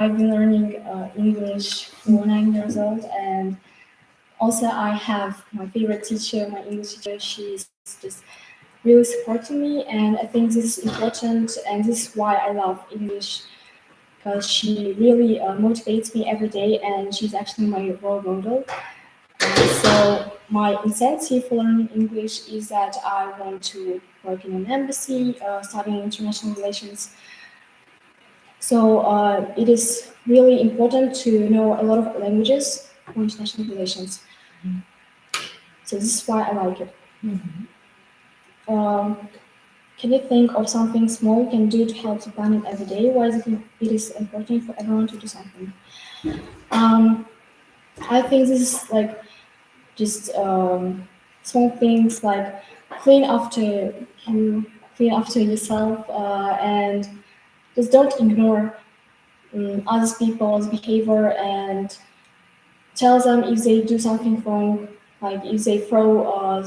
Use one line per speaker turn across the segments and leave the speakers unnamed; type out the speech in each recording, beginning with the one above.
I've been learning English for 9 years old, and also I have my favorite teacher, my English teacher. She's just really supporting me, and I think this is important, and this is why I love English because she really motivates me every day, and she's actually my role model. So my incentive for learning English is that I want to work in an embassy, studying international relations. So it is really important to know a lot of languages for international relations. So this is why I like it. Can you think of something small you can do to help the planet every day? Why it is important for everyone to do something? I think this is like just small things like clean after you, clean after yourself, and just don't ignore other people's behavior and tell them if they do something wrong, like if they throw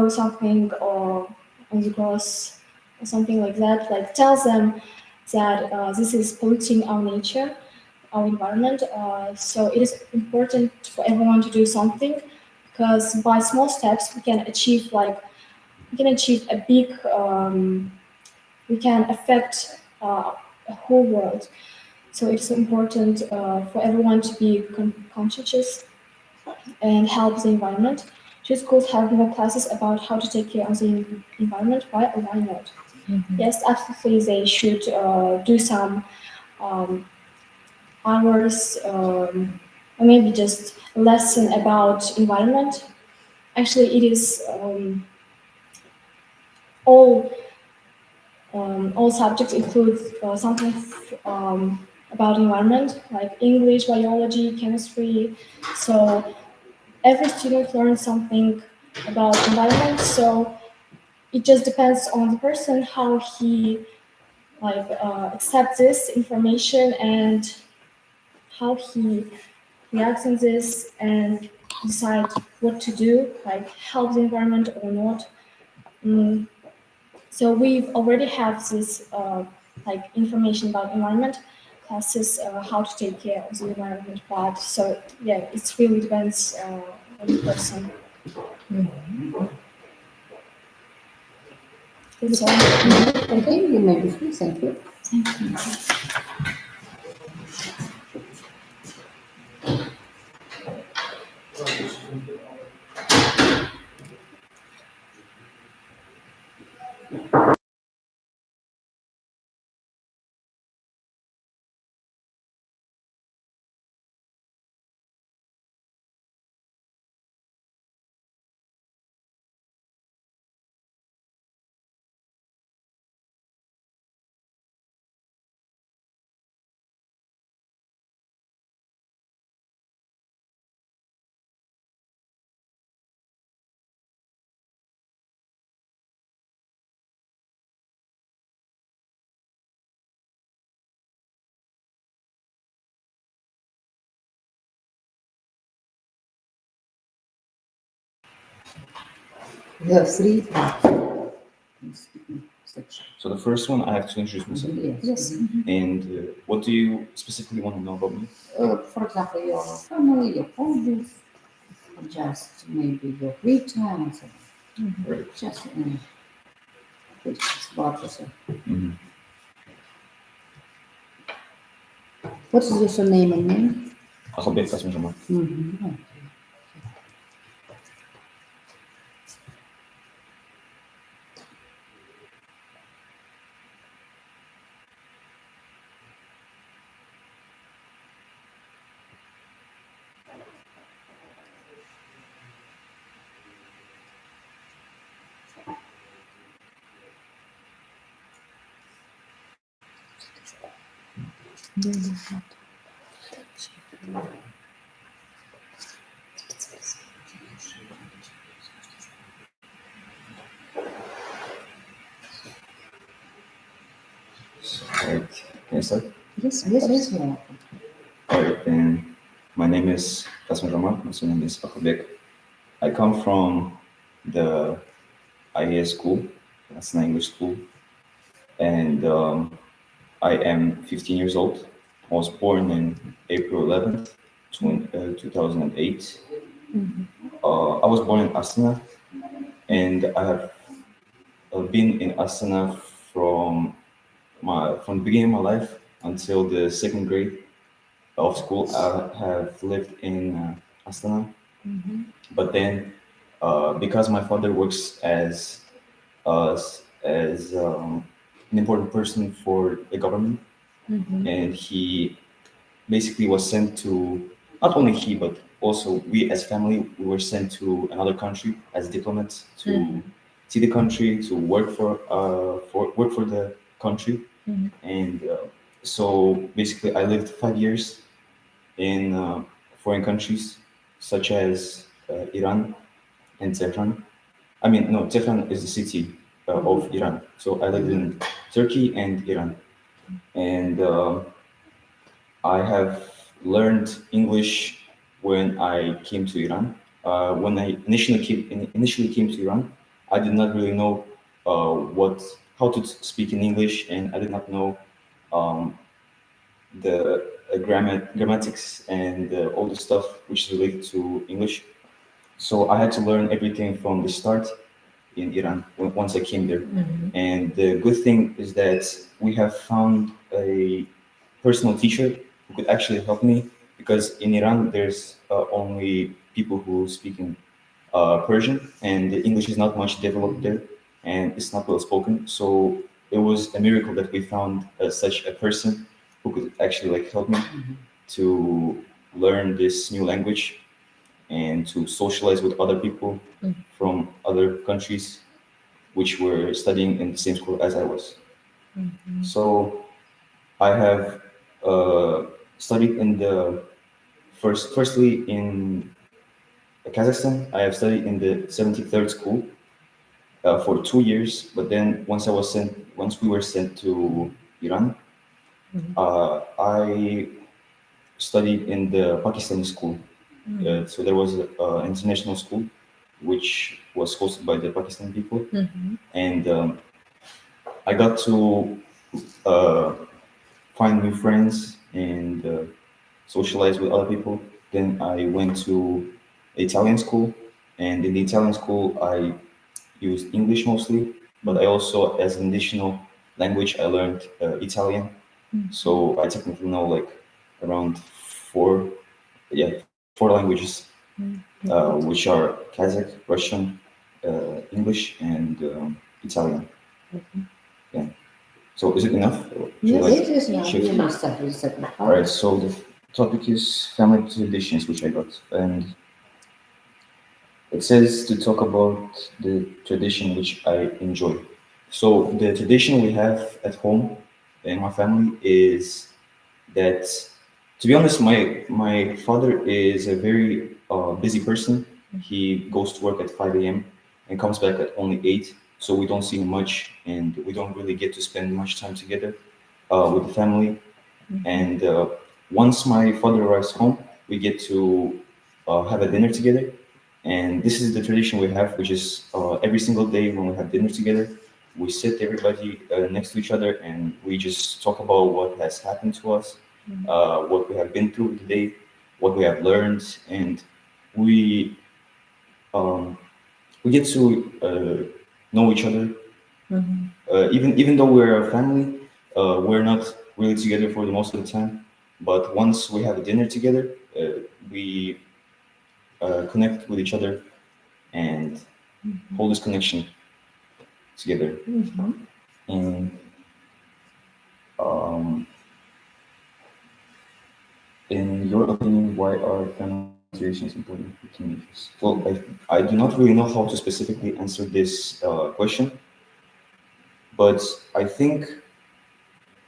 something or on the grass or something like that. Like tell them that this is polluting our nature, our environment. So it is important for everyone to do something because by small steps we can achieve a big. We can affect a whole world. So it's important for everyone to be conscious and help the environment. Should schools have more classes about how to take care of the environment? Why or why not? Yes, absolutely. They should do some hours, or maybe just a lesson about environment. Actually, it is all all subjects include something about environment, like English, biology, chemistry. So every student learns something about environment. So it just depends on the person how he accepts this information and how he reacts on this and decide what to do, like help the environment or not. So we already have this information about environment classes, how to take care of the environment. But so yeah, it really depends on the person. That's all.
Okay, you may be free. Thank you.
Thank you.
We have three parts.
So the first one, I have to introduce myself.
Yes.
And what do you specifically want to know about me?
For example, your family, your hobbies, or just maybe your free time and so on.
Right.
Just about yourself. What is your surname and name?
Ағылбек Қасым-Жомарт. Right. Can I start?
Yes.
Alright, and my name is Qasem-Jomart. My surname is Ағылбек. I come from the IES school. That's an English school. And I am 15 years old. I was born in April 11th, 2008. I was born in Astana, and I have been in Astana from from the beginning of my life until the second grade of school. I have lived in Astana, but then because my father works as an important person for the government, and he basically was sent to, not only he but also we as family, we were sent to another country as diplomats to see the country, to work for the country. And so basically I lived 5 years in foreign countries such as Iran and Tehran. I mean, no, Tehran is the city of Iran. So I lived in Turkey and Iran. And I have learned English when I came to Iran. When I initially came to Iran, I did not really know what how to speak in English, and I did not know um, the grammatics and all the stuff which is related to English. So I had to learn everything from the start in Iran once I came there. And the good thing is that we have found a personal teacher who could actually help me, because in Iran there's only people who speak in Persian, and the English is not much developed there, and it's not well spoken. So it was a miracle that we found such a person who could actually like help me to learn this new language and to socialize with other people from other countries which were studying in the same school as I was. So I have studied in the firstly in Kazakhstan. I have studied in the 73rd school for 2 years. But then once we were sent to Iran, I studied in the Pakistani school. So there was an international school which was hosted by the Pakistani people, and I got to uh, find new friends and socialize with other people. Then I went to Italian school, and in the Italian school, I used English mostly, but I also, as an additional language, I learned Italian. So I technically know like around four languages, which are Kazakh, Russian, English, and Italian. Yeah. So is it enough? Or should I,
Yes, it is not.
shift?
You must have the second
All
part.
right. So the topic is family traditions, which I got, and it says to talk about the tradition which I enjoy. So the tradition we have at home in my family is that, to be honest, my father is a very busy person. He goes to work at 5 a.m. and comes back at only 8, so we don't see him much, and we don't really get to spend much time together with the family. And once my father arrives home, we get to have a dinner together. And this is the tradition we have, which is every single day when we have dinner together, we sit everybody next to each other and we just talk about what has happened to us, what we have been through today, what we have learned, and we we get to know each other. Even though we're a family, we're not really together for the most of the time. But once we have a dinner together, we connect with each other and hold this connection together. And um, in your opinion, why are family situations important for teenagers? Well, I do not really know how to specifically answer this question, but I think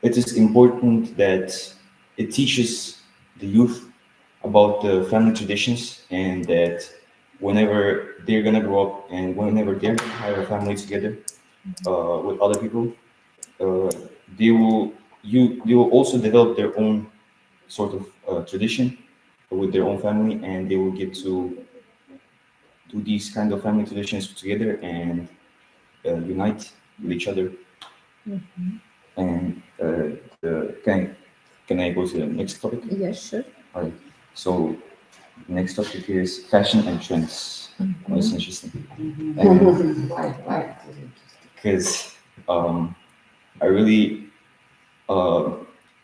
it is important that it teaches the youth about the family traditions, and that whenever they're gonna grow up and whenever they're gonna have a family together with other people, uh, they will they will also develop their own sort of tradition with their own family, and they will get to do these kind of family traditions together and unite with each other. And can I go to the next topic?
Yes, sure.
All right. So next topic is fashion and trends. Oh, it's interesting.
Why?
Because I really uh,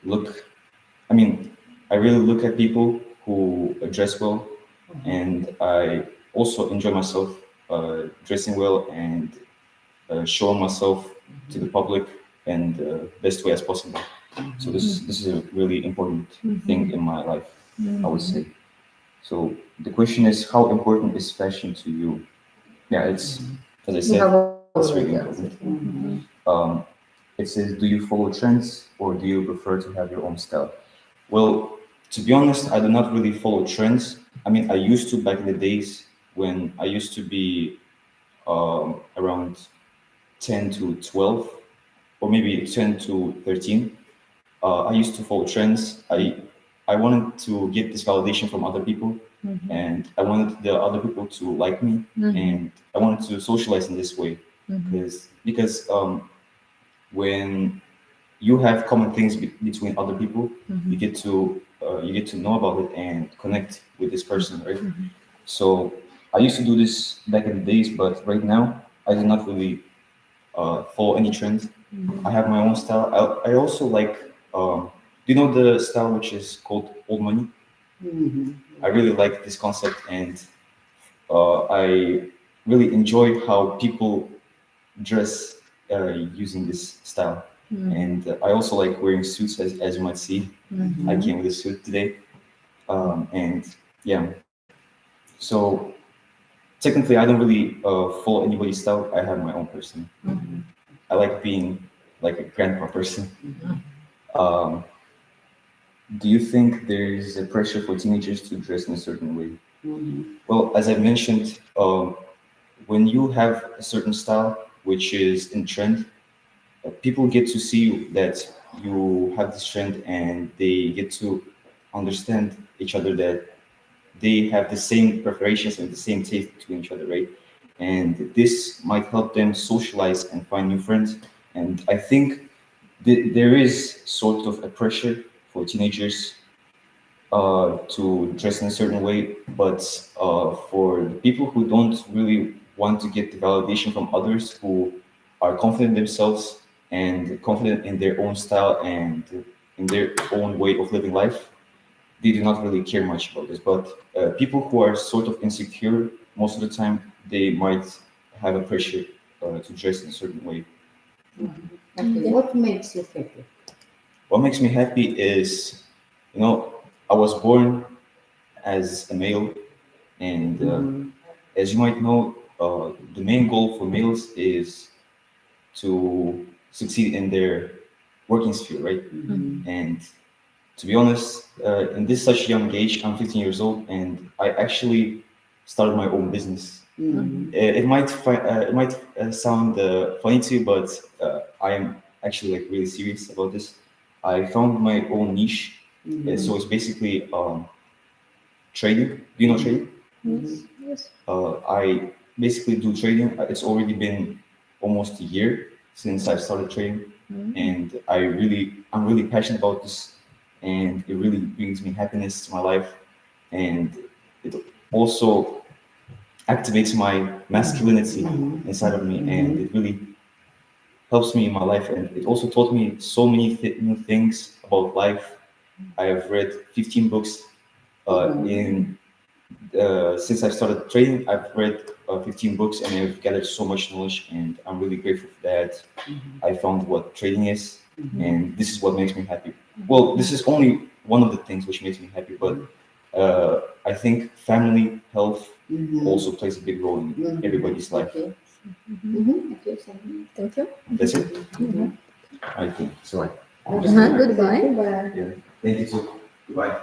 look. I mean, I really look at people who dress well, and I also enjoy myself dressing well and showing myself to the public in the best way as possible. So this is a really important thing in my life, I would say. So the question is, how important is fashion to you? Yeah, it's as I
You
said,
have
it's really
already
important.
answered.
Um, it says, do you follow trends or do you prefer to have your own style? Well, to be honest, I do not really follow trends. I mean, I used to back in the days when I used to be around 10 to 12, or maybe 10 to 13. I used to follow trends. I wanted to get this validation from other people, and I wanted the other people to like me, and I wanted to socialize in this way because when you have common things between other people, you get to know about it and connect with this person, right? So I used to do this back in the days, but right now I do not really follow any trends. I have my own style. I also like, do you know the style which is called old money? I really like this concept, and I really enjoy how people dress using this style. And I also like wearing suits, as you might see. I came with a suit today. And yeah, so technically, I don't really follow anybody's style. I have my own person. I like being like a grandpa person. Um, do you think there is a pressure for teenagers to dress in a certain way? Well, as I mentioned, when you have a certain style which is in trend, people get to see that you have this trend and they get to understand each other that they have the same preparations and the same taste between each other, right? And this might help them socialize and find new friends. And I think there is sort of a pressure for teenagers to dress in a certain way, but for the people who don't really want to get the validation from others, who are confident in themselves and confident in their own style and in their own way of living life, they do not really care much about this. But people who are sort of insecure, most of the time, they might have a pressure to dress in a certain way.
Okay, what makes you happy?
What makes me happy is, you know, I was born as a male, and as you might know, the main goal for males is to succeed in their working sphere, right? And to be honest, in this such young age, I'm 15 years old, and I actually started my own business. It might sound funny to you, but I am actually like really serious about this. I found my own niche. So it's basically trading. Do you know trading?
Yes. Yes.
I basically do trading. It's already been almost a year since I started trading, and I'm really passionate about this, and it really brings me happiness to my life, and it also activates my masculinity inside of me, and it really helps me in my life, and it also taught me so many new things about life. I have read 15 books in since I started trading. I've read 15 books and I've gathered so much knowledge, and I'm really grateful for that. I found what trading is, and this is what makes me happy. Well, this is only one of the things which makes me happy, but I think family, health also plays a big role in everybody's life.
Okay. Okay, so
Thank you.
That's it. I think so.
goodbye.
Yeah. Thank you too. Goodbye.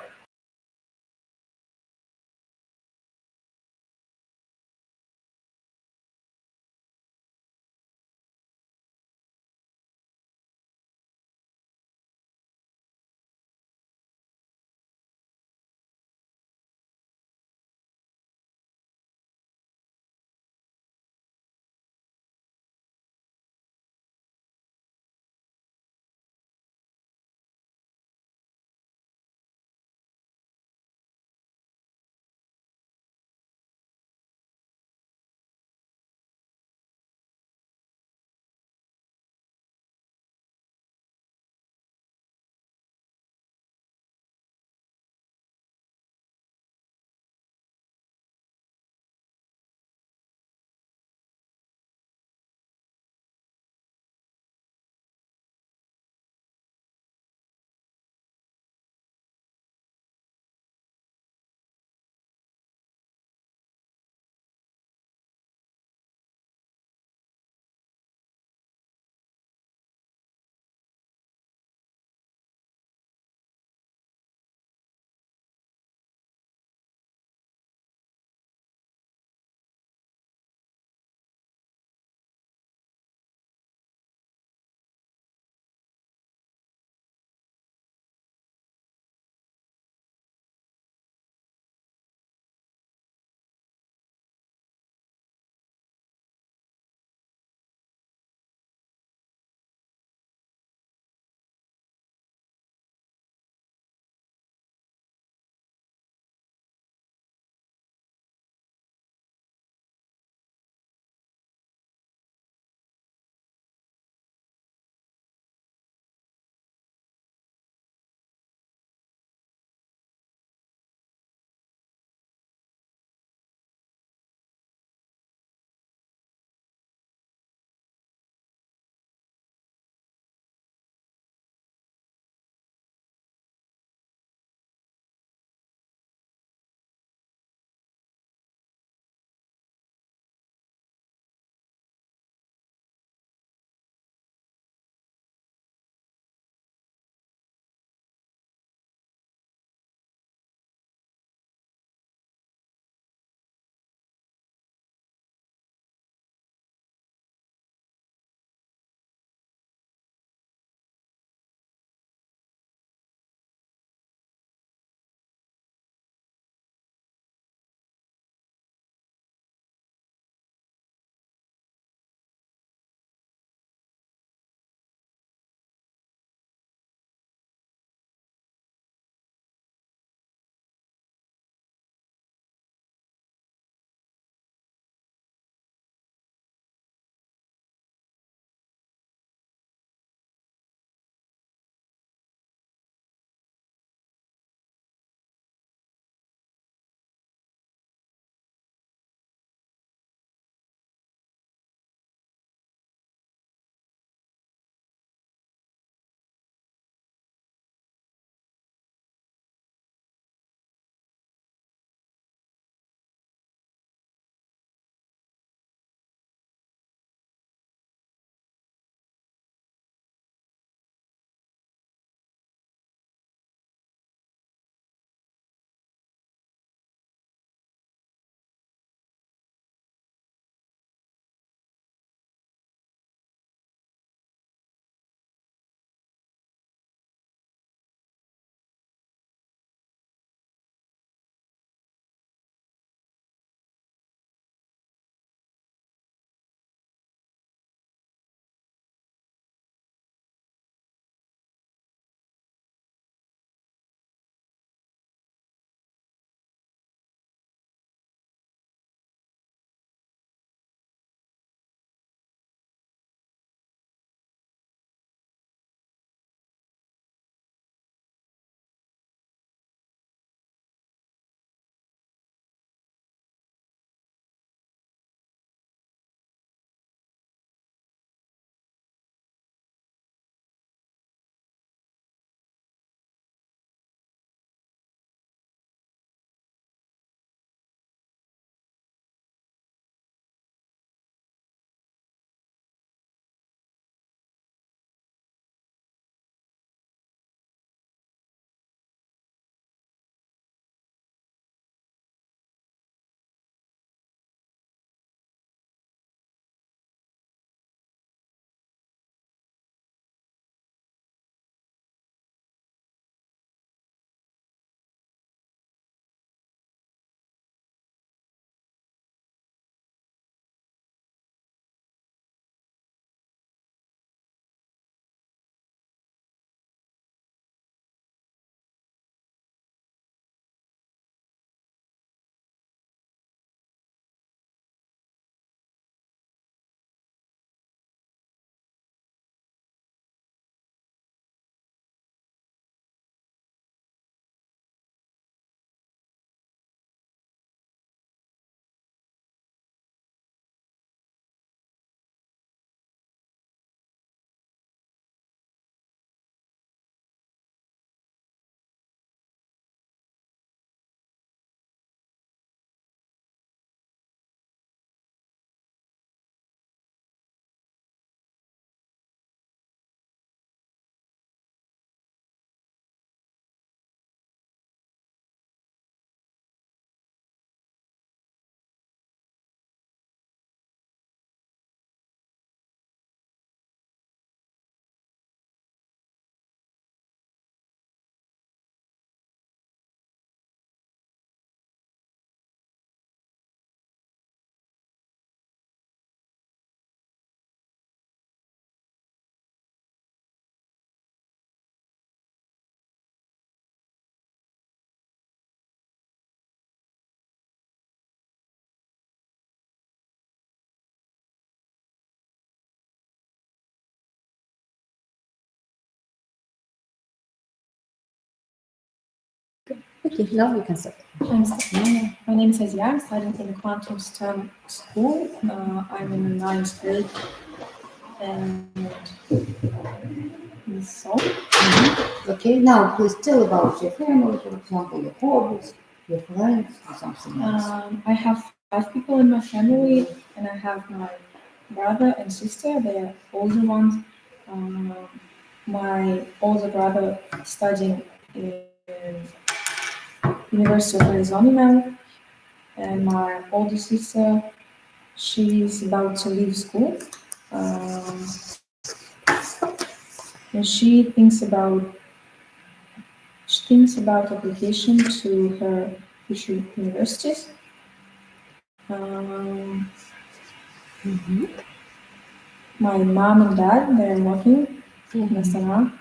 Okay, now you can start.
My name is Azia. I'm studying in quantum STEM school. I'm in the ninth grade, and so
Okay, now please tell about your family, for example, your hobbies, your friends, or something else.
I have 5 people in my family, and I have my brother and sister. They're older ones. Um, my older brother studying in University of Arizona now, and my older sister, she's about to leave school. Um, and she thinks about application to her future universities. Um,
Mm-hmm.
my mom and dad, they're working in
Mm-hmm.
Astana.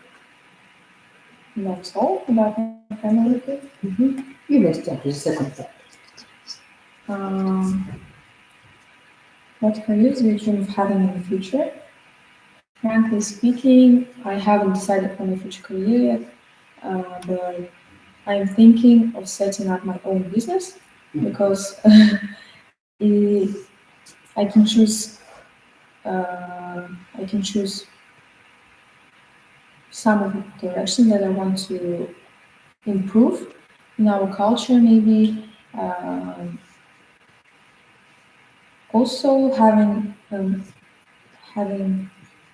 And that's all about my family.
Mm-hmm. You may start with the second part.
Um, what careers do you dream of having in the future? Frankly speaking, I haven't decided on a future career yet, but I'm thinking of setting up my own business because I I can choose. I can choose some of the directions that I want to improve in our culture, maybe. Also, having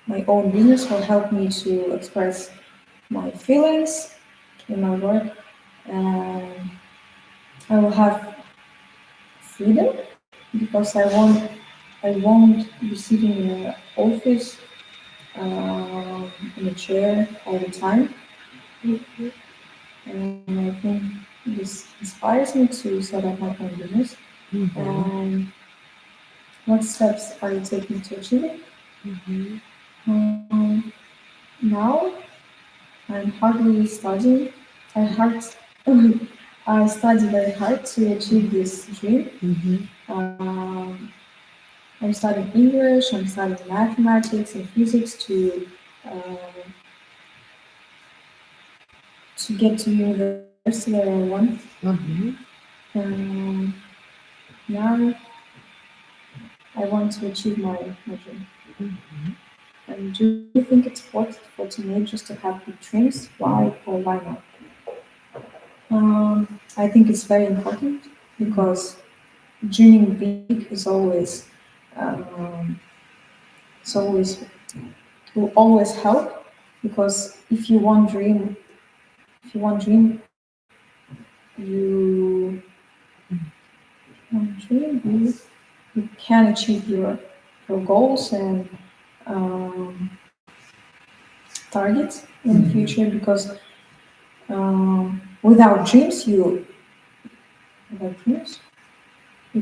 my own business will help me to express my feelings in my work, and I will have freedom because I won't be sitting in an office in a chair all the time. And I think this inspires me to set up my own business.
Mm-hmm.
And what steps are you taking to achieve it?
Mm-hmm.
Now I'm hardly studying. I hard, I study very hard to achieve this dream.
Mm-hmm.
I'm studying English. I'm studying mathematics and physics uh, to get to university that I want.
Mm-hmm.
Um, now I want to achieve my dream.
Mm-hmm.
And do you think it's important for teenagers to have big dreams? Why or why not? I think it's very important because dreaming big is always, um, it's always will always help because if you want dream, you want dream, you can achieve your goals and um, targets in the future because without dreams you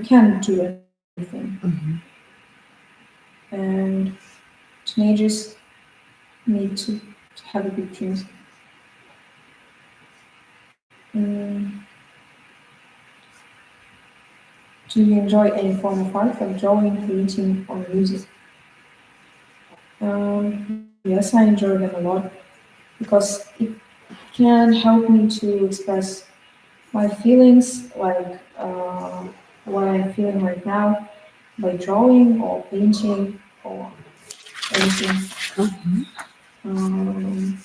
can't do anything.
Mm-hmm.
And teenagers need to have a big dreams. Mm, do you enjoy any form of art, like drawing, painting, or music? Yes, I enjoy them a lot because it can help me to express my feelings, like what I'm feeling right now, by drawing or painting or anything.
Mm-hmm.
Um,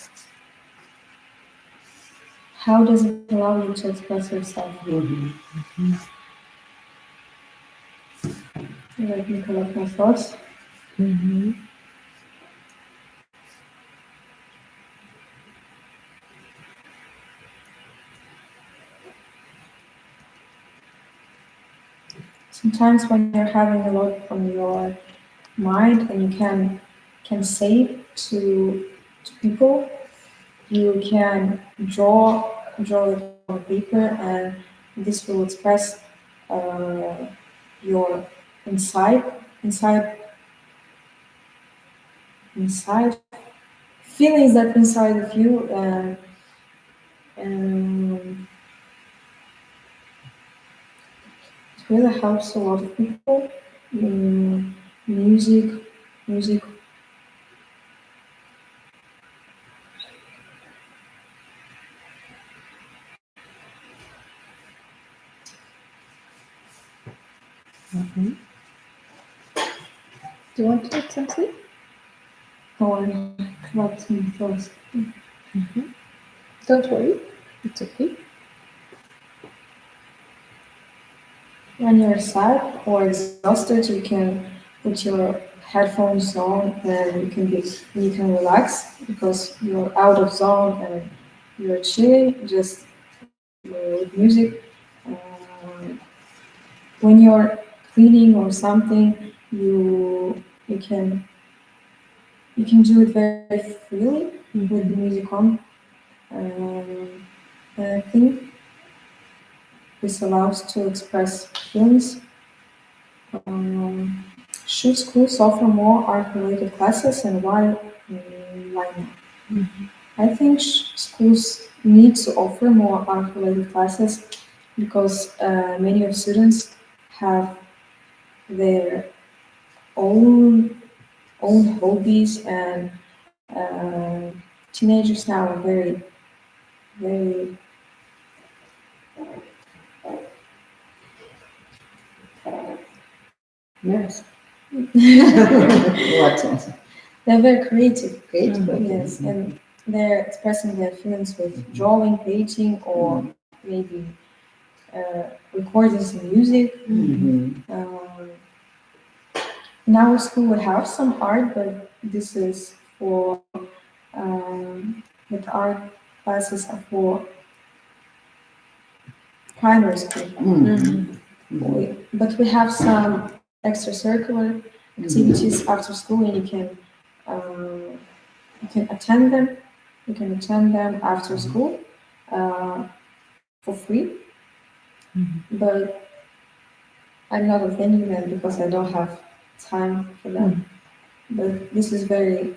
how does it allow you to express yourself?
Mm-hmm.
Let me collect my thoughts.
Mm-hmm.
Sometimes when you're having a lot on your mind and you can say it to people, you can draw it on paper, and this will express uh, your inside inside inside feelings that inside of you, and it really helps a lot of people. Mm, music music
Mhm. Do you want to add something?
Oh, I'm collecting first.
Don't worry, it's okay.
When you're sad or exhausted, you can put your headphones on and you can relax because you're out of zone and you're chilling just with music. Um, when you're cleaning or something, you can do it very freely with the music on. And I think this allows to express feelings. Um, should schools offer more art-related classes and why? Why not? I think schools need to offer more art-related classes because many of students have their own hobbies and teenagers now are very
Yes. What?
they're very creative.
Great.
Yes, and they're expressing their feelings with drawing, painting, or maybe recording some music.
Mhm.
In our school, we have some art, but this is for the art classes are for primary school.
Mhm.
But we have some extracurricular activities after school, and you can attend them. You can attend them after school for free. But I'm not attending them because I don't have time for them. But this is very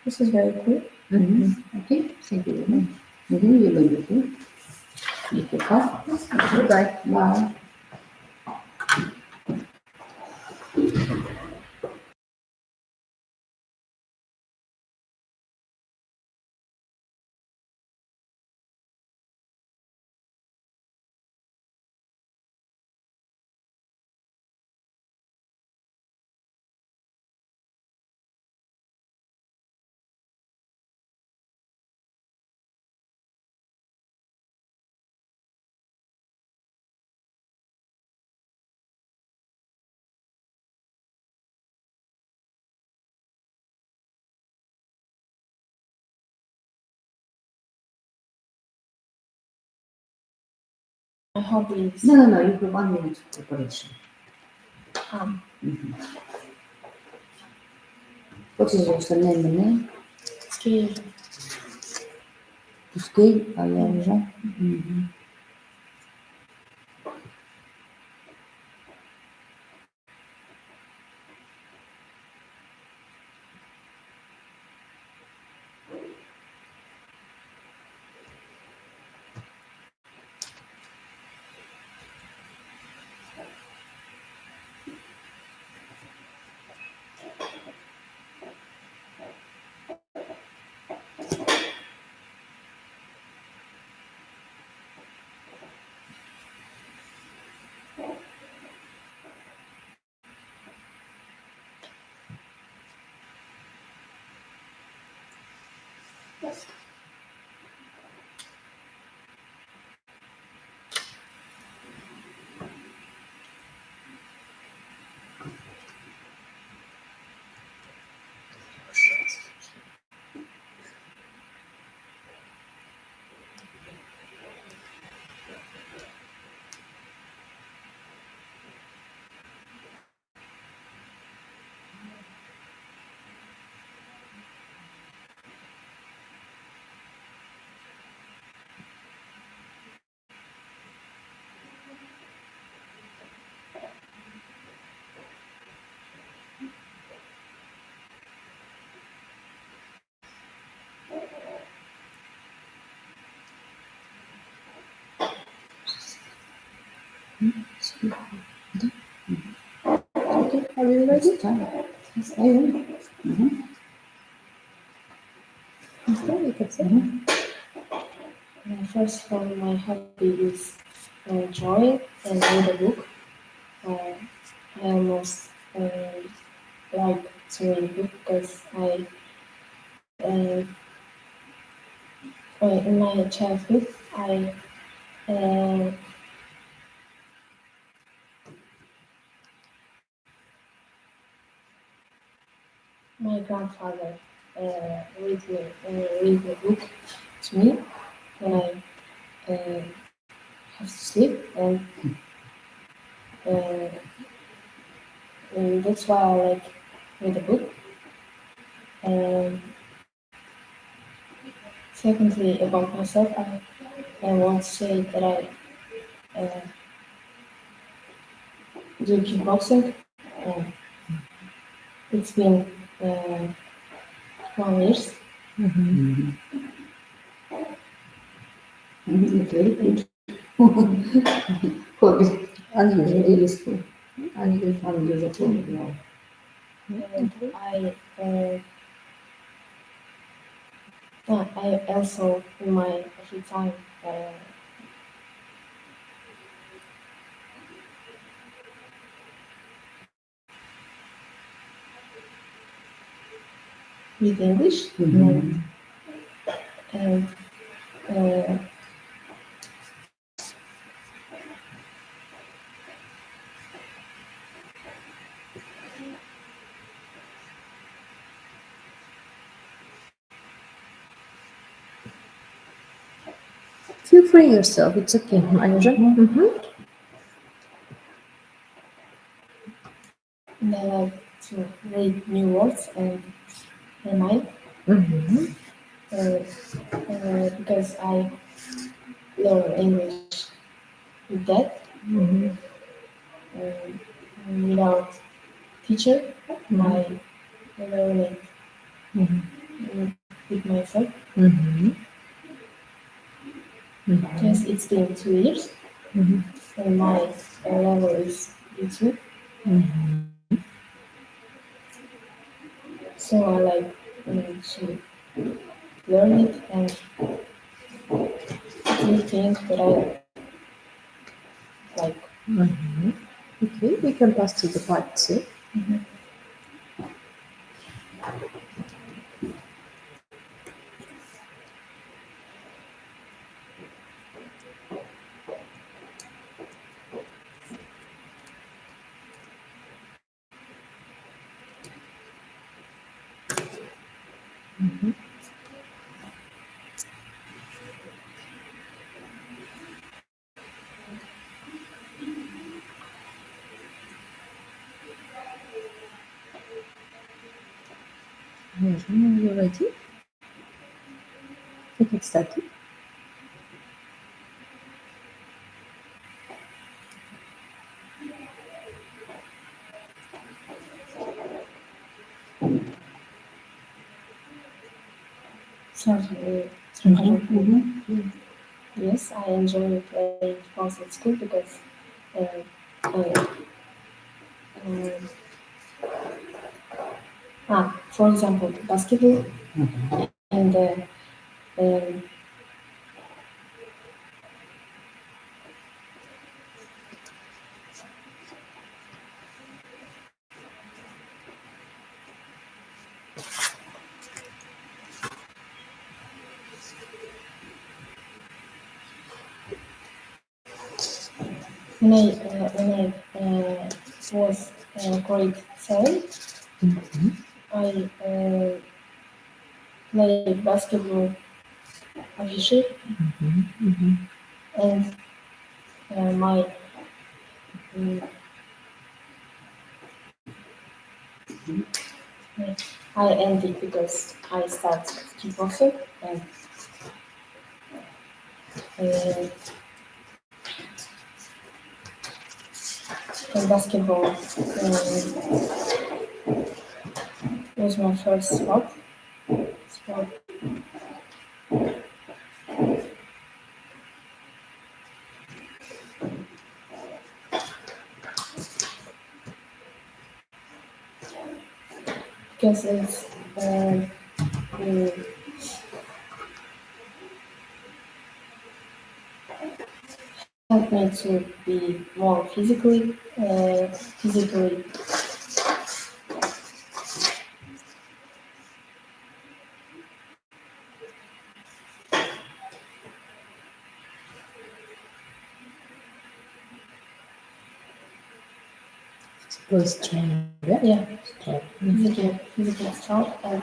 cool.
Mhm. Okay, thank you very much. Mhm, you're wonderful. Thank you. Goodbye. Bye.
My hobbies.
No, you have 1 minute preparation.
Um,
What is your surname and name?
ski.
Пускай, а я уже. Мгм.
Okay, are you ready?
Yes, I am. Mhm.
Okay, you can say. First of all, my hobby is drawing and read a book. I almost like to read a book because uh, in my childhood, uh, my grandfather read a book to me when I have to sleep, uh, and that's why I like read a book. And secondly, about myself, I want to say that I uh, do kickboxing. It's been 1 year.
Mhm. Very good. Hobby.
Unusual.
Useful.
Unusual.
Unusual. Yeah.
And I also in my free time read English
Mhm.
and uh,
Feel free yourself. It's okay, Unusual.
and I like to read new words and remind because I learn English with that without teacher. I learn it with myself. Yes, it's been 2 years, and my level is B2. So I like to learn it and do things that I like.
Okay, we can pass to the part two. Unusual, are you ready? We can start it.
Certainly, yes, I enjoy playing sports at school because uh, um, for example, basketball and um, when I was grade 7, I played basketball officially, and my I ended because I started kickboxing uh, and basketball was my first sport. Because it's helped me to be more physically.
Super strong.
Yeah,
Strong.
physically strong and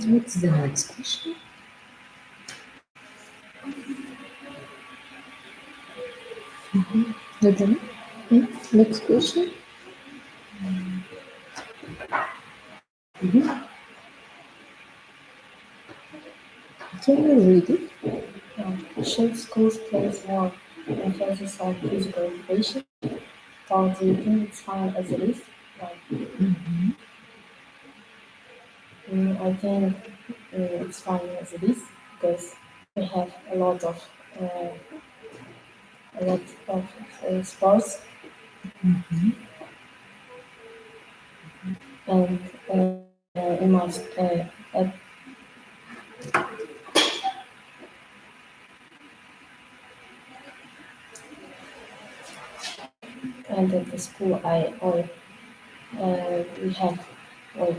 What's the next question? Madam? Next question? Can you read it?
should schools place more emphasis on physical education? Or do you think it's fine as it is? Like, I think it's fine as it is because we have a lot of sports and in my at, and at the school we have like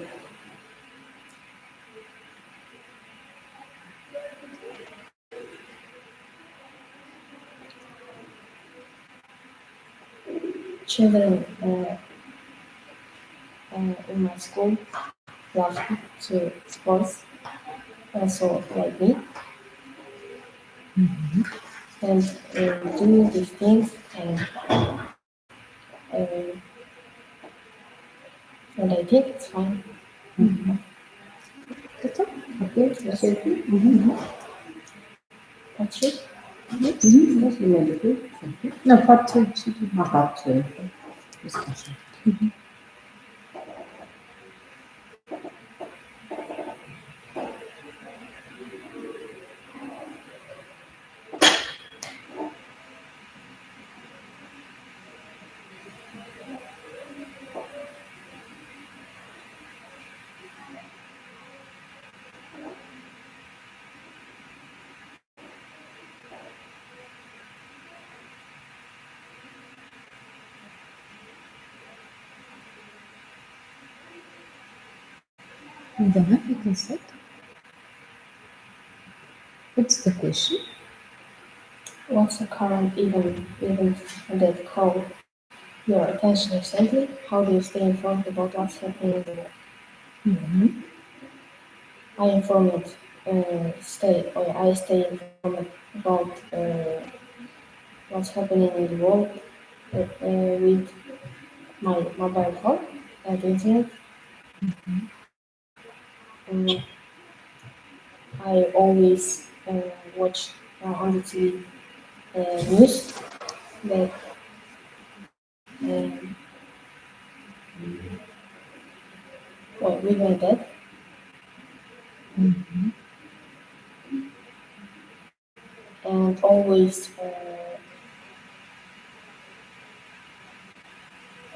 children in my school love to sports also like me and do these things uh, and I think it's fine.
That's all? Okay.
Yes. Patrick?
Yes, you made a good. Thank you.
No, part two.
Part two. Discussion.
Madam, you can start. What's the question?
What's the current event that caught your attention recently? How do you stay informed about what's happening in the world? I stay informed about what's happening in the world with my mobile phone and internet. I always watch on the TV news that with my dad. And always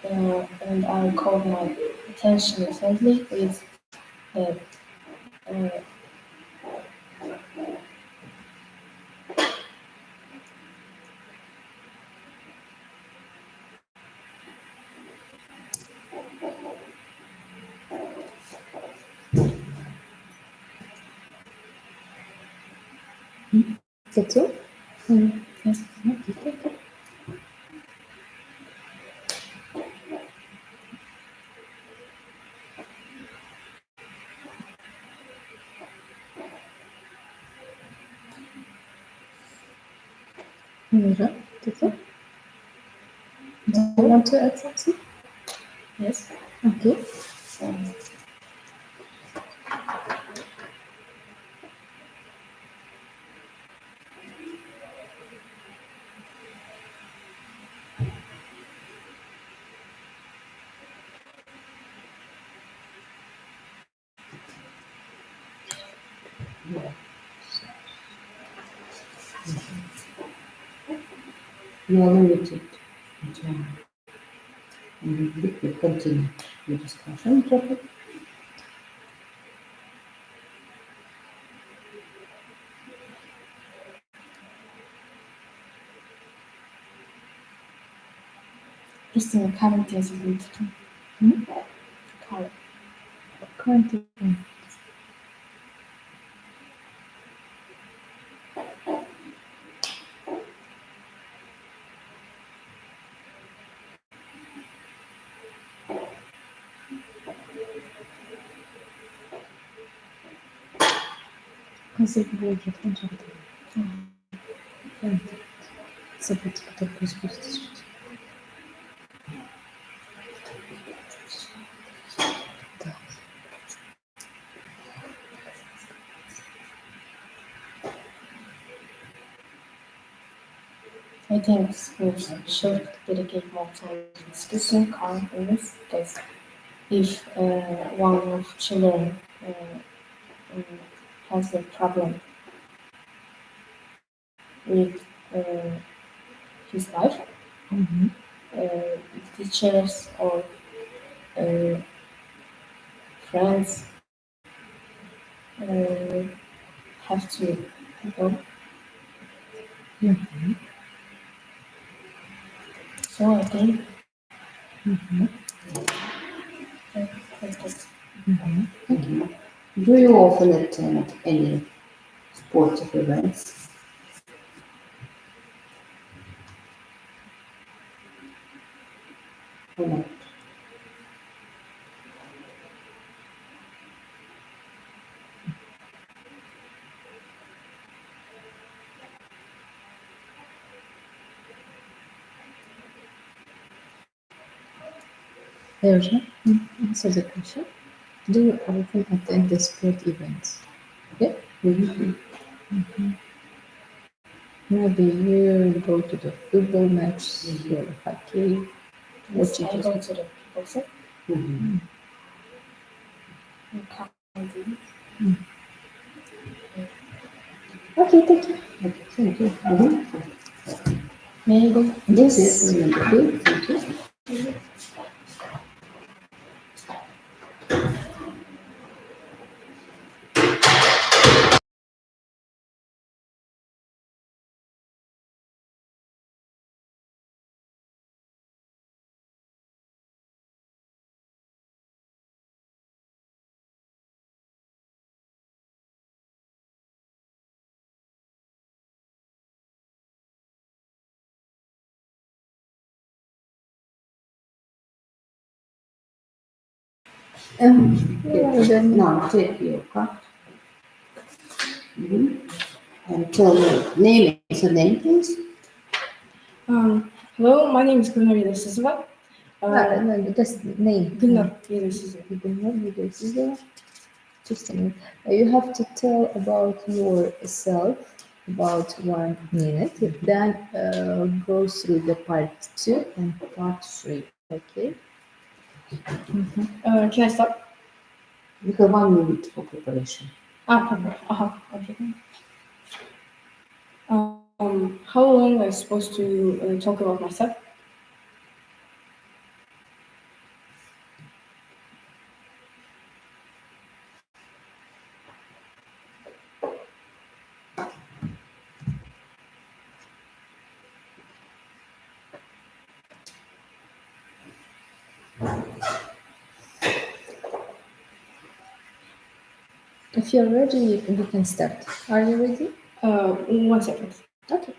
and I caught my attention recently is that
That's all?
yes,
Mira, that's all? Do you want to add something?
yes.
Okay.
Yeah. You are limited in time. And we could continue the discussion topic.
Christina current is good. Current.
Currently, hazır будет кончать. Забудьте, кто спустить. Да.
I think schools should dedicate more time to discussing current events because if one of children has a problem with his life,
Mhm.
teachers or friends have to go.
Mhm.
So I think
Mhm.
that's
Mhm.
Do you often attend any sportive events? Or not?
Ercan, answer the question. Do you often attend the sport events? Yeah. Maybe you go to the football match or hockey.
yes,
Watch
I
it.
go to the people set
Mhm.
and come to
Okay, thank you.
Okay, thank you. Mhm.
May I go?
Yes, yes, number two. Thank you. Now take your card. And tell me, name is your name, please.
Hello, my name is Gunnar Yedisizova.
No, just name.
Gunnar Yedisizova.
Just a minute. You have to tell about yourself about 1 minute, then go through the part 2 and part 3. Okay.
Can I start?
You have 1 minute for preparation.
Perfect. Okay. How long am I supposed to talk about myself?
If you're ready, we can start. Are you ready?
1 second.
Okay.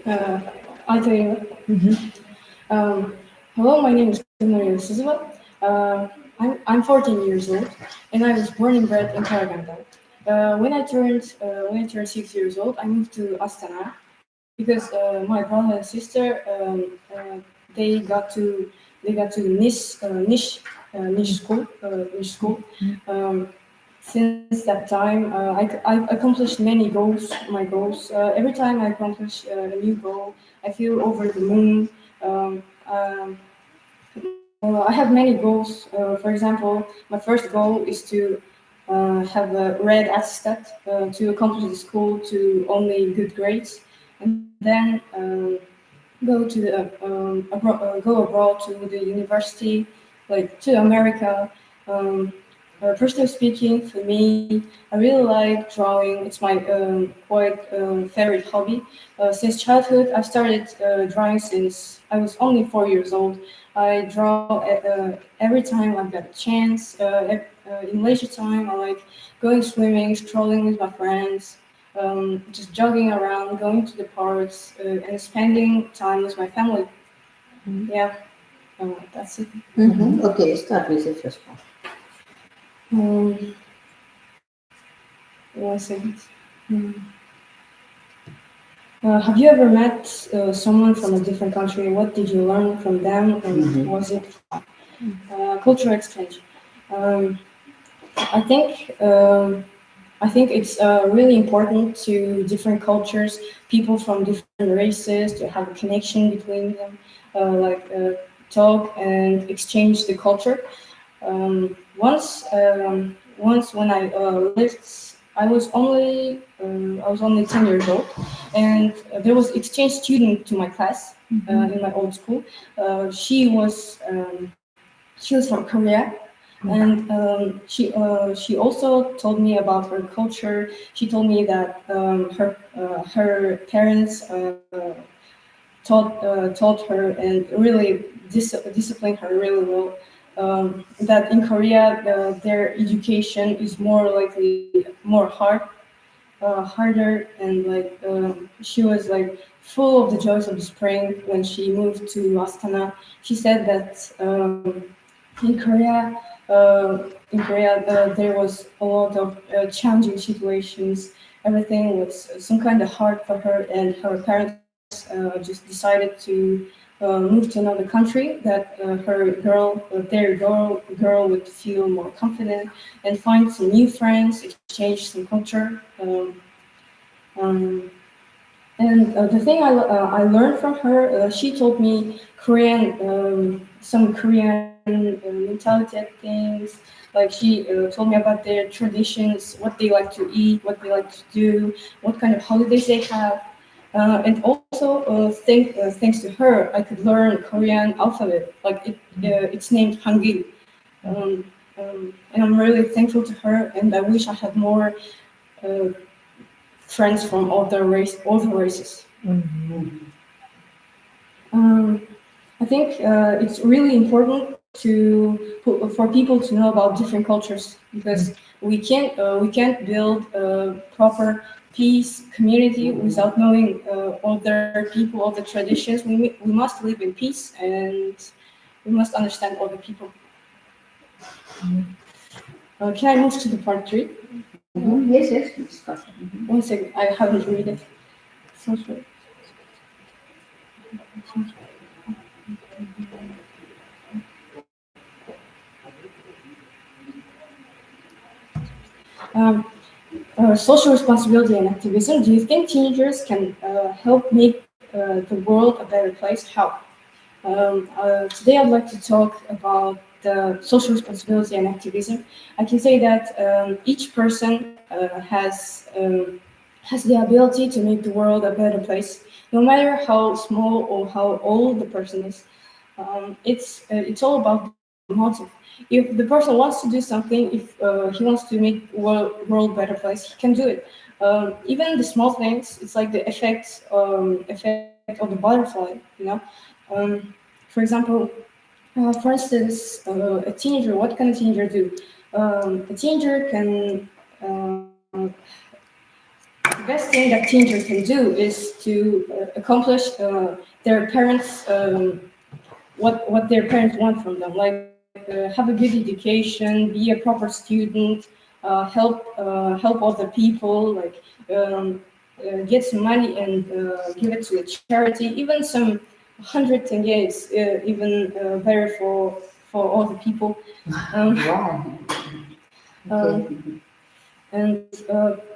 I'll tell you. Hello, my name is Maria Sizova. I'm 14 years old, and I was born and bred in Karaganda. When I turned 6 years old, I moved to Astana because my brother and sister they got to niche school. Since that time, I accomplished many goals. My goals. Every time I accomplish a new goal, I feel over the moon. Um, um, I have many goals. For example, my first goal is to have a red attestat to accomplish the school to only good grades, and then go abroad to the university, like to America. Um, Personally speaking, for me, I really like drawing. It's my quite favorite hobby. Since childhood, I started drawing since I was only 4 years old. I draw every time I've got a chance. In leisure time, I like going swimming, strolling with my friends, just jogging around, going to the parks, and spending time with my family. Yeah, that's it.
Okay, start with the first one.
Um, 1 second. Hmm. Have you ever met someone from a different country? What did you learn from them, and was it cultural exchange? Um, I think I think it's really important to different cultures, people from different races, to have a connection between them, talk and exchange the culture. Once when I lived, I was only 10 years old, and there was exchange student to my class in my old school. She was from Korea, and she also told me about her culture. She told me that her parents taught her and really disciplined her really well. That in Korea, their education is more likely more harder, and she was like full of the joys of the spring when she moved to Astana. She said that in Korea, there was a lot of challenging situations. Everything was some kind of hard for her, and her parents just decided to move to another country that their girl would feel more confident and find some new friends, exchange some culture. Um, and the thing I learned from her, she told me some Korean mentality things. Like she told me about their traditions, what they like to eat, what they like to do, what kind of holidays they have. And also, thanks to her, I could learn Korean alphabet. It's named Hangul. Um, and I'm really thankful to her, and I wish I had more uh, friends from all the races. I think it's really important for people to know about different cultures, because we can't build a proper peace community without knowing other people, other traditions. We must live in peace, and we must understand other people. Can I move to the part 3?
Yes, discuss.
1 second, I haven't read it. So sorry. Um, Social responsibility and activism. Do you think teenagers can help make the world a better place? How? Today, I'd like to talk about the social responsibility and activism. I can say that each person has the ability to make the world a better place, no matter how small or how old the person is. It's all about the motive. If the person wants to do something, if he wants to make world better place, he can do it. Even the small things, it's like the effect of the butterfly. For example, for instance, a teenager. What can a teenager do? A teenager can
the best thing that teenagers can do is to accomplish their parents what their parents want from them, like have a good education, be a proper student, help other people, like get some money and give it to a charity, even some 100 tenge, even better for other people.
Wow.
And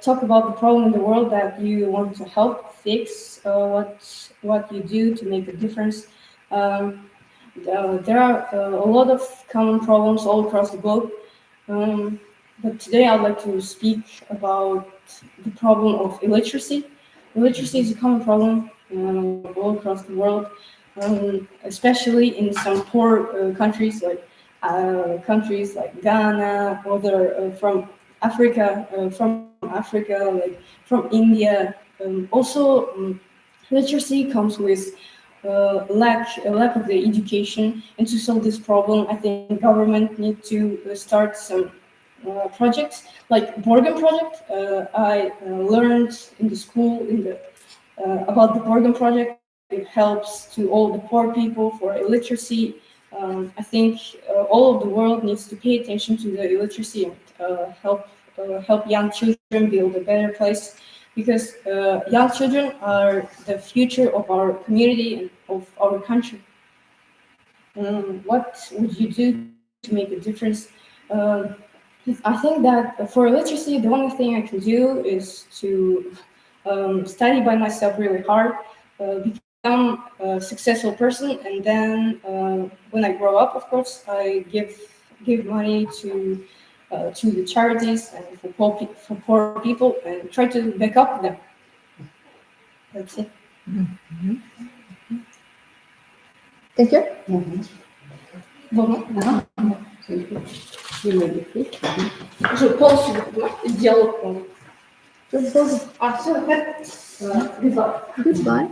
talk about the problem in the world that you want to help fix, what you do to make a difference. There are a lot of common problems all across the globe, but today I'd like to speak about the problem of illiteracy. Illiteracy is a common problem all across the world, especially in some poor countries like Ghana, other from Africa, like from India. Also, literacy comes with a lack of the education, and to solve this problem, I think government need to start some projects like Borgen project. I learned in the school about the Borgen project. It helps to all the poor people for illiteracy. I think all of the world needs to pay attention to the illiteracy and help young children build a better place, because young children are the future of our community and of our country. What would you do to make a difference? I think that for literacy, the only thing I can do is to study by myself really hard, become a successful person, and then when I grow up, of course, I give money to the charities and for poor people, and try to back up them. That's it.
Thank you.
Bon,
Tu me l'écris?
je pense le dialogue. Ah, c'est en fait.
Goodbye.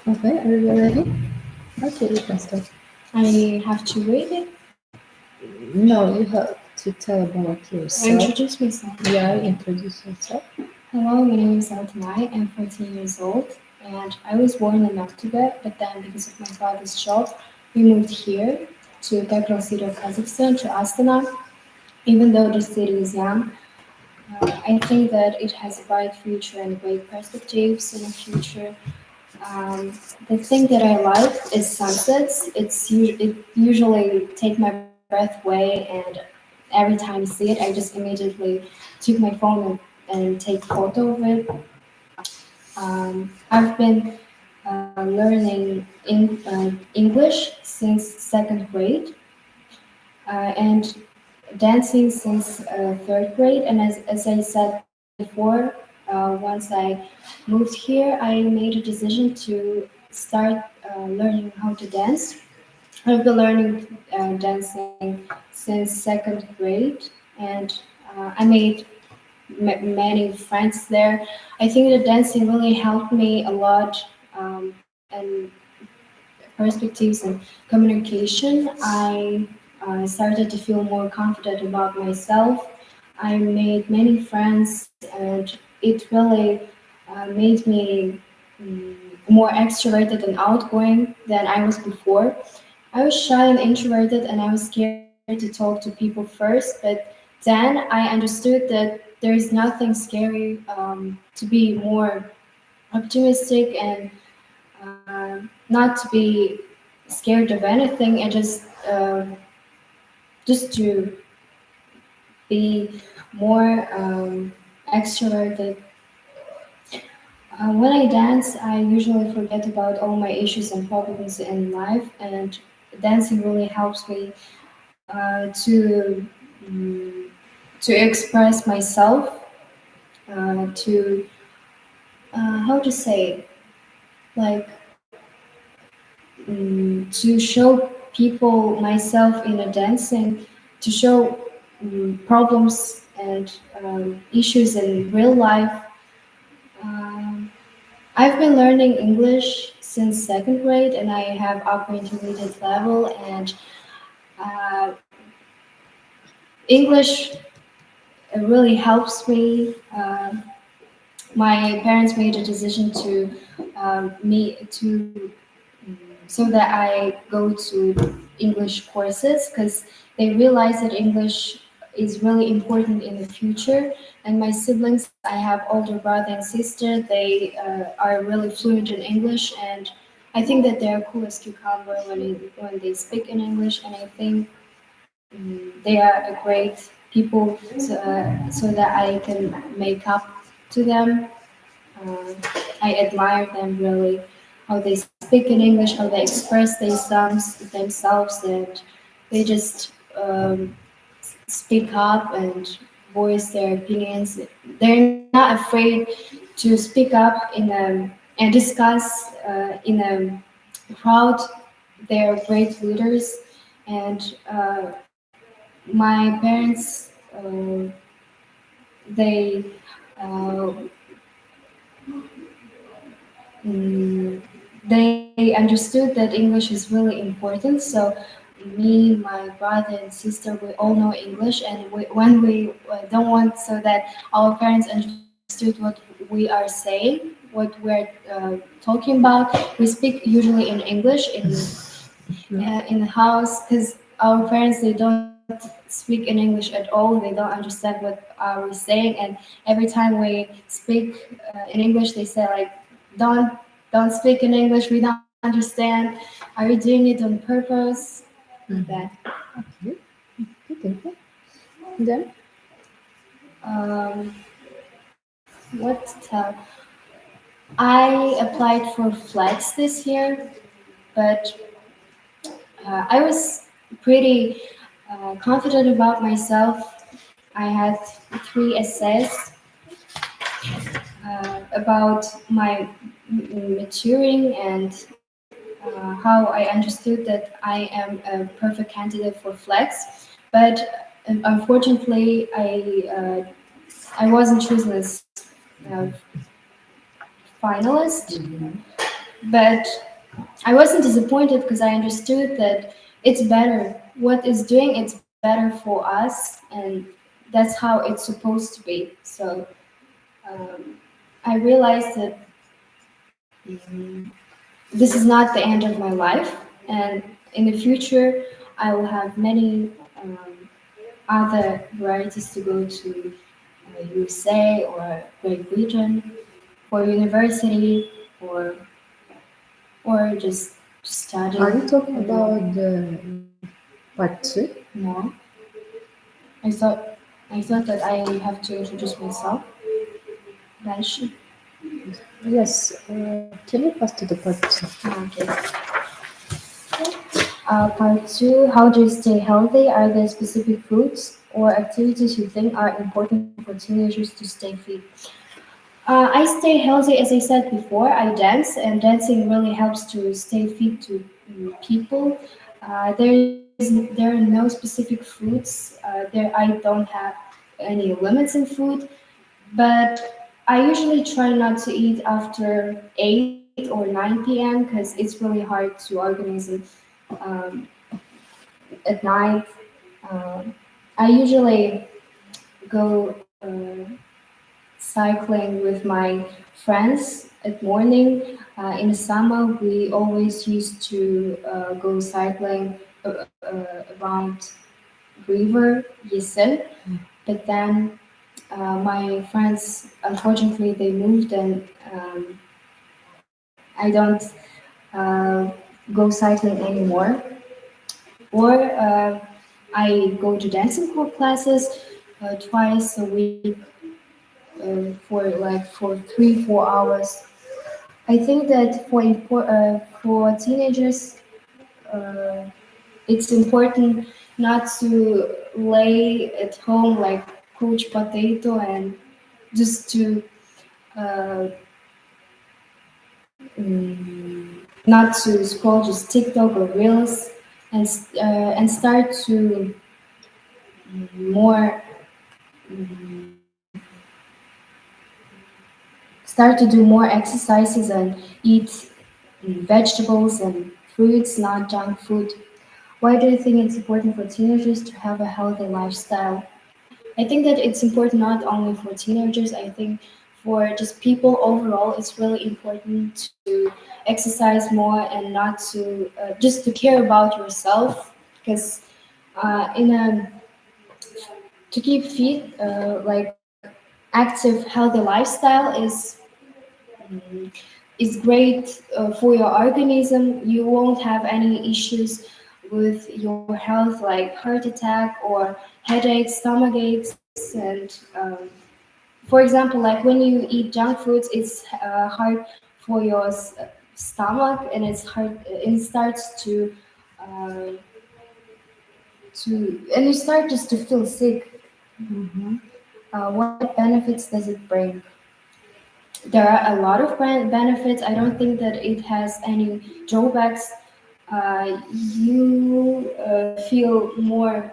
Okay, are you ready? Okay, you can start.
I have to read it.
No, you have to tell about
I
yourself.
introduce myself.
Yeah, introduce yourself.
Hello, my name is Altanai. I'm 14 years old. and I was born in October, but then because of my father's job, we moved here to capital city of Kazakhstan, to Astana. Even though the city is young, I think that it has a bright future and great perspectives in the future. The thing that I like is sunsets. It usually take my breath away, and every time I see it, I just immediately took my phone and take photo of it. I've been learning English since second grade, and dancing since third grade. And as I said before, once I moved here, I made a decision to start learning how to dance. I've been learning dancing since second grade, and I made many friends there. I think that dancing really helped me a lot, and perspectives and communication. I started to feel more confident about myself. I made many friends, and it really made me more extroverted and outgoing than I was before. I was shy and introverted, and I was scared to talk to people first, but then I understood that there is nothing scary to be more optimistic and not to be scared of anything, and just to be more extroverted. When I dance, I usually forget about all my issues and problems in life, and dancing really helps me to to express myself, to how to say, like to show people myself in a dancing, to show problems and issues in real life. Um, I've been learning English since second grade, and I have upper intermediate level. And uh, English really helps me. My parents made a decision to me to so that I go to English courses because they realize that English is really important in the future. And my siblings, I have older brother and sister. They are really fluent in English, and I think that they're cool as cucumber when they speak in English. And I think they are a great people, so that I can make up to them. uh, I admire them really, how they speak in English, how they express themselves, and they just speak up and voice their opinions. They're not afraid to speak up and discuss in a crowd. They're great leaders, and my parents, they uh, Mm, they understood that English is really important. So me, my brother and sister, we all know English, and when we don't want so that our parents understood what we are saying, what we're talking about, we speak usually in English in the house because our parents, they don't speak in English at all. They don't understand what are we saying, and every time we speak in English, they say like, "Don't speak in English. We don't understand. Are you doing it on purpose?" Like that.
Okay. Okay. Okay. Then
Um, what to tell? I applied for Flex this year, but I was pretty confident about myself. I had three essays about my maturing and how I understood that I am a perfect candidate for Flex. But unfortunately, I wasn't chosen as a finalist. But I wasn't disappointed because I understood that it's better. What it's doing, it's better for us, and that's how it's supposed to be. So I realized that mm, this is not the end of my life, and in the future, I will have many other varieties to go to USA or Great Britain for university or just study.
Are you talking about the part two?
No, I thought that I have to introduce myself. Then
Yes. Can you pass to the part two?
okay. Part two, how do you stay healthy? Are there specific foods or activities you think are important for teenagers to stay fit? I stay healthy, as I said before. I dance, and dancing really helps to stay fit to people. There are no specific foods. I don't have any limits in food, but I usually try not to eat after 8 or 9 p.m. because it's really hard to organize it um, at night. I usually go cycling with my friends at morning. In the summer, we always used to go cycling around river Yesen, but then my friends, unfortunately, they moved, and I don't uh, go cycling anymore. Or I go to dancing classes twice a week for 3 4 hours. I think that for teenagers, uh, it's important not to lay at home like couch potato and just to uh, not to scroll just TikTok or Reels and start to more start to do more exercises and eat vegetables and fruits, not junk food. Why do you think it's important for teenagers to have a healthy lifestyle? I think that it's important not only for teenagers, I think for just people overall, it's really important to exercise more and not to just to care about yourself because in a to keep fit, like active, healthy lifestyle is great for your organism. You won't have any issues with your health like heart attack or headaches, stomach aches, and for example, like when you eat junk foods, it's hard for your stomach, and it's hard. It starts uh, and you start just to feel sick. What benefits does it bring? There are a lot of benefits. I don't think that it has any drawbacks. You feel more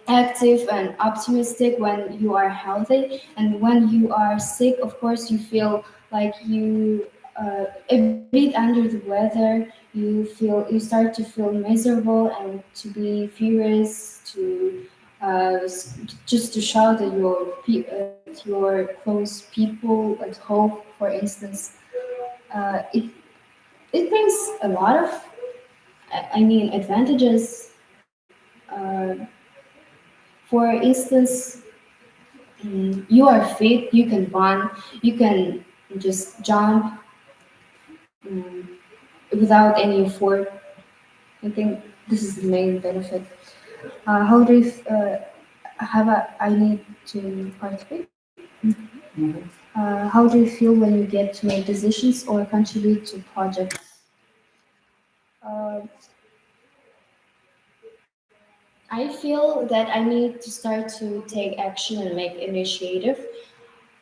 active and optimistic when you are healthy, and when you are sick, of course, you feel like you a bit under the weather. You start to feel miserable and to be furious, to just to shout at at your close people at home, for instance. It brings a lot of I mean advantages. For instance, you are fit, you can run, you can just jump um, without any effort. I think this is the main benefit. How do you I need to participate?
Mhm.
How do you feel when you get to make decisions or contribute to projects? Uh, I feel that I need to start to take action and make initiative.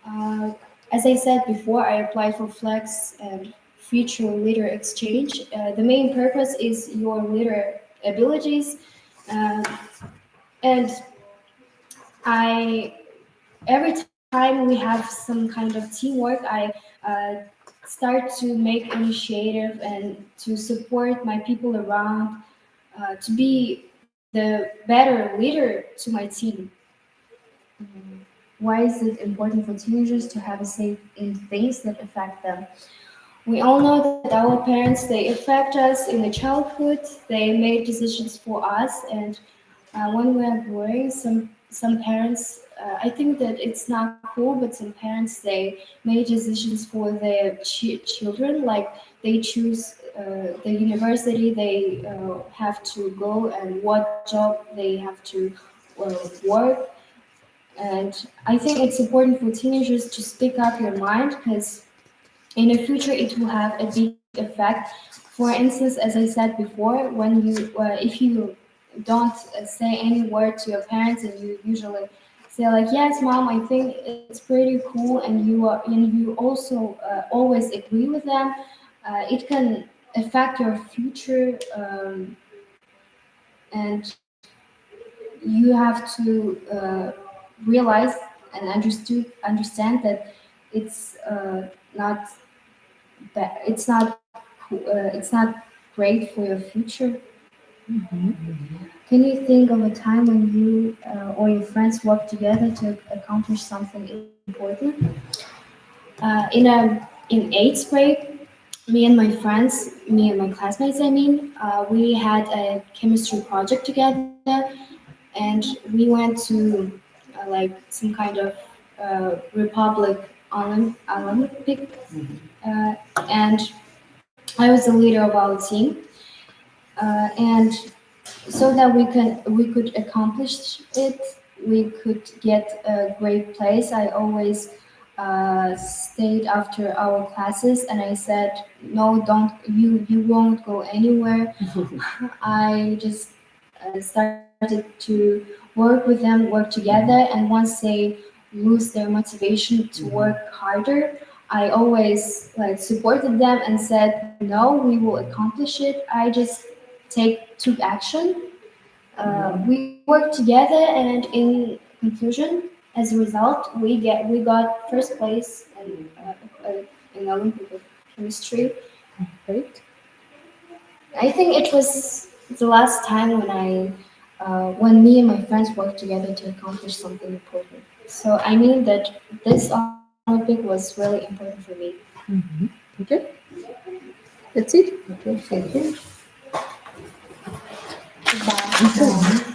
Uh, as I said before, I applied for Flex and Future Leader Exchange. The main purpose is your leader abilities, uh, and I every time we have some kind of teamwork, I uh, start to make initiative and to support my people around to be the better leader to my team. Why is it important for teenagers to have a say in things that affect them? We all know that our parents, they affect us in the childhood. They made decisions for us, and when we are growing, some parents, I think that it's not cool, but some parents, they made decisions for their children, like they choose the university they have to go and what job they have to work. And I think it's important for teenagers to speak up your mind, because in the future it will have a big effect. For instance, as I said before, when you if you don't say any word to your parents, and you usually say like, yes mom, I think it's pretty cool, and you also always agree with them, it can affect your future, and you have to realize and understand that it's not it's not great for your future. Can you think of a time when you or your friends work together to accomplish something important? In eighth grade, me and my classmates, I mean, we had a chemistry project together, and we went to like some kind of republic Olympic, and I was the leader of our team, and so that we could accomplish it, we could get a great place. I always stayed after our classes, and I said, no, don't, you won't go anywhere. I just started to work with them, work together, and once they lose their motivation to work harder, I always like supported them and said, no, we will accomplish it. I just took action. We worked together, and in conclusion, as a result, we got first place in Olympic of chemistry.
Great.
I think it was the last time when me and my friends worked together to accomplish something important. So I mean that this Olympic was really important for me.
Okay. That's it.
Okay, thank you.
Goodbye.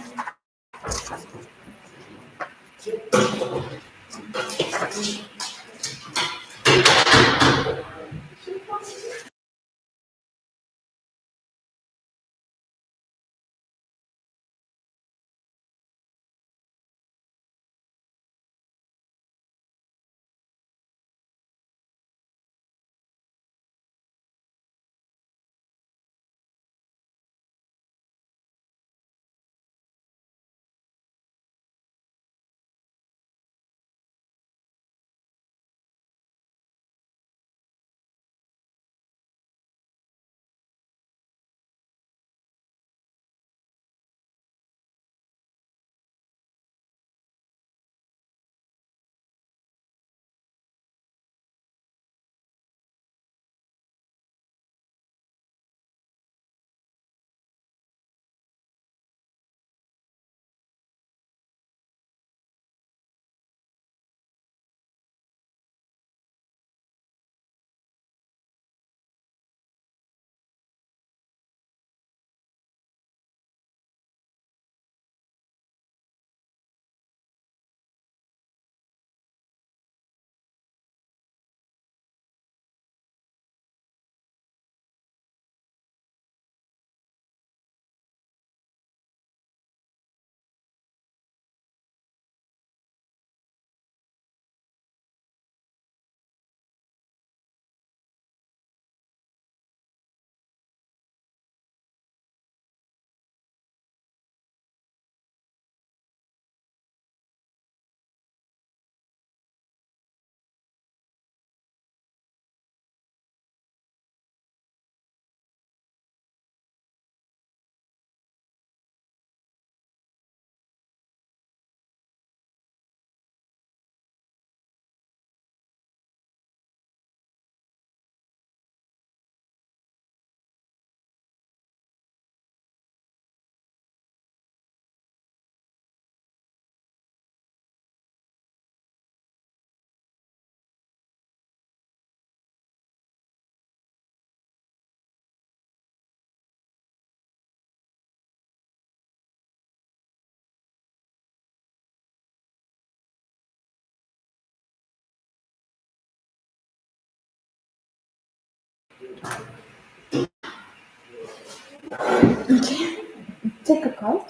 Take a card.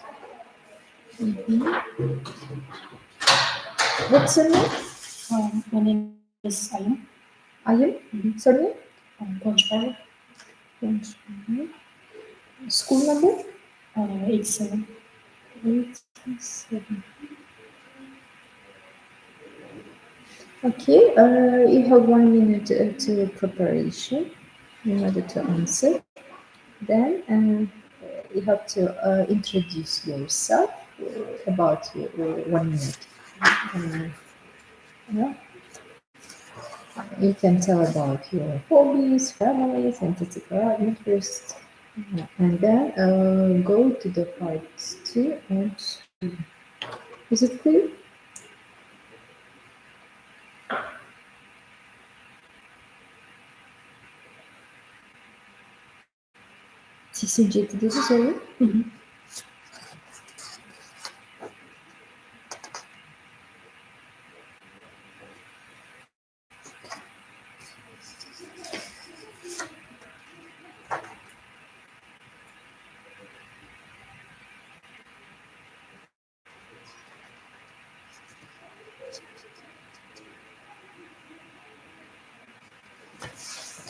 What's your name?
My name is Ayam.
Ayam. Surname?
Konchpar.
School number?
87.
87. Okay, you have 1 minute to preparation in order to answer. Then you have to introduce yourself about 1 minute. Yeah. You can tell about your hobbies, families, and interests. And then go to the parts 2 and 3. Is it clear? TCG dedi sorun.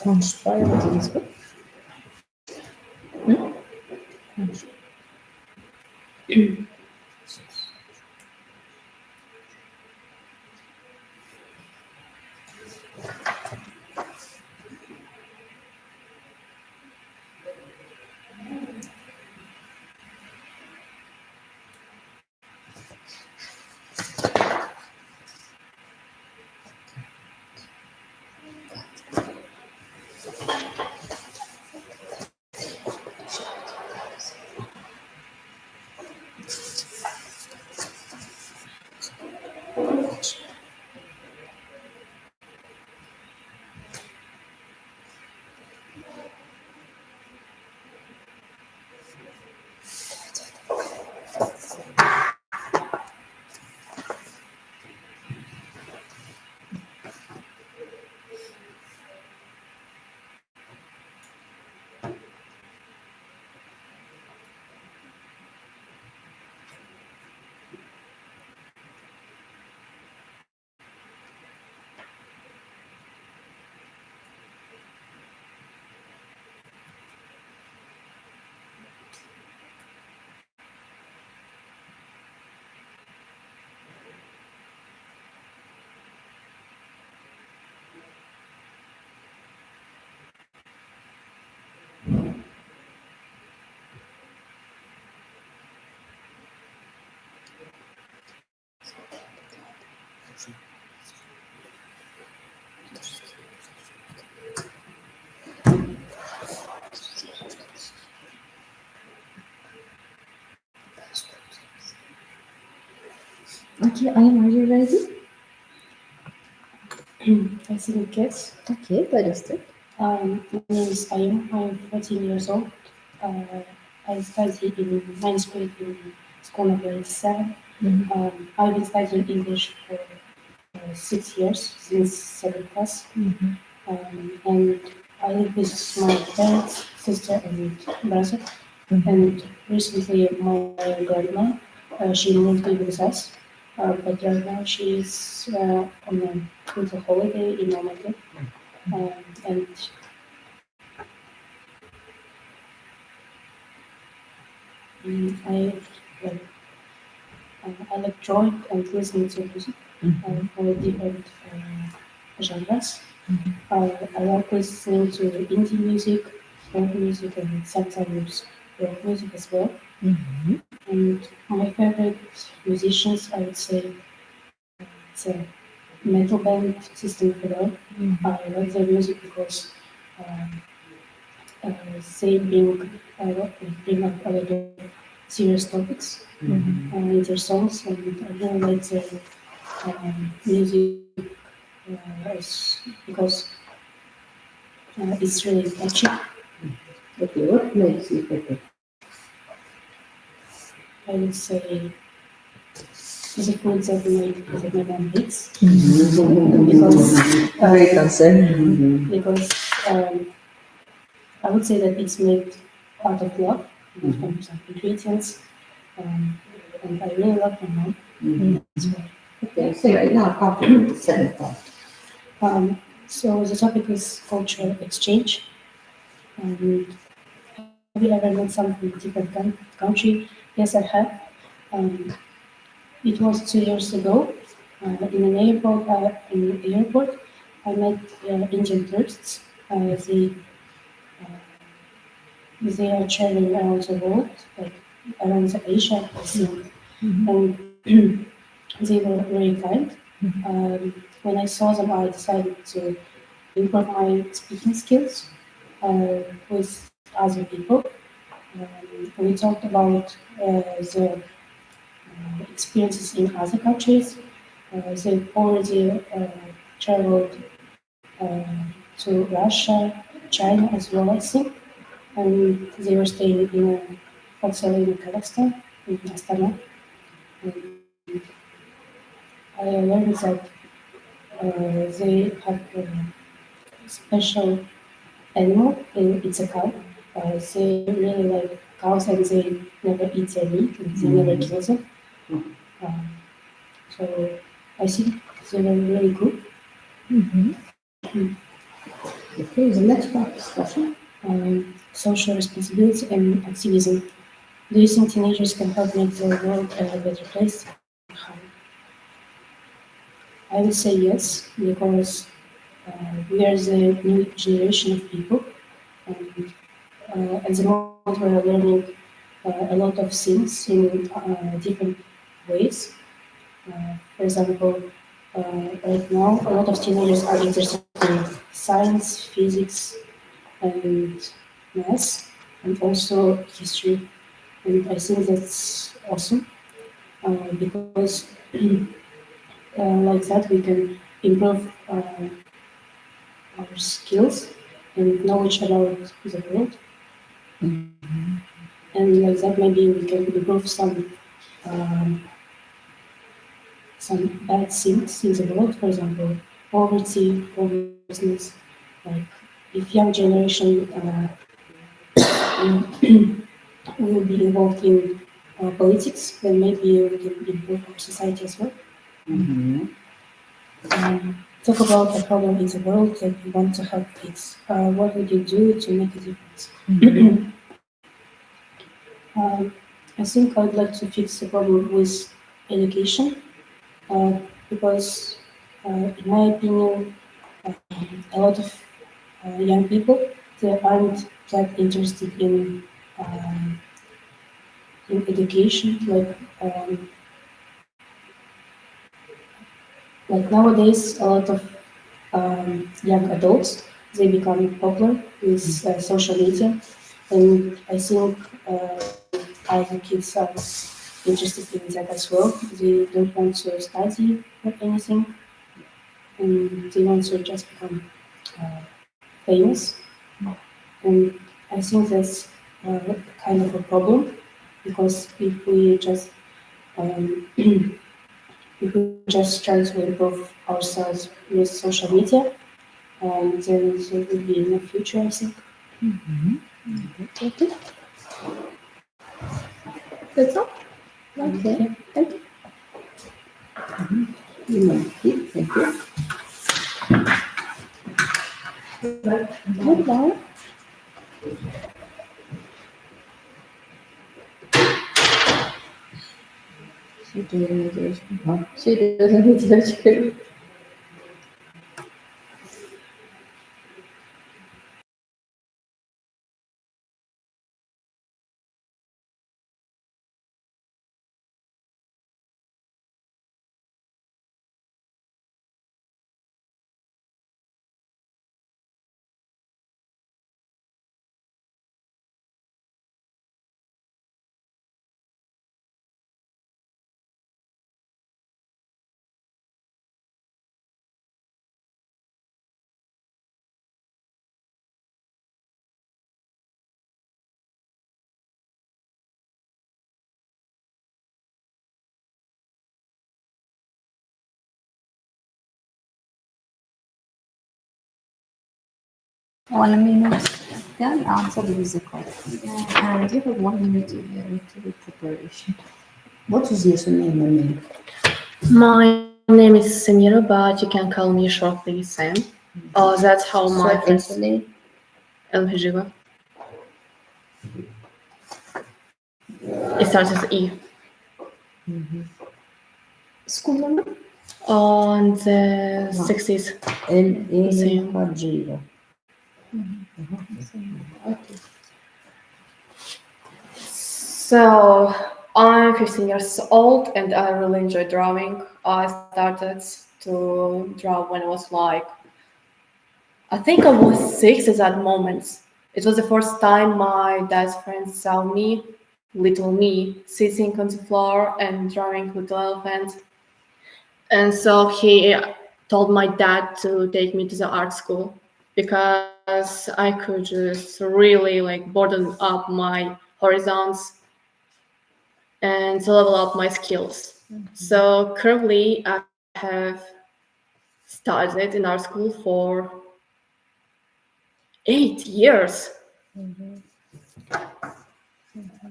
Konuşma yaptınız mı? Konuş. Okay, Ayam, are you ready?
I think yes.
Okay, register.
My name is Ayam. I'm 14 years old. I study in 9th grade in school number 7. I've been studying English for 6 years, since 7th class. And I live with my parents, sister, and brother. And recently, my grandma, she moved in with us. But right now she's on a winter holiday in Normandy. And I like drawing and listening to music for different genres. I like listening to indie music, folk music, and sometimes rock music as well. And my favorite musicians, I would say, it's a metal band, System of a Down. I like their music because they bring up a lot of serious topics in their songs, and I really like their music because it's really catchy.
Okay, what makes you better?
I would say the food that my mom makes
Great answer.
because
I would say that it's made out of love, from some ingredients, and I really love my mom.
Okay, so right now, compliment the second part.
So the topic is cultural exchange. And have you ever met someone from a different country? Yes, I have. Um, it was 2 years ago in an airport. I met Indian tourists. They are traveling around the world, like around the Asia, I think, and they were very kind. When I saw them, I decided to improve my speaking skills with other people. We talked about the experiences in other countries. They've already traveled to Russia, China as well, I think. And they were staying in a hotel in Kazakhstan, in Astana. And I learned that they have a special animal, and it's a cow. They really like cows, and they never eat their meat, and they never kill them. Um, so I think they were really good.
Okay, the next part discussion.
Social responsibility and activism. Do you think teenagers can help make the world a better place? How? I would say yes, because we are the new generation of people. And at the moment, we are learning a lot of things in different ways. For example, right now, a lot of teenagers are interested in science, physics, and math, and also history. And I think that's awesome because like that we can improve our skills and knowledge about the world. And like that maybe we can improve um, some bad things in the world, for example, poverty, homelessness. Like if young generation will be involved in politics, then maybe we can improve our society as well. Talk about a problem in the world that you want to help fix. What would you do to make a difference? Um, I think I would like to fix the problem with education because, in my opinion, a lot of young people they aren't that interested in education. Like nowadays, a lot of young adults they become popular with social media, and I think other kids are interested in that as well. They don't want to study or anything, and they want to just become uh, famous. And I think that's kind of a problem because if we just if we just try to improve ourselves with social media, then there will be no future, I think.
Okay. That's all. Okay. Thank you.
You may keep, thank you.
Goodbye. She doesn't need to. She doesn't need to.
One minute.
Then answer the music question. And you have 1 minute to the preparation.
What is your name?
My name is Samira, but you can call me shortly Sam. That's how my
Short
friends
name?
Elhijива. It starts with E.
School number?
On the 60s. Same.
Hajiva.
Okay.
So I'm 15 years old and I really enjoy drawing. I started to draw when I was like, I think I was 6 at that moment. It was the first time my dad's friends saw me, little me, sitting on the floor and drawing little elephants. And so he told my dad to take me to the art school because I could just really like broaden up my horizons and to level up my skills. So currently I have studied in art school for 8 years.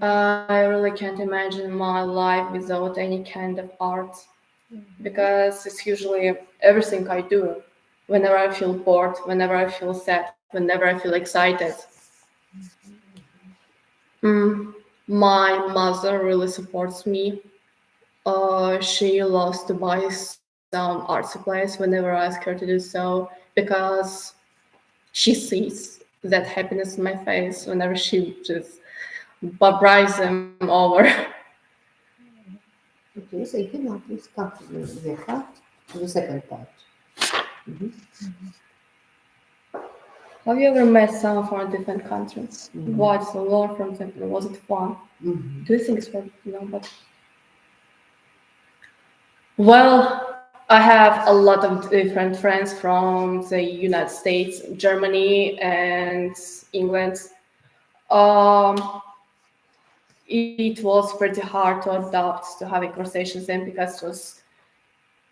I really can't imagine my life without any kind of art because it's usually everything I do. Whenever I feel bored, whenever I feel sad, whenever I feel excited. My mother really supports me. She loves to buy some art supplies whenever I ask her to do so because she sees that happiness in my face whenever she just buys them over.
Okay, so you can now please cut the part to the second part.
Have you ever met someone from different countries? What is the learn from them? Was it fun? Do you think it's fun? No, but well, I have a lot of different friends from the United States, Germany, and England. Um, it was pretty hard to adapt to having conversations then because it was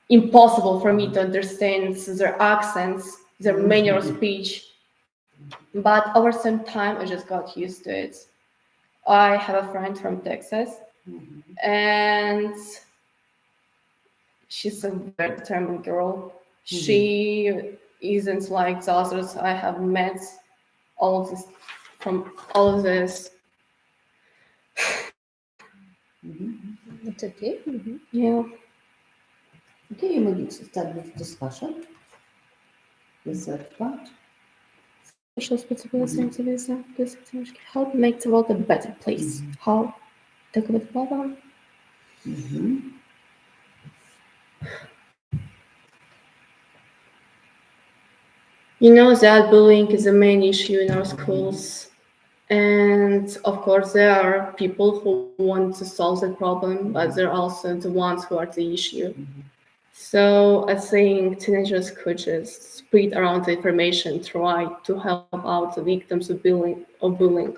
impossible for me to understand their accents, their manner of speech. But over some time, I just got used to it. I have a friend from Texas, and she's a very determined girl. She isn't like the others I have met. All of this, from all of this,
It's okay.
yeah.
Okay, you may start with discussion. The third part.
Social responsibility, help make the world a better place. How? Talk about problem. You know that bullying is a main issue in our schools. And of course, there are people who want to solve the problem, but there are also the ones who are the issue. So I think teenagers could just spread around the information, try to help out the victims of bullying.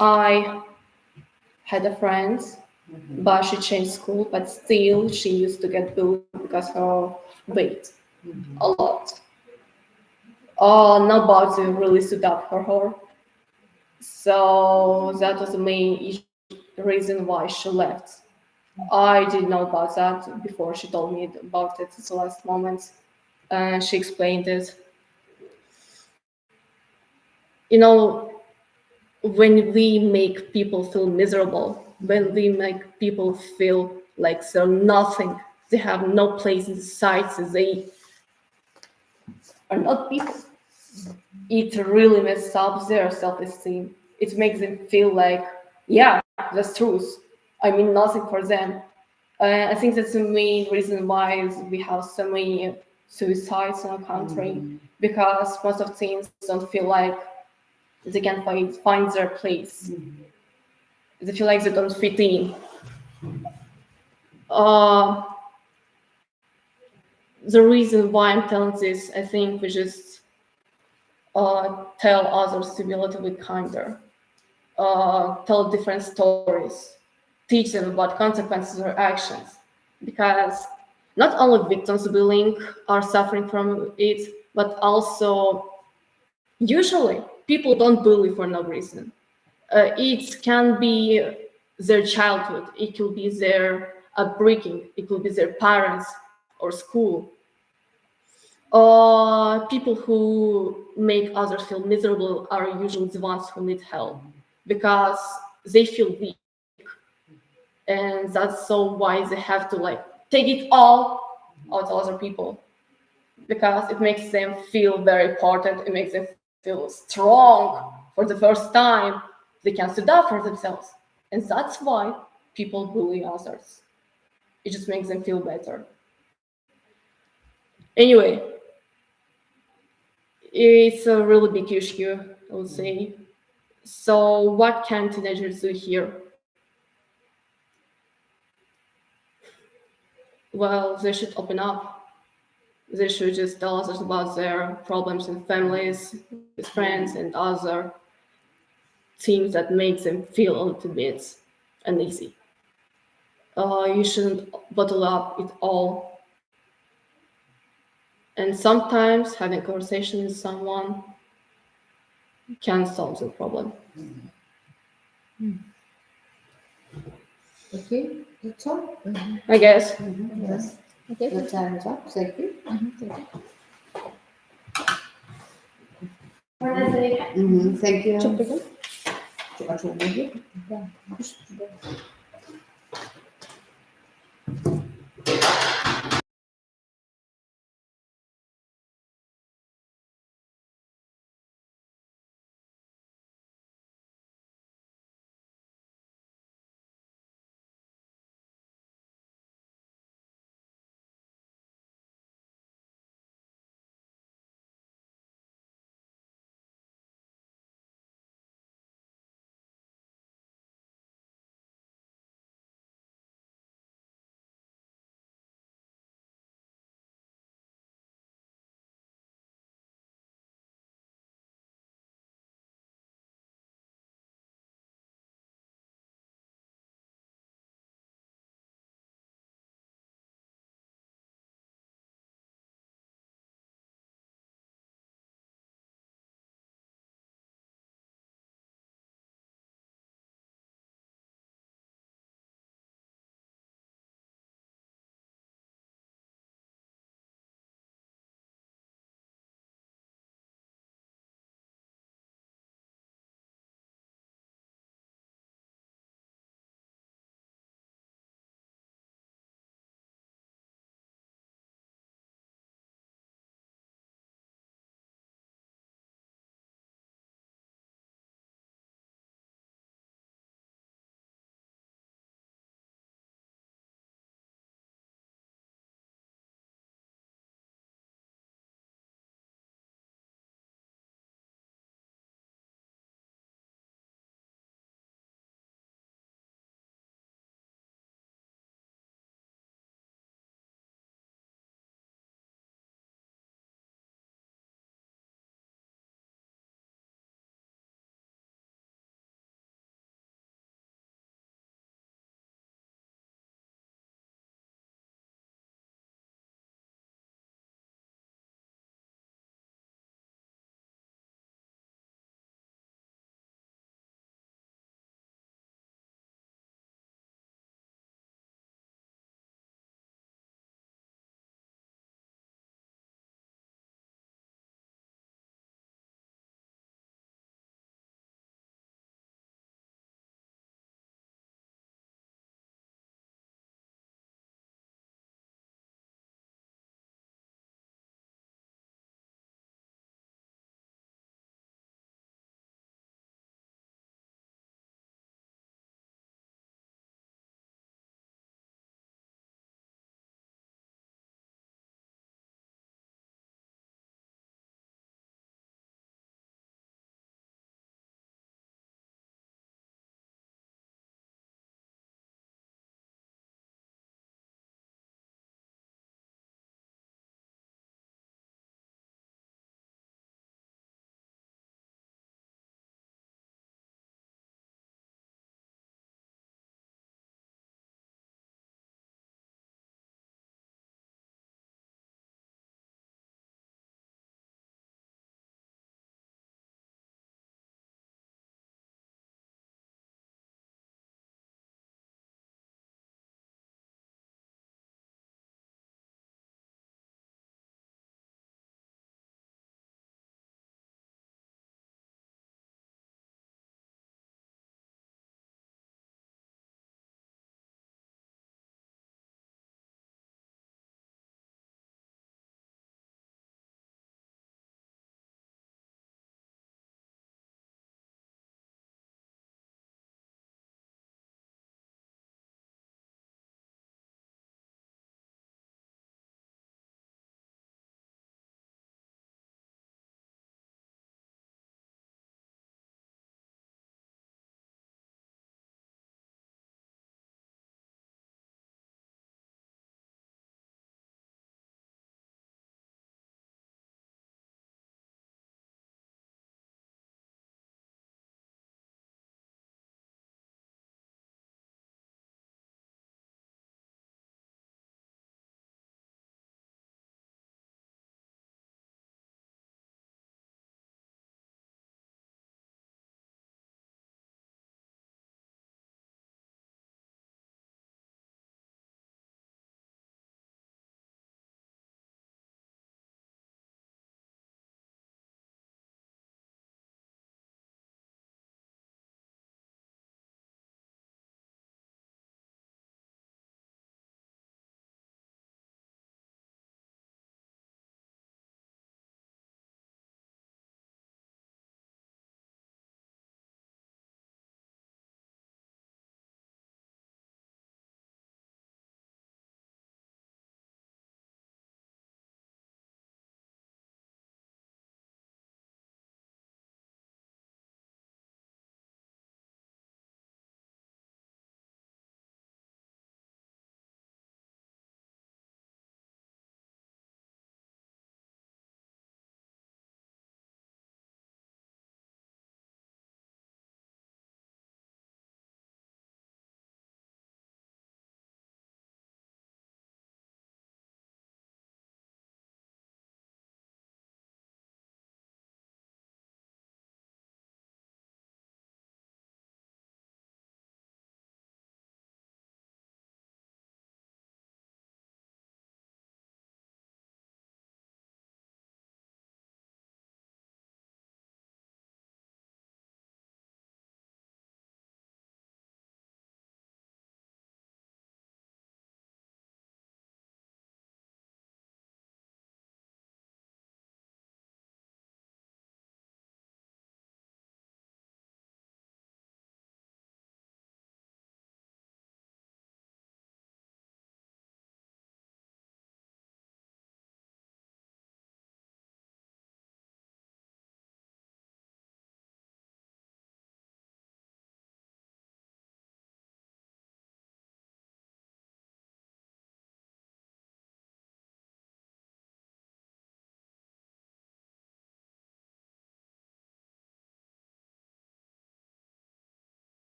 I had a friend, but she changed school, but still she used to get bullied because of her weight a lot. Nobody really stood up for her. So that was the main reason why she left. I didn't know about that before she told me about it at the last moment. And she explained it. You know, when we make people feel miserable, when we make people feel like they're nothing, they have no place in society, they are not people. It really messes up their self-esteem. It makes them feel like, yeah, that's truth. I mean nothing for them. I think that's the main reason why we have so many suicides in our country, because most of teens don't feel like they can find their place. They feel like they don't fit in. The reason why I'm telling this, I think we just tell others to be a little bit kinder, tell different stories, teach them about consequences of their actions, because not only victims of bullying are suffering from it, but also Usually, people don't bully for no reason. It can be their childhood, it could be their upbringing, it could be their parents or school. People who make others feel miserable are usually the ones who need help because they feel weak, and that's so why they have to like take it all out to other people because it makes them feel very important. It makes them feel strong for the first time. They can stand up for themselves, and that's why people bully others. It just makes them feel better. Anyway, it's a really big issue, I would say. So, what can teenagers do here? Well, they should open up. They should just tell others about their problems in families, with friends, and other things that make them feel a little bit uneasy. You shouldn't bottle up it all. And sometimes having a conversation with someone can solve the problem.
Okay, that's all.
I guess.
Yes.
Okay.
The time is up. Thank you. Thank you.
Çok güzel.
Çok iyi.
Да.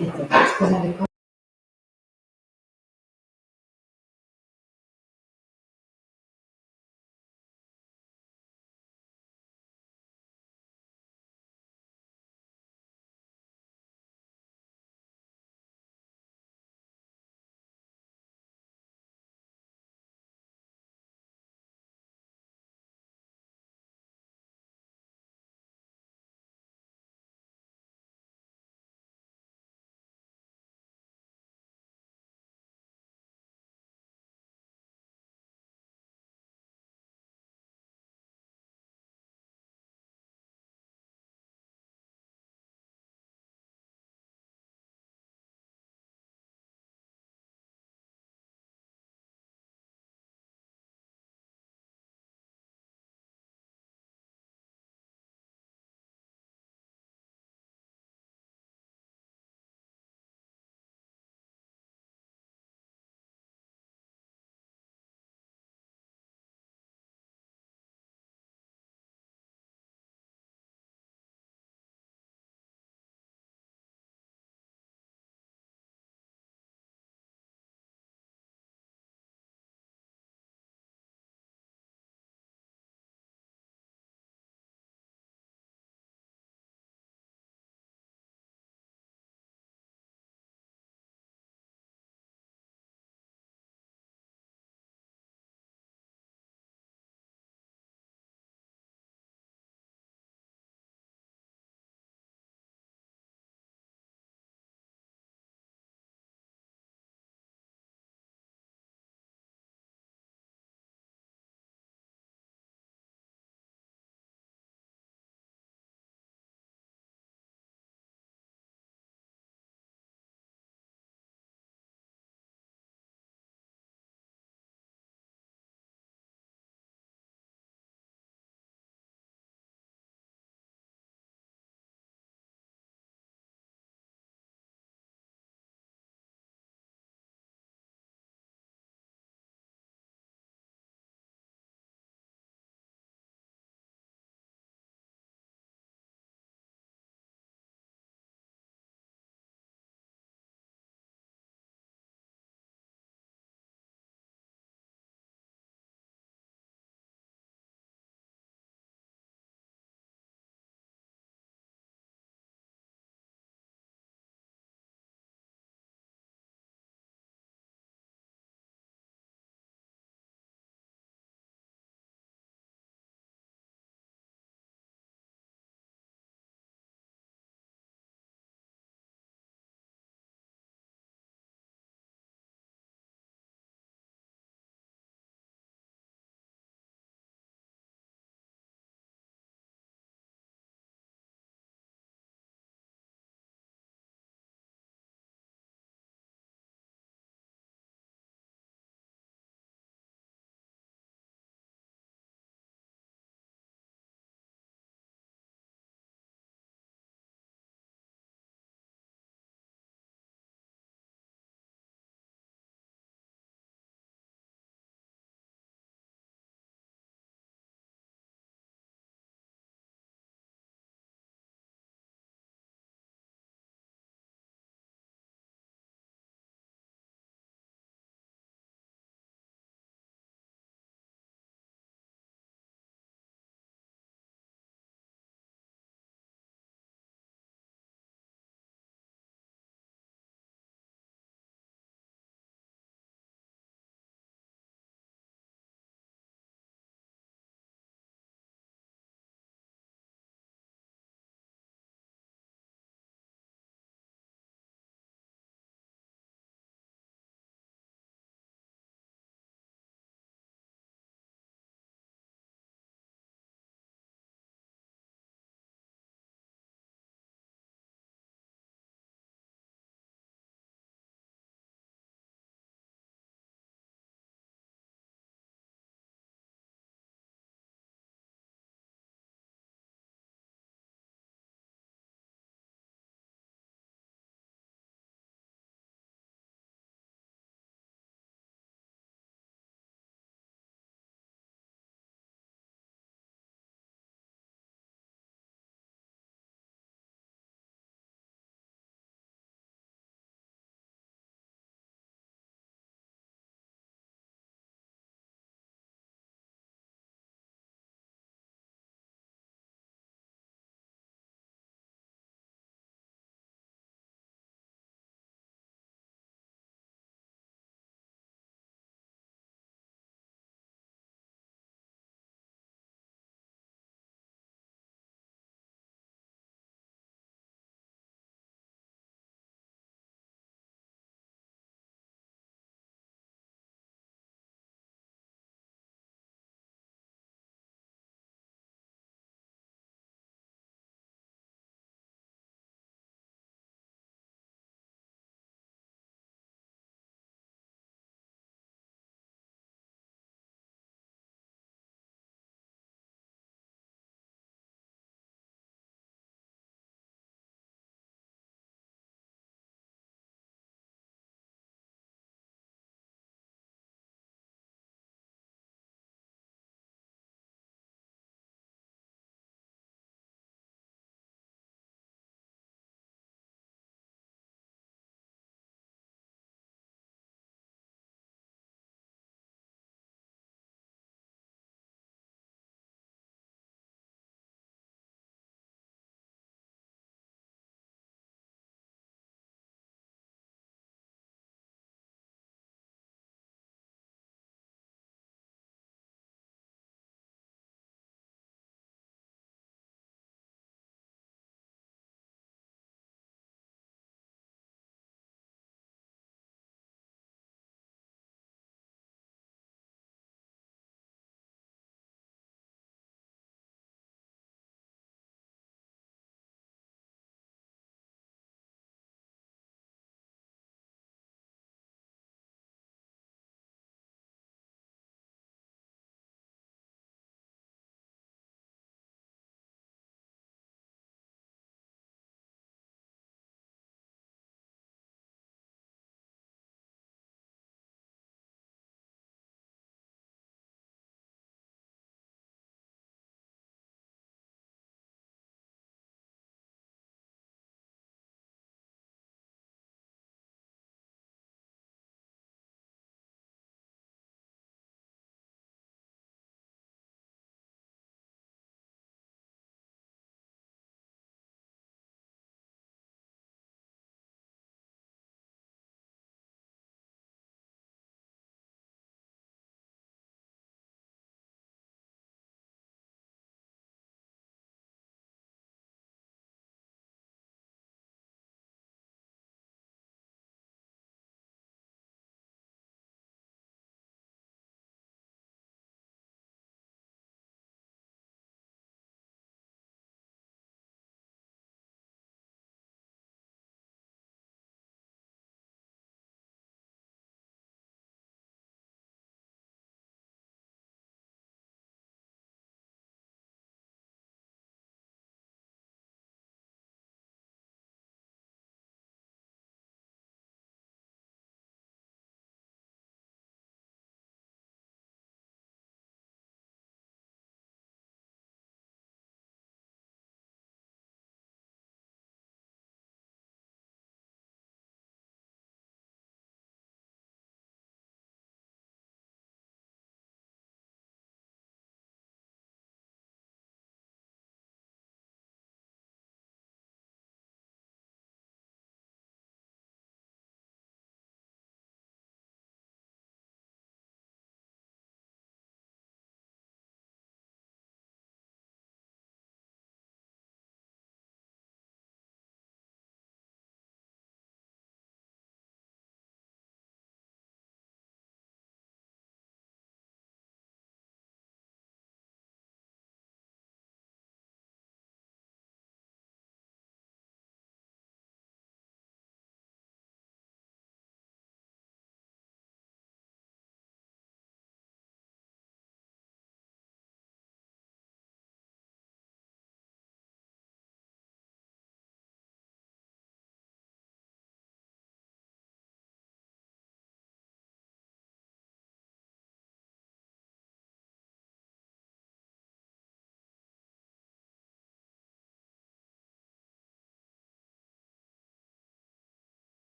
getirdik.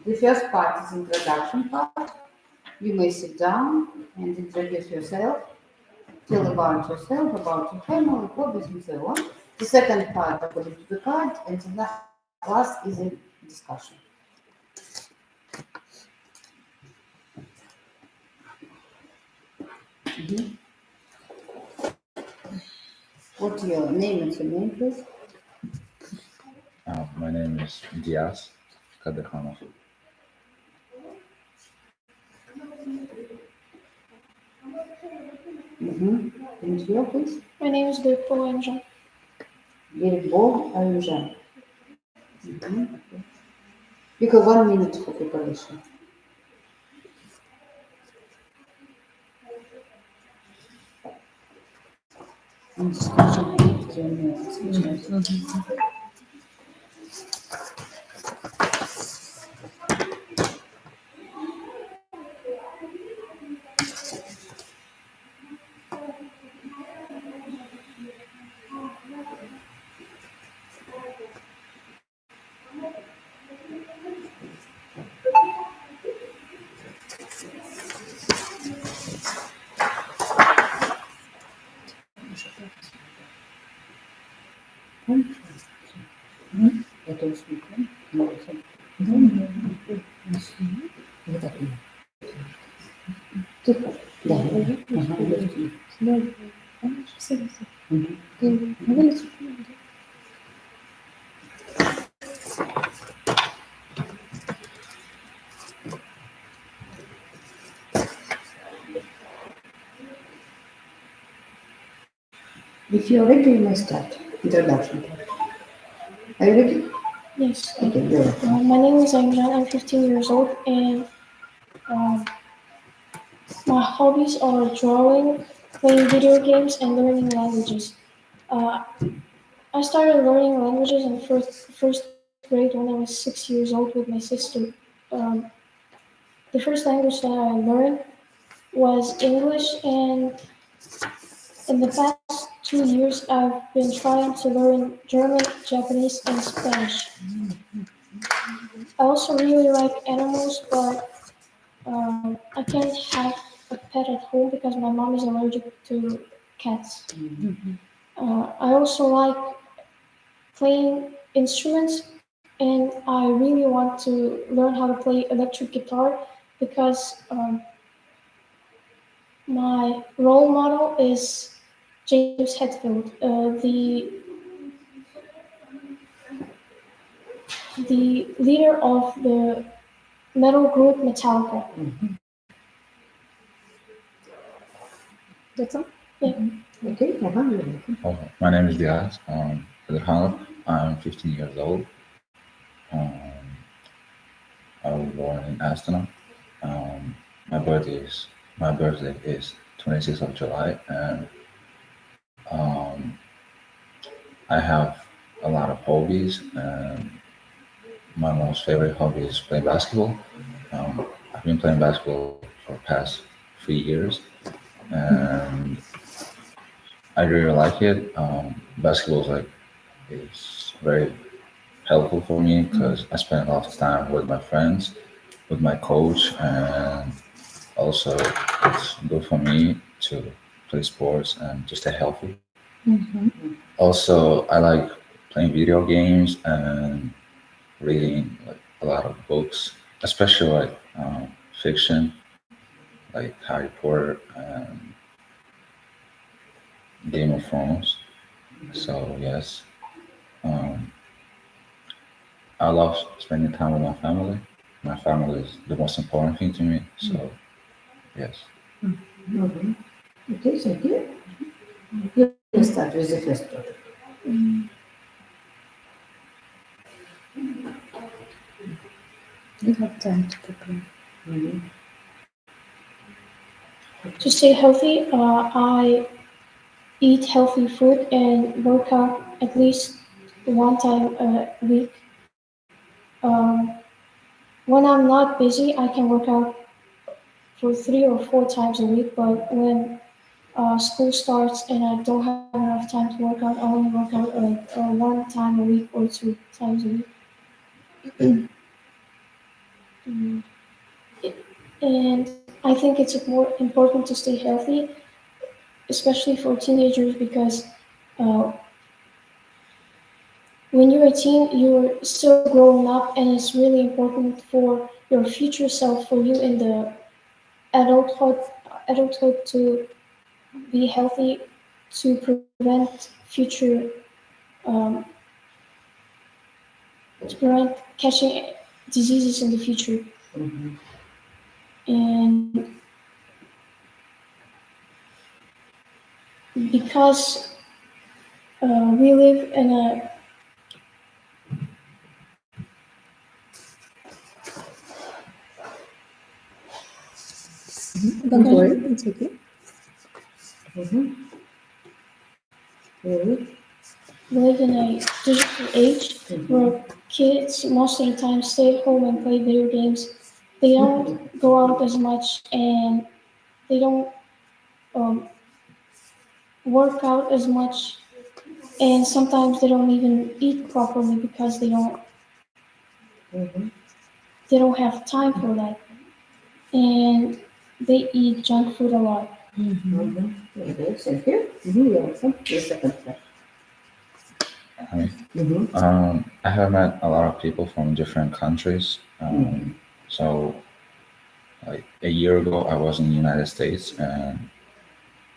The first part is introduction part. You may sit down and introduce yourself, tell about yourself, about your family, hobbies, and so on. The second part, according to the card, and the last is a discussion. Mhm. What's your name and surname, please?
My name is Diaz Kaderhanov.
And you, please?
My name is Birpo Anja.
Гербов Аюжан. You have 1 minute for preparation. And discussion 15 minutes. Это усмехнем. Вот так. Тихо. Да. If you're ready, you may start. Introduction. Are you ready?
Yes.
Okay, go ahead.
My name is Anja. I'm 15 years old, and my hobbies are drawing, playing video games, and learning languages. I started learning languages in first grade when I was 6 years old with my sister. Um, the first language that I learned was English, and in the past 2 years, I've been trying to learn German, Japanese, and Spanish. I also really like animals, but I can't have a pet at home because my mom is allergic to cats. I also like playing instruments, and I really want to learn how to play electric guitar because my role model is James Hetfield, the leader of the metal group Metallica.
That's all?
Okay, you're ready.
My name is Diaz Kaderhanov. I'm 15 years old. I was born in Astana. My birthday is 26th of July, and I have a lot of hobbies. And my most favorite hobby is playing basketball. I've been playing basketball for the past 3 years, and I really like it. Basketball is very helpful for me because I spend a lot of time with my friends, with my coach, and also it's good for me to play sports and to stay healthy. Also, I like playing video games and reading like a lot of books, especially like fiction, like Harry Potter and Game of Thrones. So yes, um, I love spending time with my family. My family is the most important thing to me. So yes.
Okay, thank you. You can start with the first topic.
You have time to prepare.
To stay healthy, I eat healthy food and work out at least one time a week. When I'm not busy, I can work out for 3 or 4 times a week, but when school starts and I don't have enough time to work out, I only work out like one time a week or 2 times a week. Mm, And I think it's more important to stay healthy, especially for teenagers, because uh, when you're a teen, you're still growing up, and it's really important for your future self, for you in the adulthood, adulthood to be healthy, to prevent future, um, to prevent catching diseases in the future. And because we live in a
Don't worry, it's okay.
Really?
we live in a digital age where kids most of the time stay at home and play video games. They don't go out as much, and they don't um, work out as much, and sometimes they don't even eat properly because they don't have time for that, and they eat junk food a lot.
Okay, thank you. You're welcome. Your second question.
I have met a lot of people from different countries. So, like a year ago, I was in the United States and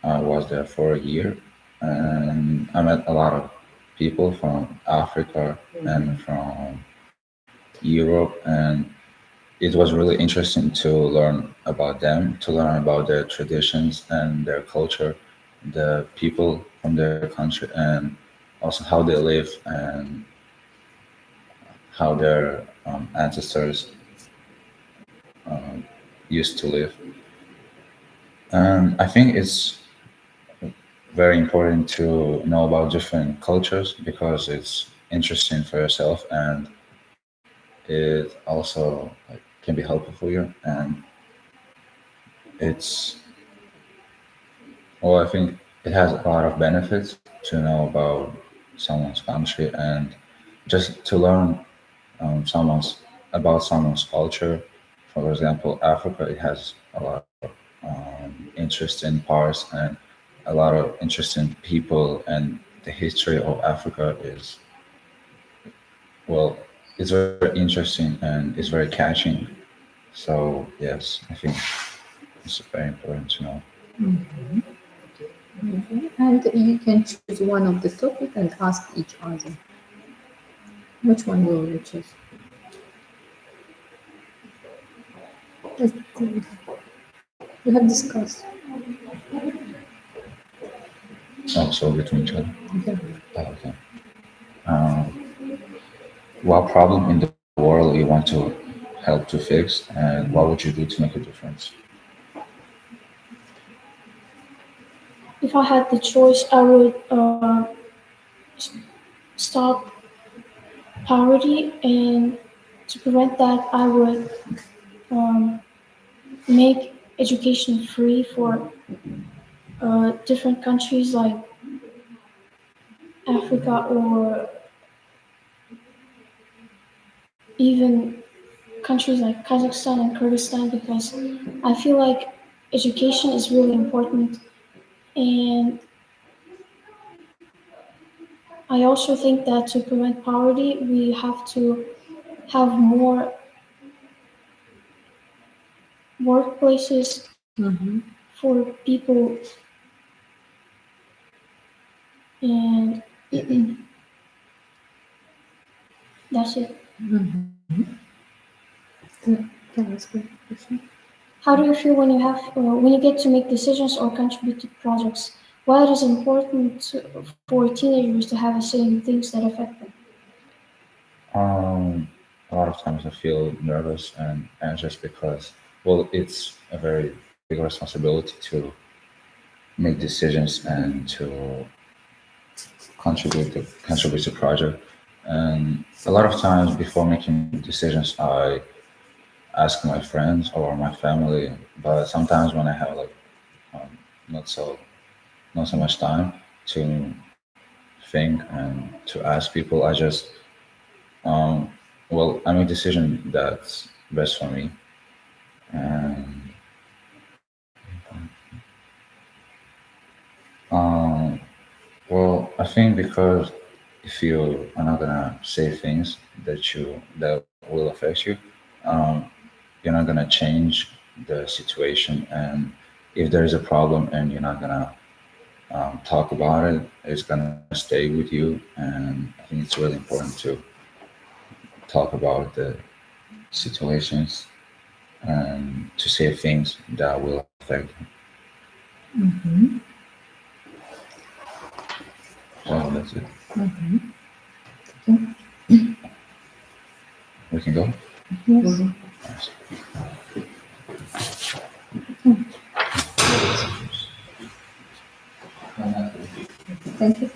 I was there for a year. And I met a lot of people from Africa and from Europe. And it was really interesting to learn about them, to learn about their traditions and their culture, the people from their country, and also how they live and how their ancestors used to live. And I think it's very important to know about different cultures because it's interesting for yourself and it also can be helpful for you. And it's, well, I think it has a lot of benefits to know about someone's country and just to learn someone's about someone's culture. For example, Africa, it has a lot of interesting parts and a lot of interesting people, and the history of Africa is, well, it's very interesting and it's very catching. So yes, I think it's very important to know.
And you can choose one of the topic and ask each other. Which one will you choose? We have discussed.
Also between each other.
Okay.
Oh, okay. What problem in the world you want to help to fix, and what would you do to make a difference?
If I had the choice, I would stop poverty, and to prevent that, I would um, make education free for different countries like Africa or even countries like Kazakhstan and Kyrgyzstan, because I feel like education is really important. And I also think that to prevent poverty, we have to have more workplaces for people, and that's it.
That was good question.
How do you feel when when you get to make decisions or contribute to projects? Why it is important for teenagers to have a say in things that affect them?
A lot of times I feel nervous and anxious because, well, it's a very big responsibility to make decisions and to contribute to project. And a lot of times before making decisions, I ask my friends or my family. But sometimes when I have like um, not so not so much time to think and to ask people, I just um, well, I make decision that best for me. And um, well, I think because if you are not gonna say things that will affect you, um, you're not gonna change the situation. And if there is a problem and you're not gonna talk about it, it's gonna stay with you. And I think it's really important to talk about the situations and to say things that will affect you.
Mhm.
Well, that's it.
Mhm.
We can go.
Yes.
Nice.
Thank you.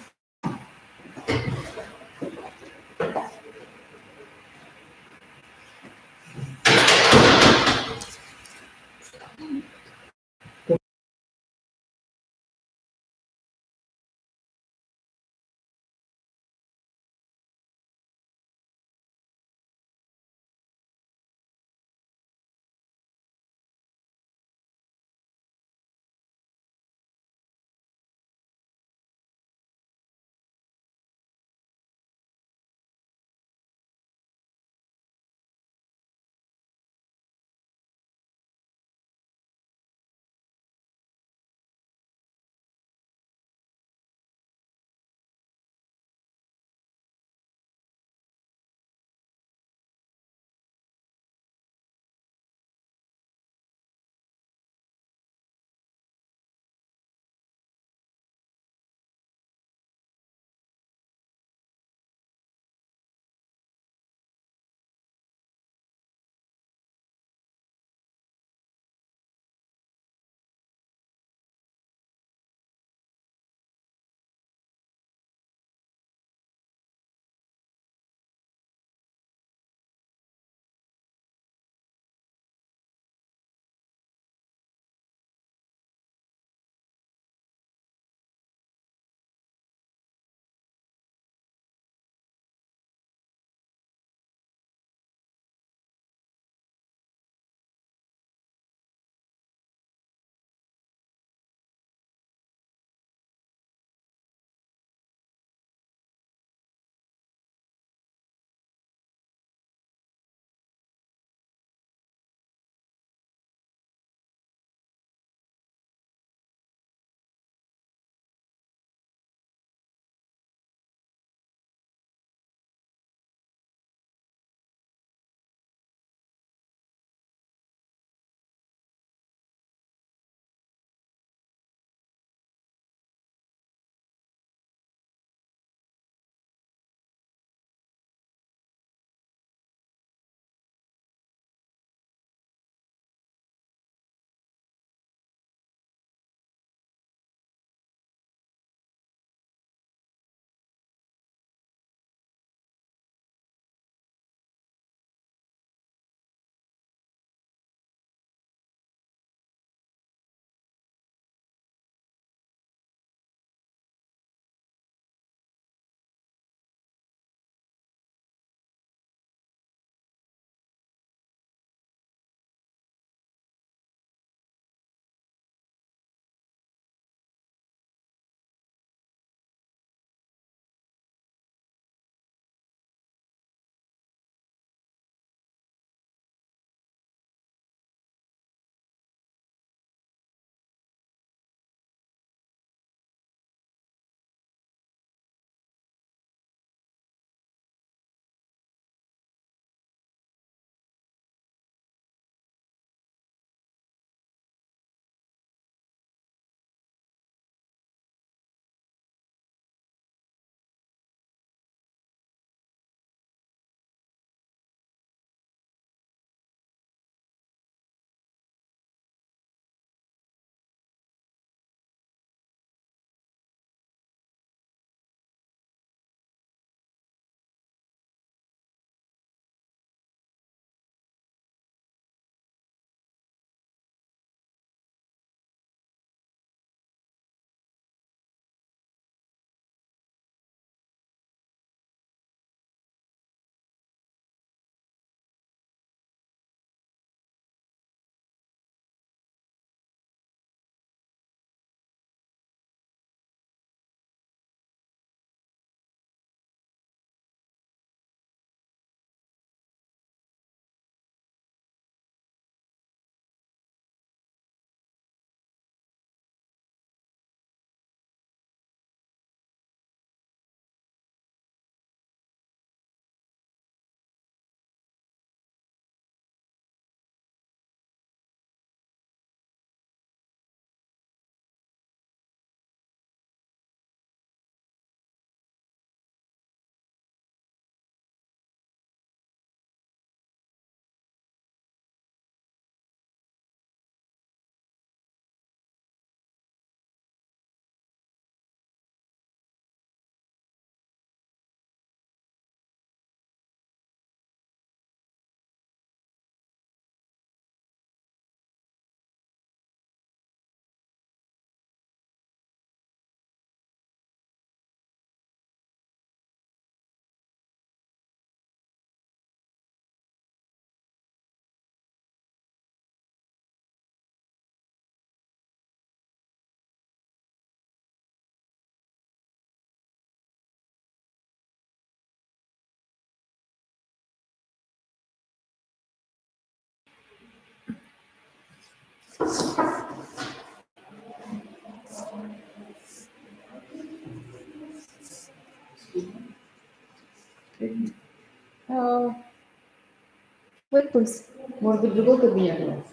Wait, please.
Может быть, другой кабинет у вас?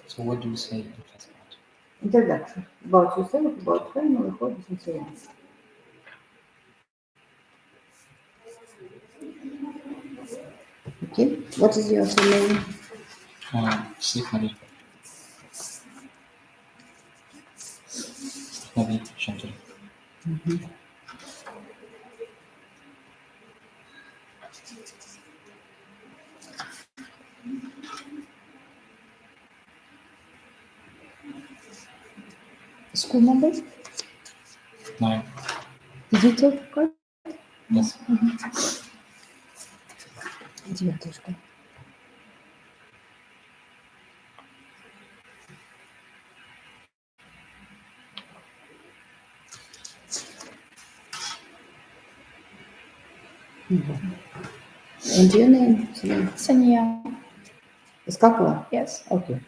So what do you say in class about?
Introduction. About yourself, about family, hobbies, and so on. Okay. What is your name?
Sleep maybe gently.
School number?
9.
Digital card?
Yes.
9 школа.
And your name?
Sanya.
Из какого?
Yes.
Okay.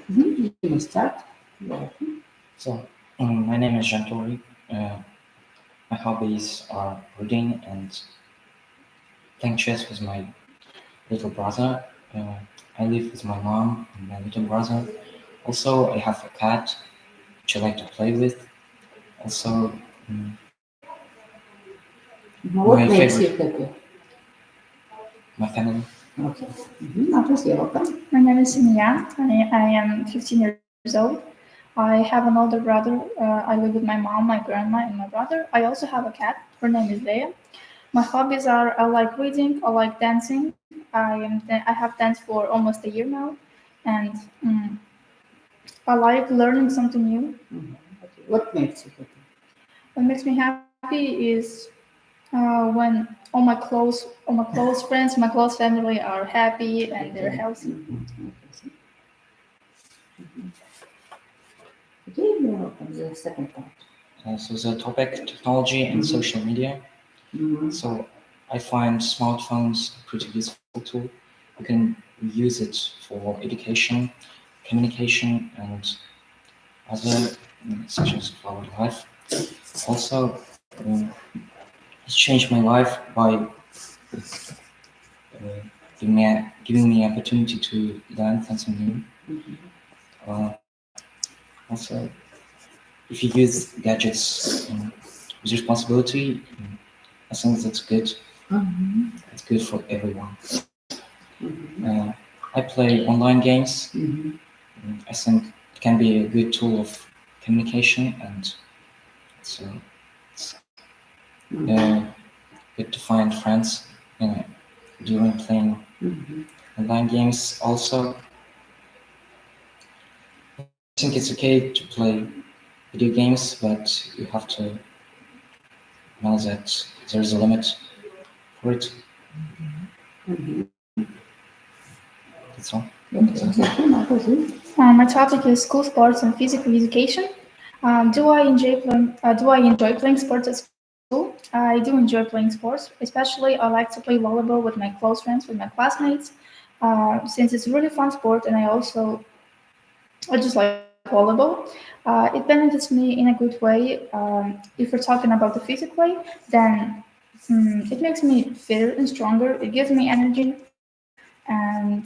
You may start.
So, my name is Jean-Tori. My hobbies are reading and playing chess with my little brother. I live with my mom and my little brother. Also, I have a cat which I like to play with. Also,
What
My
makes you
favorite.
happy?
my family.
Okay. Now, you're welcome.
My name is Sanya. I am 15 years old. I have an older brother. I live with my mom, my grandma, and my brother. I also have a cat. Her name is Leia. My hobbies are I like reading, I like dancing. I have danced for almost a year now, and I like learning something new.
Okay. What makes you happy?
What makes me happy is when all my close friends, my close family are happy and they're healthy.
Okay, you're welcome. The second part.
So the topic technology and social media. So I find smartphones a pretty useful tool. You can use it for education, communication, and other sections of our life. Also, it's changed my life by giving me opportunity to learn something new. Also, if you use gadgets with responsibility, I think that's good. It's good for everyone. I play online games. I think it can be a good tool of communication, and it's good to find friends during playing online games. Also, I think it's okay to play video games, but you have to know that there's a limit for it. That's all.
My topic is school sports and physical education. Do I enjoy playing sports at school? I do enjoy playing sports. Especially, I like to play volleyball with my close friends, with my classmates, since it's a really fun sport. And I just like volleyball. It benefits me in a good way. If we're talking about the physical way, then it makes me fitter and stronger. It gives me energy, and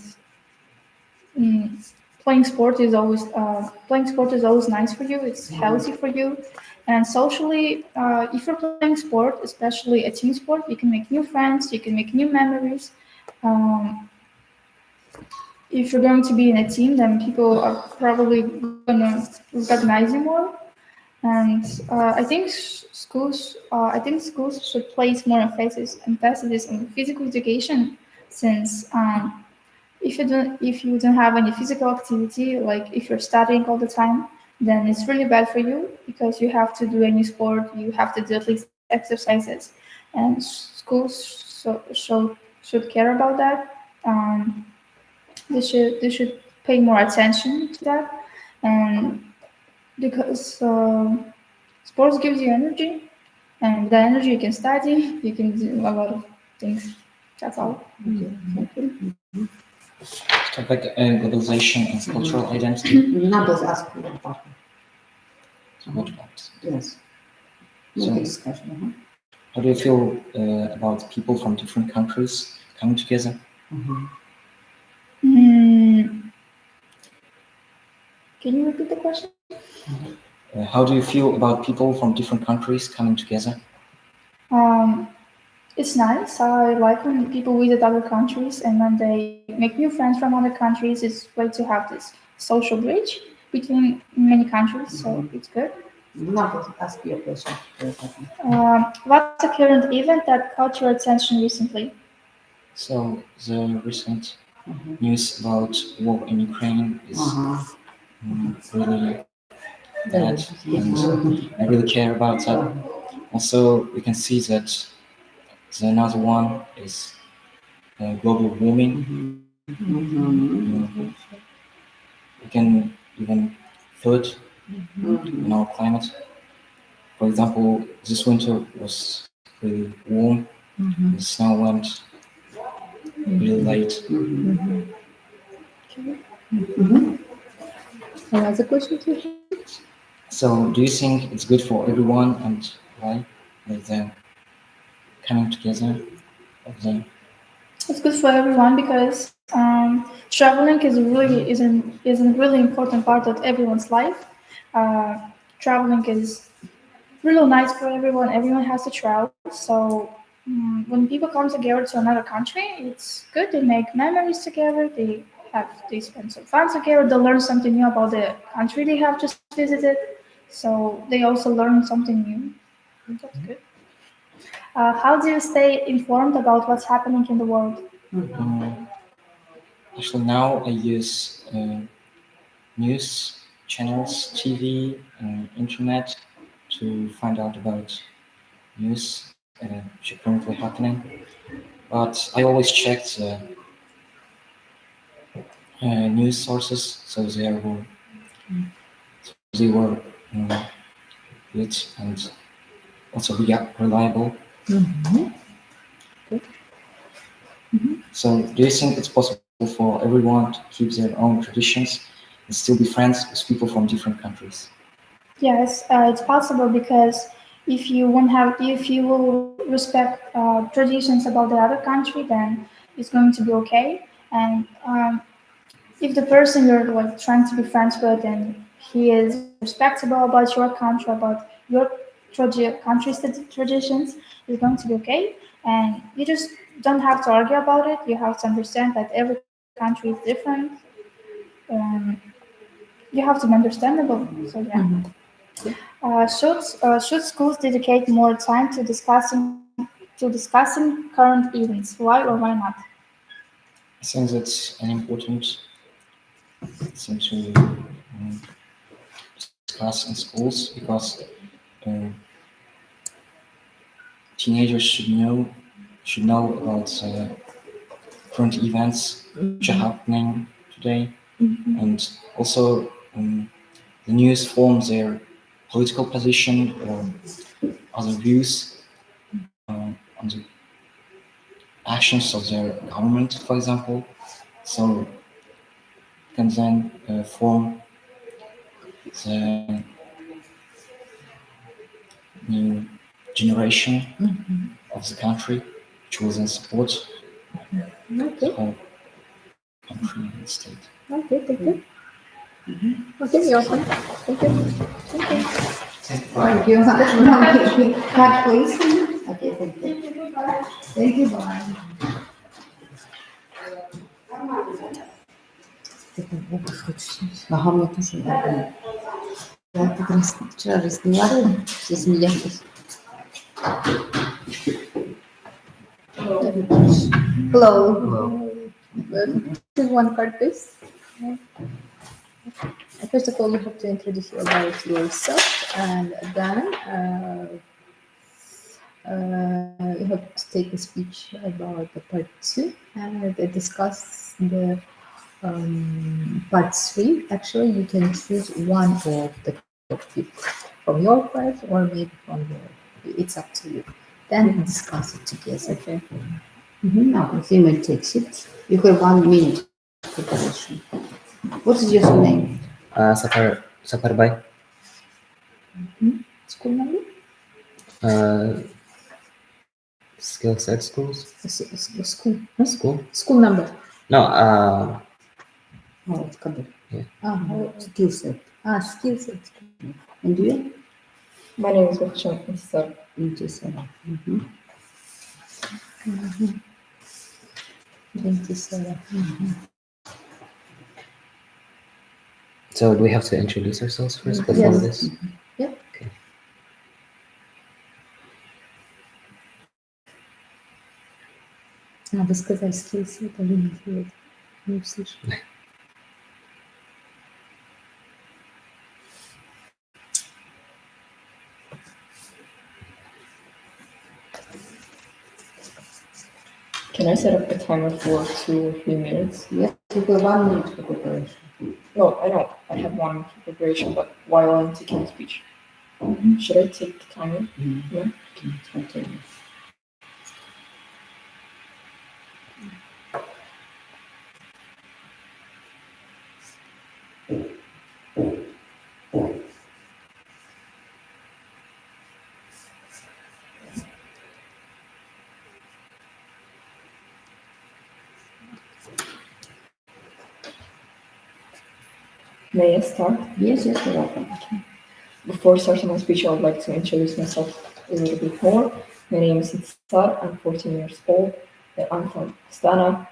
playing sport is always nice for you. It's healthy for you, and socially, if you're playing sport, especially a team sport, you can make new friends. You can make new memories. Um, if you're going to be in a team, then people are probably gonna recognize you more.
And I think schools should place more emphasis on physical education, since if you don't have any physical activity, like if you're studying all the time, then it's really bad for you because you have to do any sport, you have to do at least exercises, and schools should care about that. Um, they should pay more attention to that, and because sports gives you energy, and with that energy you can study, you can do a lot of things. That's all.
Topic globalization and cultural identity.
Numbers ask for the partner.
So what about?
Yes.
So-
Make a discussion.
How do you feel about people from different countries coming together?
Mm, can you repeat the question?
How do you feel about people from different countries coming together?
Um, it's nice. I like when people visit other countries and when they make new friends from other countries. It's great to have this social bridge between many countries, so it's good.
Numbers ask your question.
What's the current event that caught your attention recently?
So the recent news about war in Ukraine is really bad, and I really care about that. Also, we can see that the another one is global warming. We can even feel it in our climate. For example, this winter was really warm. The snow went really late.
Another question to you?
So, do you think it's good for everyone, and why? Like the coming together of them.
It's good for everyone because traveling is a really important part of everyone's life. Uh, Traveling is really nice for everyone. Everyone has to travel. So when people come together to another country, it's good. They make memories together. They spend some fun together. They learn something new about the country they have just visited. So they also learn something new. That's good. How do you stay informed about what's happening in the world?
Actually, now I use news channels, TV, internet to find out about news which are currently happening. But I always check the news sources, so they were good and also reliable. So, do you think it's possible for everyone to keep their own traditions and still be friends with people from different countries?
Yes, it's possible because if you will respect traditions about the other country, then it's going to be okay. And if the person you're like trying to be friends with and he is respectable about your country, about your country's traditions, it's going to be okay. And you just don't have to argue about it. You have to understand that every country is different. Um, you have to be understandable. So yeah. Should schools dedicate more time to discussing current events? Why or why not?
I think that's an important thing to discuss in schools because uh, teenagers should know about current events which are happening today, and also the news forms their political position or other views on the actions of their government, for example. So can then form the new generation of the country, which will then support the whole country and state.
Okay, thank you. Okay, you're welcome. Thank you.
Thank you. Cut, please. Okay, thank you. Thank you, bye. Aha,
Я как раз вчера разговаривала, все смеялись. Hello. Choose one card, please. First of all, you have to introduce you about yourself, and then you have to take a speech about the part 2 and discuss the part 3. Actually, you can choose one of the topic from your part or maybe from your. It's up to you. Then discuss it together.
Okay.
Now, the female takes it. You have 1 minute preparation. What is your name?
Saparbai.
School number?
Skill set schools.
School. Huh?
School?
School number.
No,
Oh, it's covered.
Yeah.
Skill set.
Skill set.
And you?
My name is Ағылшын.
Intisar.
27.
so do we have to introduce ourselves first before
Yes.
this?
Yep.
Okay.
Надо сказать skill set, а вы не делаете. Не услышали.
Can I set up a timer for 2 or 3 minutes?
Yes, you have 1 minute for preparation.
No, I know. I have 1 minute for preparation, but while I'm taking the speech. Should I take the timer? Yeah.
Continue.
May I start?
Yes, you're welcome.
Before starting my speech, I would like to introduce myself a little bit more. My name is Intisar. I'm 14 years old. And I'm from Astana.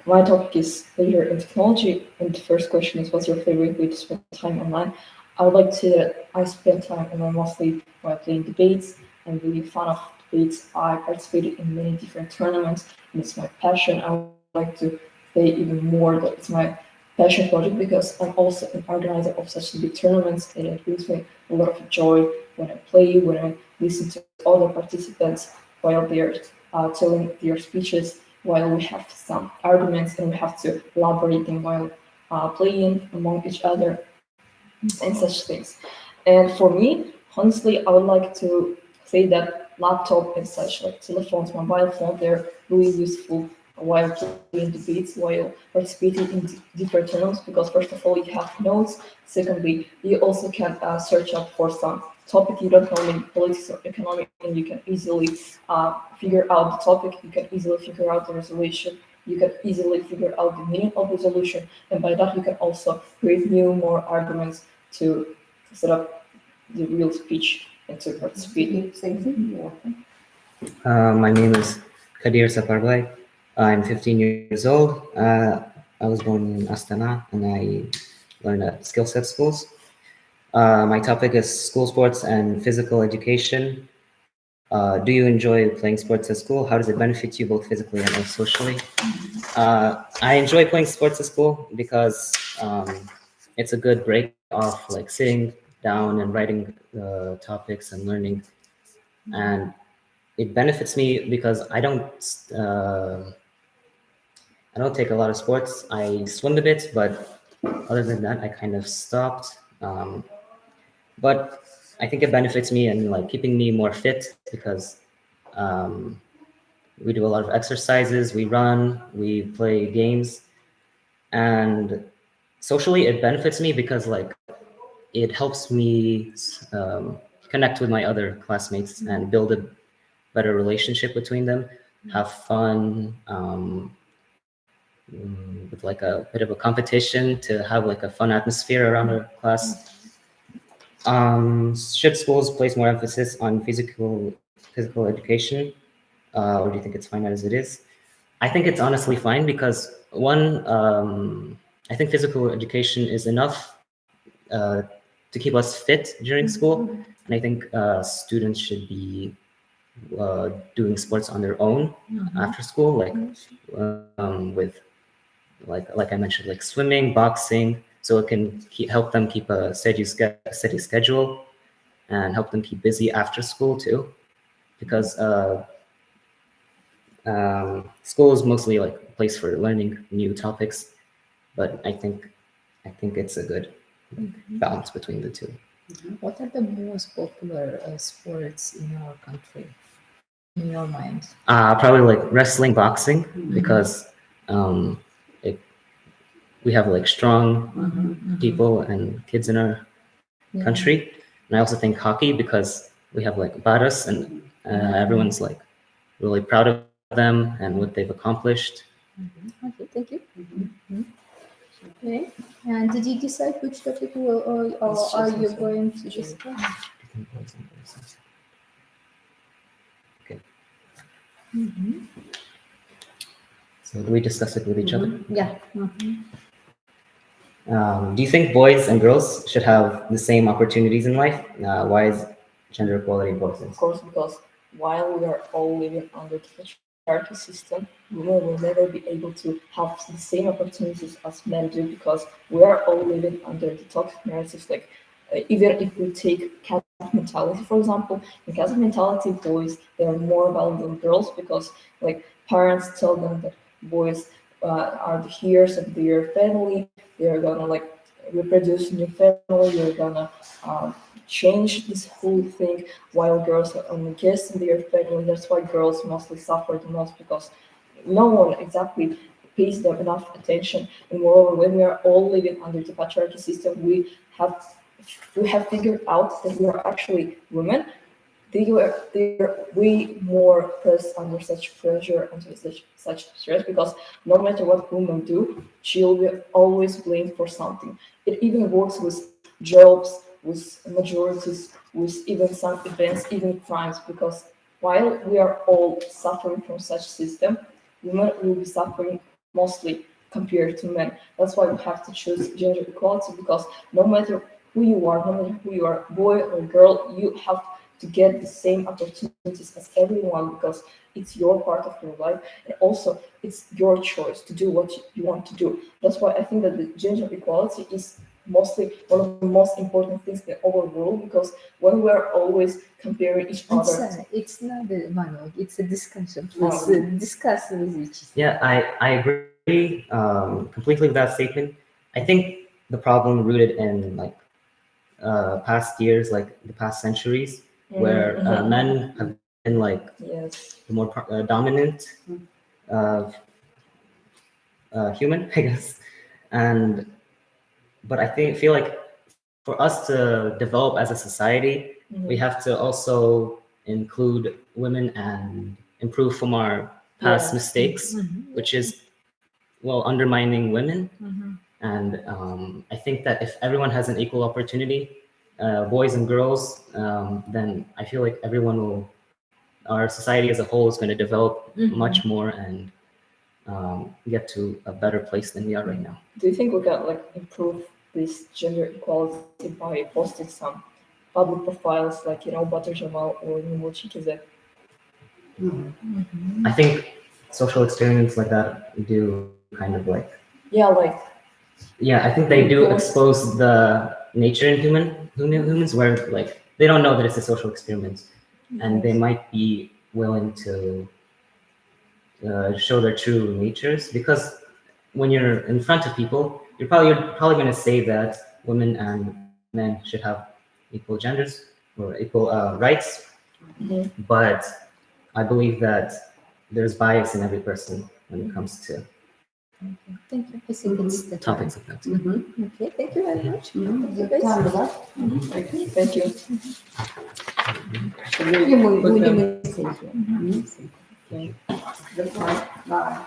My topic is leader in technology. And the first question is, what's your favorite way to spend time online? I would like to say that I spend time online mostly while playing debates. I'm really fan of debates. I participated in many different tournaments, and it's my passion. I would like to say even more that it's my passion project because I'm also an organizer of such big tournaments, and it brings me a lot of joy when I play, when I listen to other participants while they're telling their speeches, while we have some arguments and we have to elaborate them while playing among each other and such things. And for me, honestly, I would like to say that laptop and such like telephones, mobile phone, they're really useful while playing debates, while participating in different tournaments, because first of all, you have notes. Secondly, you also can search up for some topic you don't know in politics or economic, and you can easily figure out the topic, you can easily figure out the resolution, you can easily figure out the meaning of resolution, and by that you can also create more arguments to set up the real speech and to participate.
Same thing, you're welcome.
My name is Kadir Saparbai. I'm 15 years old. I was born in Astana and I learned at skill set schools. My topic is school sports and physical education. Do you enjoy playing sports at school? How does it benefit you both physically and socially? I enjoy playing sports at school because it's a good break off like sitting down and writing topics and learning. And it benefits me because I don't take a lot of sports. I swim a bit, but other than that, I kind of stopped. But I think it benefits me and like keeping me more fit because we do a lot of exercises, we run, we play games, and socially it benefits me because like it helps me connect with my other classmates and build a better relationship between them, have fun, with like a bit of a competition to have like a fun atmosphere around our class. Should schools place more emphasis on physical education, or do you think it's fine as it is? I think it's honestly fine because one, I think physical education is enough to keep us fit during school. And I think students should be doing sports on their own after school, like with like I mentioned, like swimming, boxing, so it can help them keep a steady schedule and help them keep busy after school too, because school is mostly like a place for learning new topics, but I think it's a good balance between the two.
What are the most popular sports in our country, in your mind?
Probably like wrestling, boxing, because it, we have like strong people and kids in our country. And I also think hockey, because we have like Baras, and everyone's like really proud of them and what they've accomplished.
Okay, thank you. Okay. And did you decide which topic or are you going to discuss?
Okay. So do we discuss it with each other?
Yeah.
Do you think boys and girls should have the same opportunities in life? Why is gender equality important?
Of course, because while we are all living under the patriarchy system, women will never be able to have the same opportunities as men do, because we are all living under the toxic narratives. Like, even if we take cat mentality, for example, in cat mentality, boys, they are more valuable than girls, because like parents tell them that boys are the heirs of their family. They are gonna like reproduce in your family. You're gonna change this whole thing, while girls are only guests in their family. That's why girls mostly suffer the most, because no one exactly pays them enough attention. And moreover, when we are all living under the patriarchy system, we have figured out that we are actually women. They're way more pressed under such pressure, under such stress, because no matter what women do, she'll be always blamed for something. It even works with jobs, with majorities, with even some events, even crimes, because while we are all suffering from such system, women will be suffering mostly compared to men. That's why we have to choose gender equality, because no matter who you are, no matter who you are, boy or girl, you have to get the same opportunities as everyone, because it's your part of your life, and also it's your choice to do what you want to do. That's why I think that the gender equality is mostly one of the most important things in our world, because when we're always comparing each other,
It's not a monologue, it's a discussion.
No.
Please discuss with each other.
Yeah, I agree completely with that statement. I think the problem rooted in like past years, like the past centuries, where men have been like
yes,
the more dominant human, I guess. And but I feel like for us to develop as a society, we have to also include women and improve from our past mistakes, which is well undermining women. And I think that if everyone has an equal opportunity, boys and girls, then I feel like our society as a whole is going to develop much more and get to a better place than we are right now.
do you think we can like improve this gender equality by posting some public profiles, like Butter Jamal or Nimo Chikizek?
I think social experiments like that do kind of like
Yeah, like
I think they do expose the nature in humans where like they don't know that it's a social experiment, and they might be willing to show their true natures, because when you're in front of people, you're probably going to say that women and men should have equal genders or equal rights, but I believe that there's bias in every person when it comes to
Thank you. I think it's the time.
topics like that.
Okay, thank you very much.
Time is up.
thank you.
И мы будем Bye.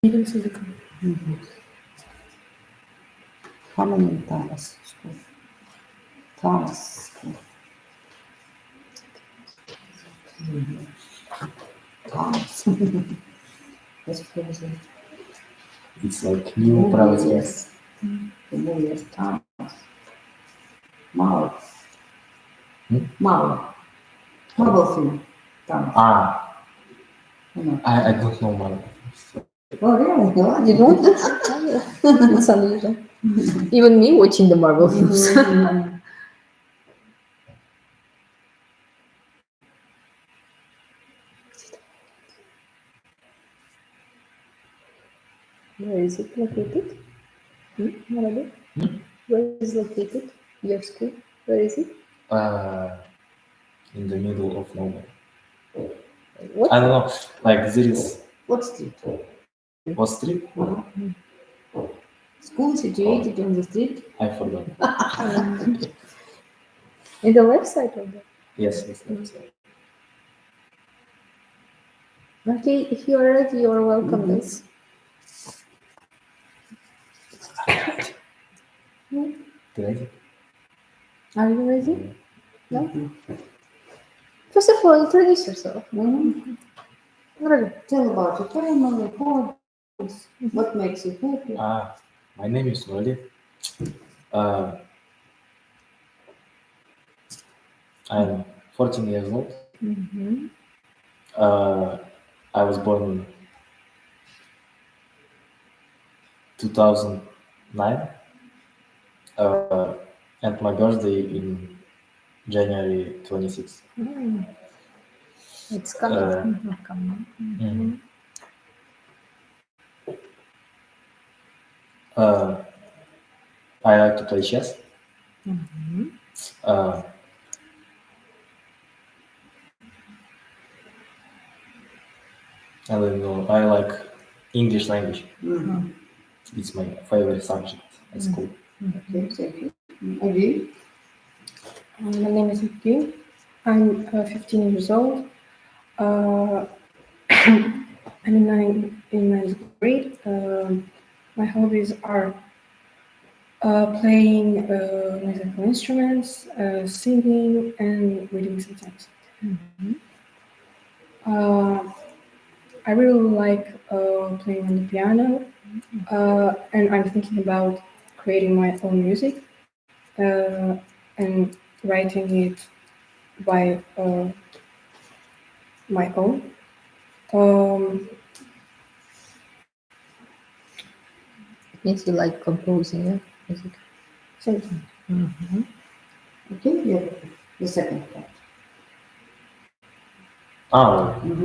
How many Thomas school? Thomas school. Thomas. That's crazy.
It's like new private school.
Yes. Yes, Thomas. Мало. Мало. Мало film. Thomas.
Ah,
No.
I don't know Marvel.
Oh, really? No,
You don't? It's unusual. Even me watching the Marvel films. Where is it located? Marable? Where is located your school? Where is it?
In the middle of nowhere.
What?
I don't know. Like there is
What street?
what street?
School situated on the street?
I forgot.
In the left side of that?
Yes, that's it.
Okay, if you are ready, you are welcome, Liz.
Ready?
Are you ready? No? First of all, introduce yourself. Ready?
Tell about your family, hobbies, what makes you happy.
My name is Noli. I'm 14 years old. I was born in 2009, and my birthday in January 26th.
It's coming. Coming.
I like to play chess. I don't know. I like English language. It's my favorite subject at school.
Okay, thank you. Agree?
My name is Yuki. I'm 15 years old. I'm in ninth grade. My hobbies are playing musical instruments, singing, and reading sometimes. I really like playing on the piano, and I'm thinking about creating my own music and writing it by my own.
It means you like composing, yeah? Music.
Something.
Okay, yeah. The second part.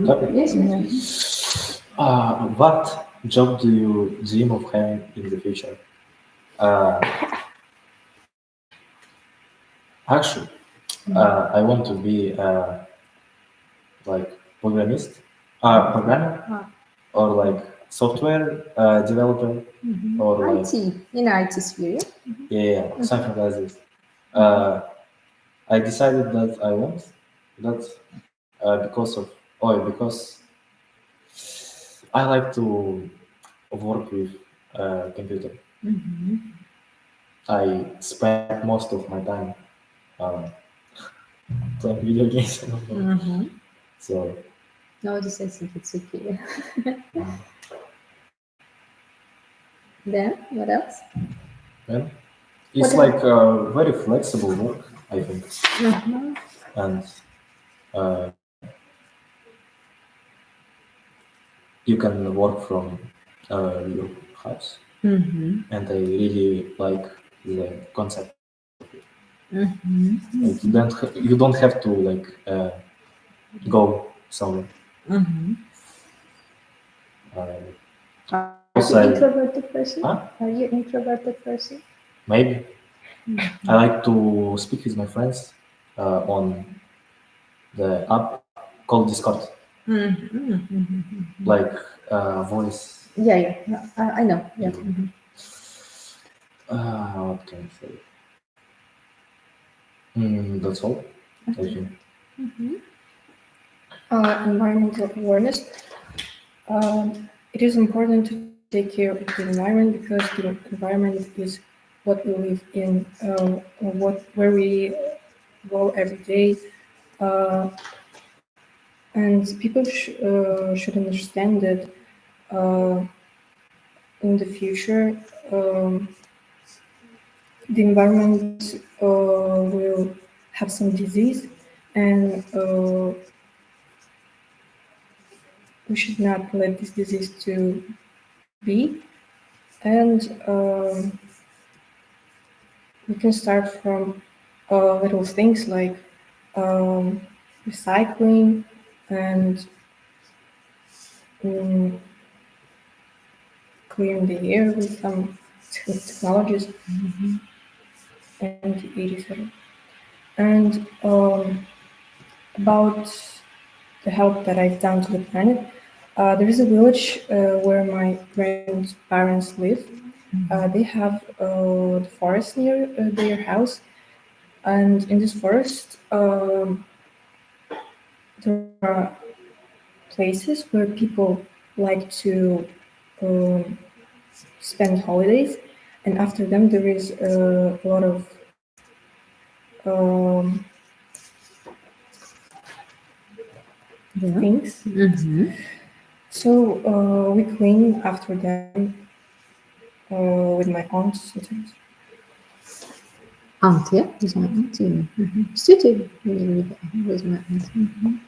Topic.
Yes, yes.
What job do you dream of having in the future? Actually, I want to be like programmer, or like software developer, or like
IT, in IT sphere.
yeah, something like this. I decided that I want that because I like to work with computer. I spend most of my time playing video games. So
Nowadays, I think it's okay. Then, what else?
yeah, it's like very flexible work, I think, and you can work from your house. And I really like the concept. Like you don't have to like go somewhere.
Are you introverted person?
Huh?
Are you introverted person?
Maybe I like to speak with my friends on the app called Discord, like voice.
Yeah. I know. Yeah.
What can I say? That's all. I think.
Environmental awareness. It is important to take care of the environment, because the environment is what we live in, where we go every day, and people should understand that in the future, the environment will have some disease, and we should not let this disease to be. And we can start from little things like recycling and clearing the air with some technologies and etc. And about the help that I've done to the planet, there is a village where my grandparents live. They have the forest near their house, and in this forest there are places where people like to spend holidays, and after them there is a lot of things. So we clean after them with my aunt sometimes.
Aunt, yeah, with my aunt. Studied with my aunt.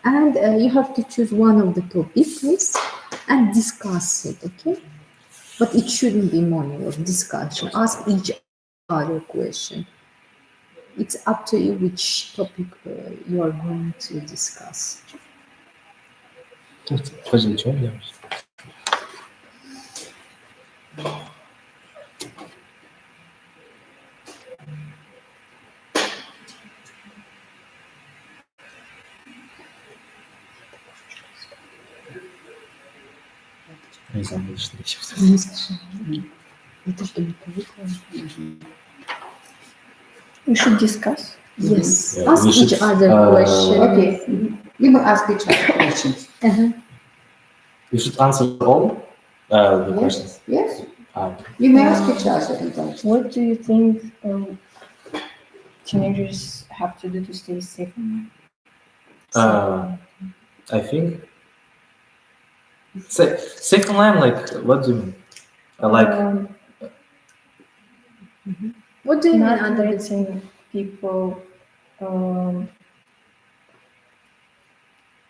And you have to choose one of the topics, please, and discuss it, okay? But it shouldn't be monologue discussion. Ask each other question. It's up to you which topic you are going to discuss.
We should discuss.
Yes.
Yeah,
Ask
we
each
should,
other questions.
Okay, you may ask each other questions.
We should answer all the questions.
Yes,
Ah,
you may ask each other sometimes.
What do you think teenagers have to do to stay safe online?
I think safe online. Like, what do you mean?
What do you mean
Not
under this?
letting people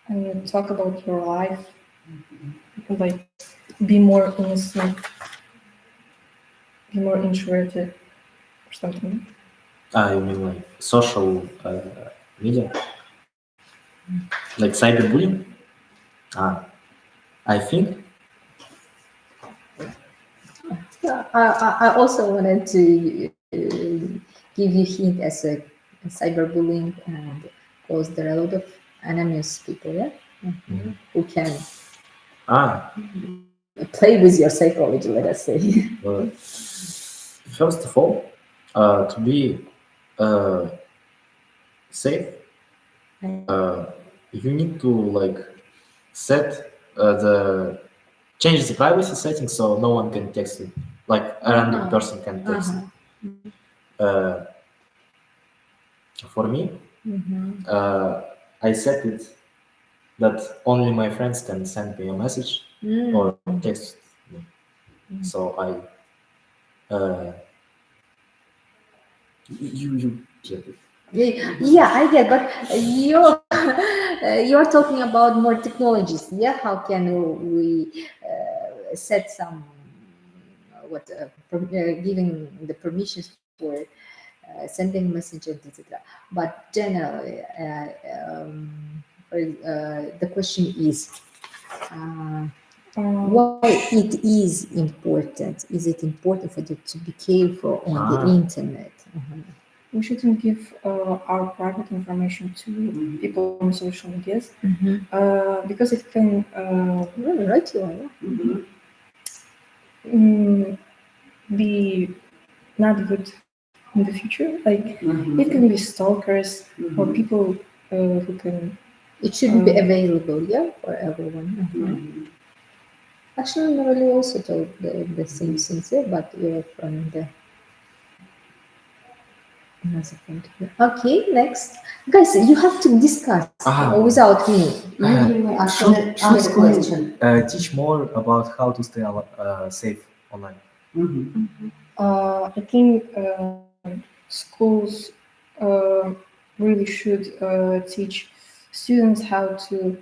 and talk about your life, like be more innocent, be more introverted or something.
You mean like social media, like cyberbullying? I think
I also wanted to give you hint as a cyberbullying, and because there are a lot of anonymous people, yeah, who can play with your psychology, let us say.
first of all, to be safe, you need to like set change the privacy settings so no one can text you, like a random person can text you. For me, I set it that only my friends can send me a message or text me. So I you get it.
Yeah, I get, but you're talking about more technologies. Yeah, how can we set some giving the permissions for sending messages, etc. But generally, the question is why it is important. Is it important for you to be careful on the internet?
We shouldn't give our private information to people on social medias because it can be not good in the future. Like it can be stalkers or people who can.
It shouldn't be available, yeah, for everyone. Actually, Nurali also told the same things here, but from the another point of view. Okay, next. Guys, you have to discuss without me.
Ask
Should
a
school
question.
teach more about how to stay safe online?
I think schools really should teach students how to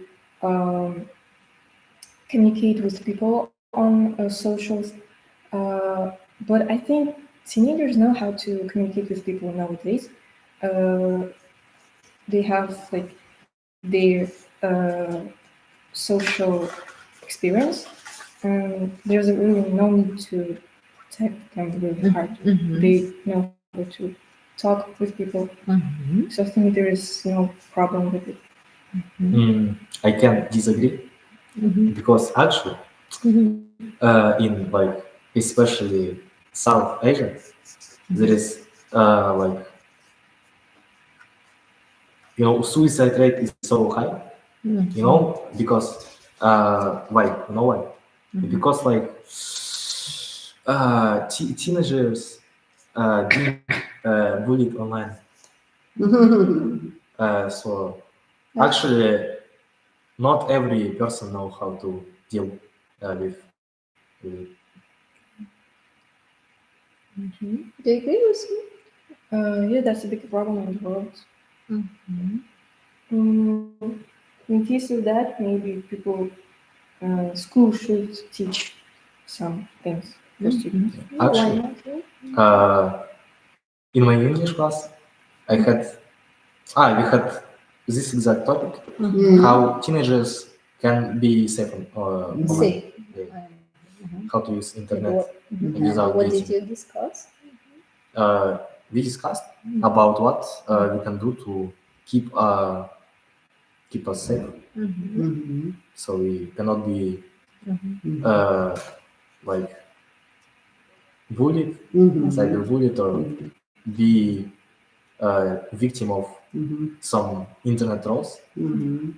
communicate with people on socials. But I think teenagers know how to communicate with people nowadays. They have like their social experience, and there's really no need to type them really hard. They know how to talk with people, so I think there is no problem with it.
I can disagree because actually, in like especially South Asia, there is like suicide rate is so high. Because why? You know why? Because like teenagers being bullied online. So actually, not every person know how to deal with it.
Do you agree with me?
Yeah, that's a big problem in the world. In case of that, maybe school should teach some things for students.
Actually, in my English class, we had this exact topic: how teenagers can be safe online.
Safe.
How to use internet without
What did
dating.
you discuss?
We discussed about what we can do to keep us safe, so we cannot be like bullied, cyberbullied, or be victim of some internet trolls, and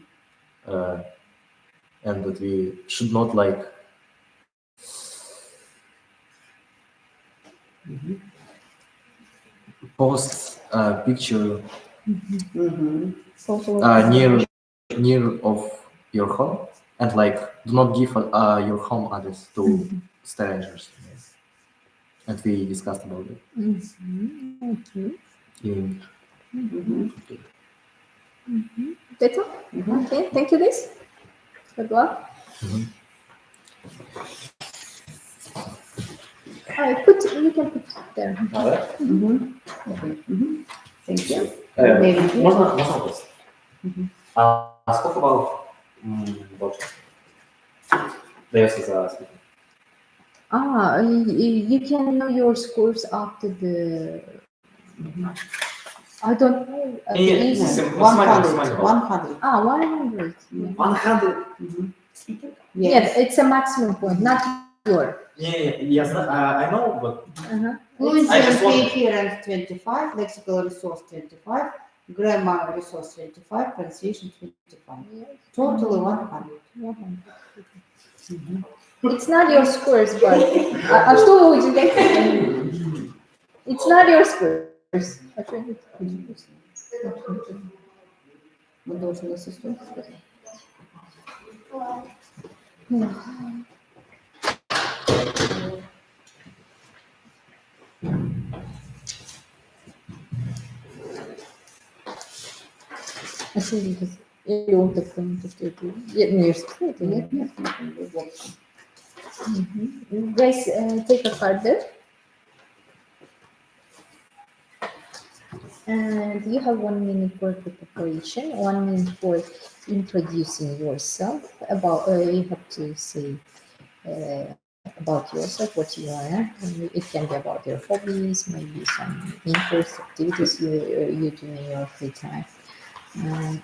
that we should not like post a picture near of your home, and like do not give your home address to strangers. And we discussed about it. In
Better? Okay, thank you, Liz. Good luck. You can put it there.
Thank you.
Можно вопрос? А сколько баллов больше дается за speaking?
You can know your scores after the. I don't know.
100. 100.
100.
100 speaking?
Yes, it's a maximum point, not your.
Yes, I know, but
Fluency
I just
and
want-
coherence 25, lexical resource 25, grammar resource 25, pronunciation 25. Totally 100.
It's not your scores, but а что вы делаете? It's not your scores.
Мы должны ассистент сказать.
Или он так понял, что это университет, нет? Guys, take a card there. And you have 1 minute for preparation, 1 minute for introducing yourself. You have to say about yourself, what you are. It can be about your hobbies, maybe some interests, activities you do in your free time.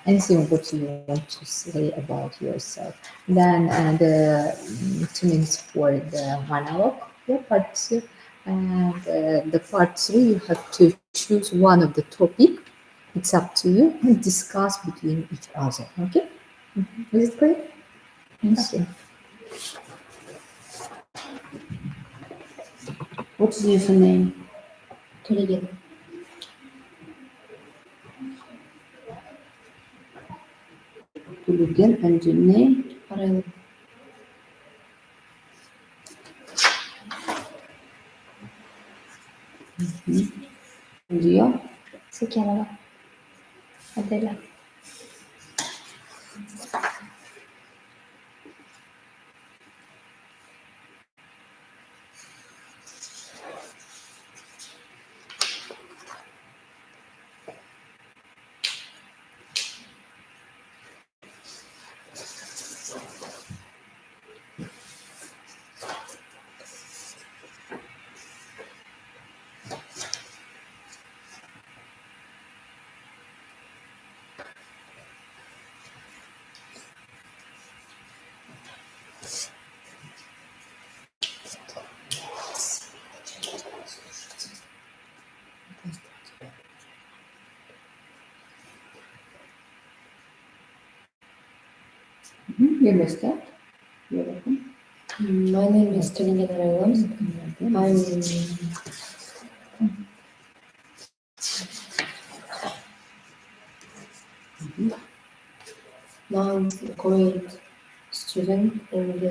Anything what you want to say about yourself. Then the 2 minutes for the monologue, part 2. And the part 3, you have to choose one of the topic. It's up to you and discuss between each other. Okay? Is it great? Okay.
What's your username?
Төлеген.
Tulugen, and your name?
Арайлым.
And your?
Секенова. Аделя.
You missed that. You're welcome.
My name is Төлеген Арайлым. Now I'm a grade student, and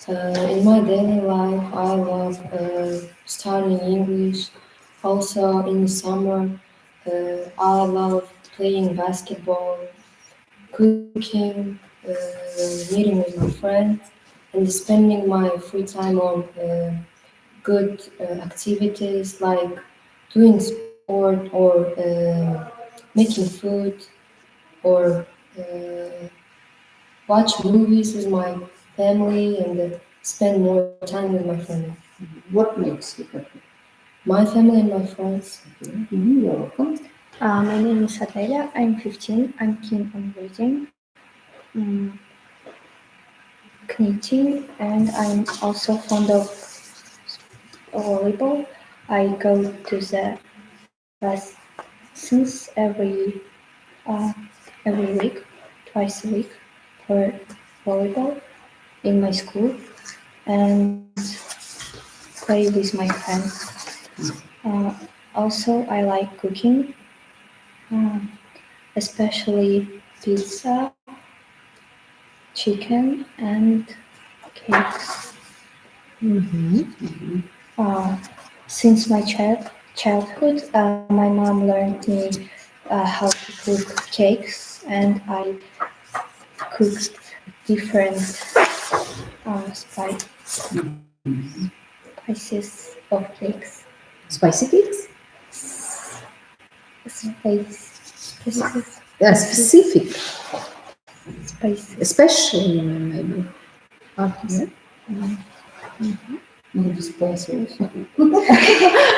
in my daily life, I love studying English. Also, in the summer, I love playing basketball, cooking, meeting with my friends, and spending my free time on good activities like doing sport or making food or watch movies with my family and spend more time with my family.
What makes you happy?
My family and my friends.
You're welcome.
My name is Adelia. I'm 15. I'm keen on reading, knitting, and I'm also fond of volleyball. I go to the lessons every week, twice a week for volleyball in my school and play with my friends. Also, I like cooking, especially pizza, chicken, and cakes. Since my childhood, my mom learned me how to cook cakes, and I cooked different spices of cakes.
Spicy cakes?
Spices.
Specific.
Spices.
Especially maybe. Okay.
Maybe spicy also.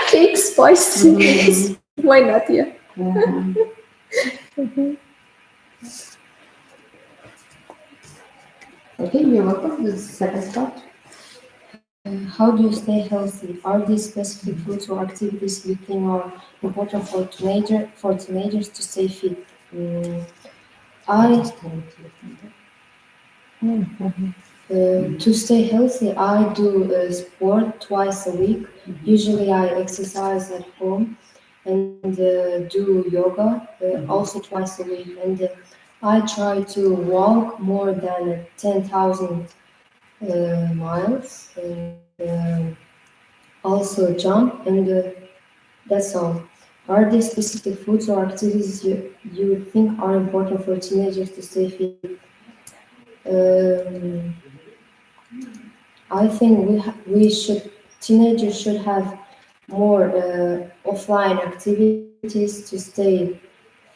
Cake spicy. Why not? Yeah.
Okay, you're welcome. This is the second part.
How do you stay healthy? Are there specific foods or activities you think are important for teenagers to stay fit? To stay healthy, I do sport twice a week. Usually, I exercise at home and do yoga also twice a week. And I try to walk more than 10,000 miles and also jump. And that's all. Are there specific foods or activities you think are important for teenagers to stay fit? I think teenagers should have more offline activities to stay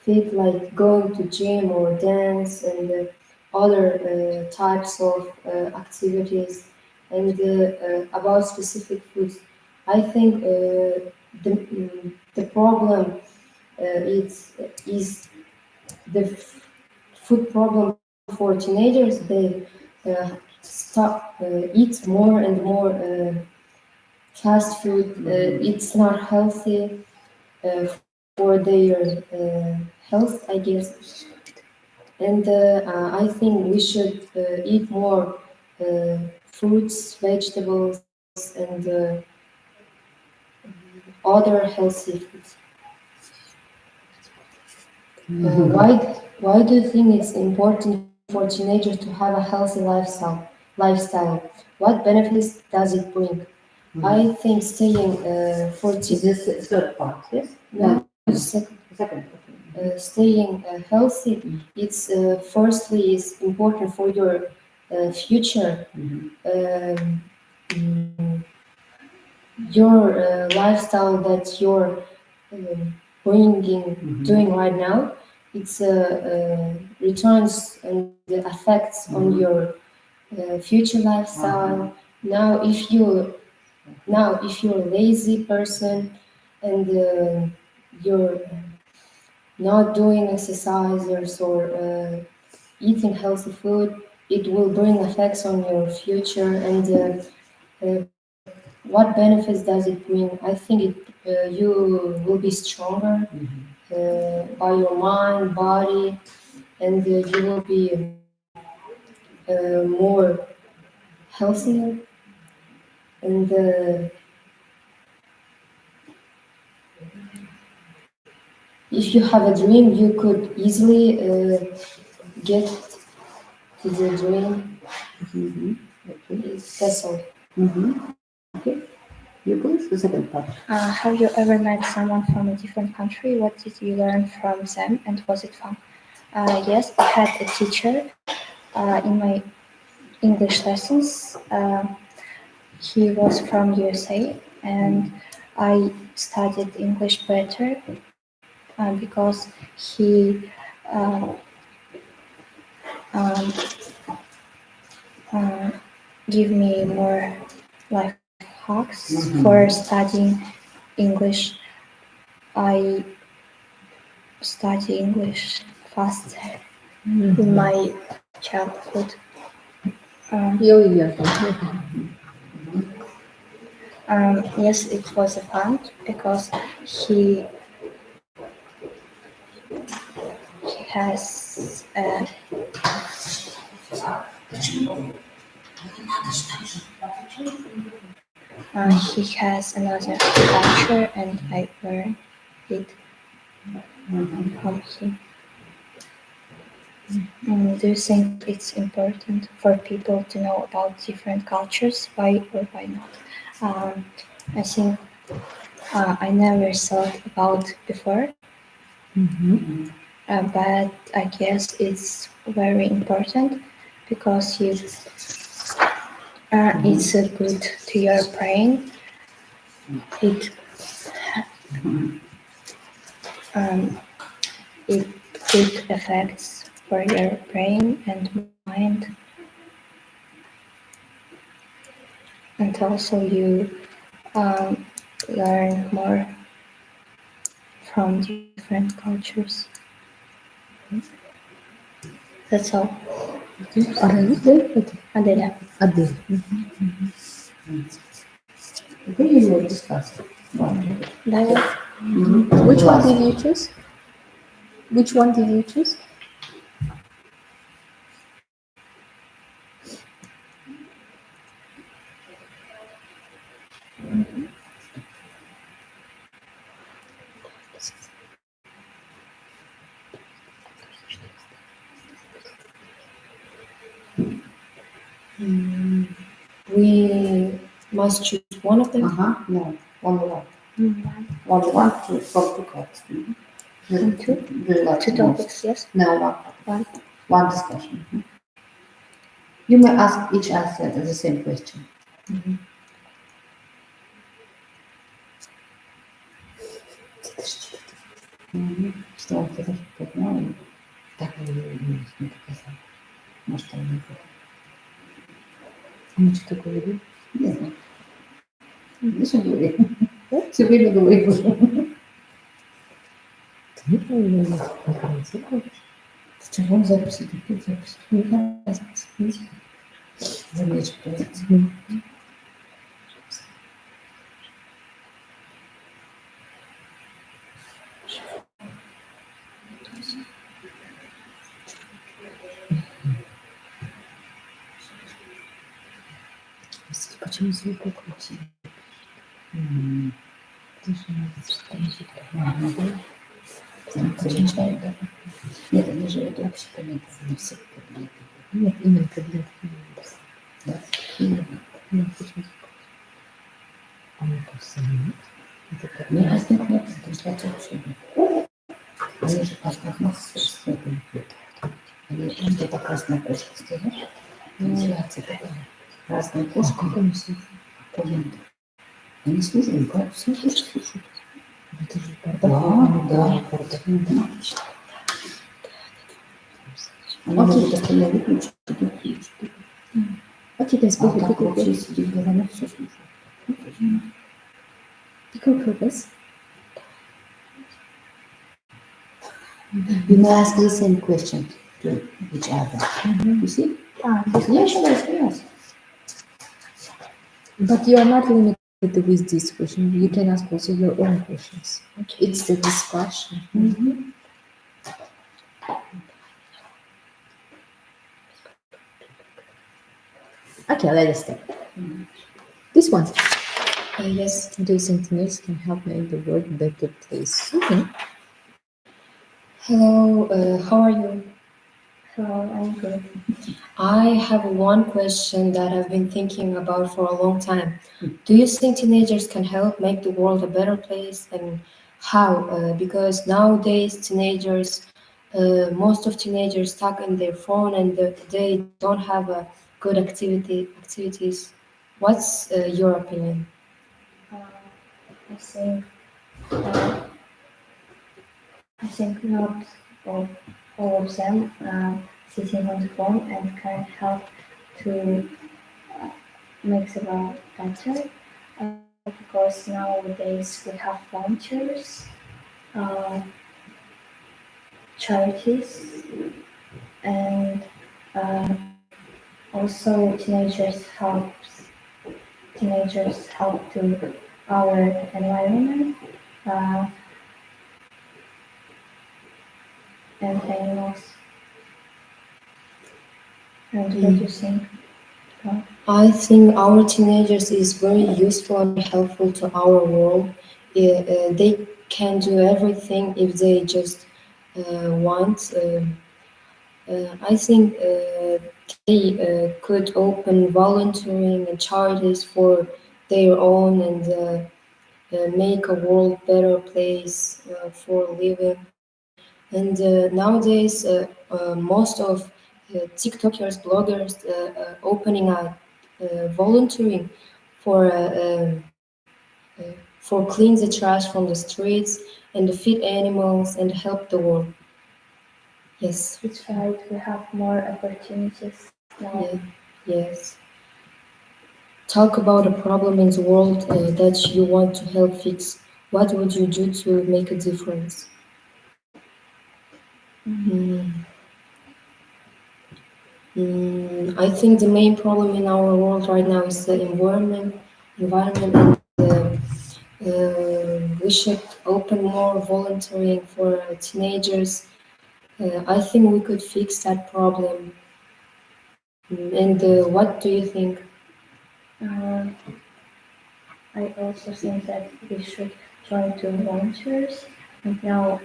fit, like going to gym or dance and other types of activities. And about specific foods, I think the problem is the food problem for teenagers. They eat more and more fast food. It's not healthy for their health, I guess. And I think we should eat more fruits, vegetables, and
other healthy foods. Why do you think it's important for teenagers to have a healthy lifestyle? What benefits does it bring? I think staying
Is this the third part, yes?
no, second.
Second.
Staying healthy, it's firstly is important for your future. Your lifestyle that you're doing right now, it's returns and the effects on your future lifestyle. Now, if you're a lazy person and you're not doing exercises or eating healthy food, it will bring effects on your future. And what benefits does it bring? I think you will be stronger by your mind, body, and you will be more healthier. And if you have a dream, you could easily get to the dream. That's all.
Okay. You please, the second part.
Have you ever met someone from a different country? What did you learn from them, and was it fun? Yes, I had a teacher in my English lessons. He was from USA, and I studied English better because he um, give me more life hacks for studying English. I study English faster in my childhood. Yes, it was fun because he has he has another culture, and I learned it from him. Do you think it's important for people to know about different cultures? Why or why not? I think I never thought about before, but I guess it's very important because it's good to your brain. It good effects for your brain and mind, and also you learn more from different cultures. That's all. Adela.
Okay, you will discuss.
Which one did you choose? Which one did you choose?
We must choose one of them.
No, one more.
One.
From two cards.
And two topics, yes?
No,
One.
One discussion. You may ask each answer the same question. Что он сказал, что ну, так и не показал. Может, он не будет.
Мы что говорим?
Не знаю. Все говорим. Все время говорим уже.
Ты не понимаешь, как он делает?
Чего запись? Какие записи? Не разница. Заметь, что это.
Почему звук выключен?
Нет, они же это общепонятно, не все предметы.
Нет, именно предмет.
Да? Именно.
А мне кажется, нет. Это как
Мне разных нет, потому что это вообще. Они же как нас собственно. Они где-то красная кошка стоят. Называется такая. Красная кошка.
как они слушают?
Поем. Они слушают, как все слушают.
Это же
Да. Отлично. Они могут остальное выключить и выключить.
Okay, guys,
А так вообще сидит дома, все слушают.
Какой purpose?
You may ask the same question to each other. You see? Yes.
But you are not limited with this question. You can ask also your own questions.
Okay.
It's the discussion. Okay, let us start. This one.
Yes.
Do you think teenagers can help make the world a better place?
Hello, how are you?
Hello, I'm good.
I have one question that I've been thinking about for a long time. Do you think teenagers can help make the world a better place, and how? Because nowadays most of teenagers stuck in their phone and they don't have a good activities. What's your opinion?
I think not all of them sitting on the phone and can help to make the world better. Because nowadays we have volunteers, charities, and also teenagers help to our environment and animals. And what do you think?
I think our teenagers is very useful and helpful to our world. They can do everything if they just want. I think they could open volunteering and charities for their own and make a world better place for living. And nowadays, most of TikTokers, bloggers, opening a volunteering for for clean the trash from the streets and feed animals and help the world. Yes.
It's right. We have more opportunities now.
Yeah. Yes. Talk about a problem in the world that you want to help fix. What would you do to make a difference? I think the main problem in our world right now is the environment, and we should open more volunteering for teenagers. I think we could fix that problem. And what do you think?
I also think that we should join to volunteers. And now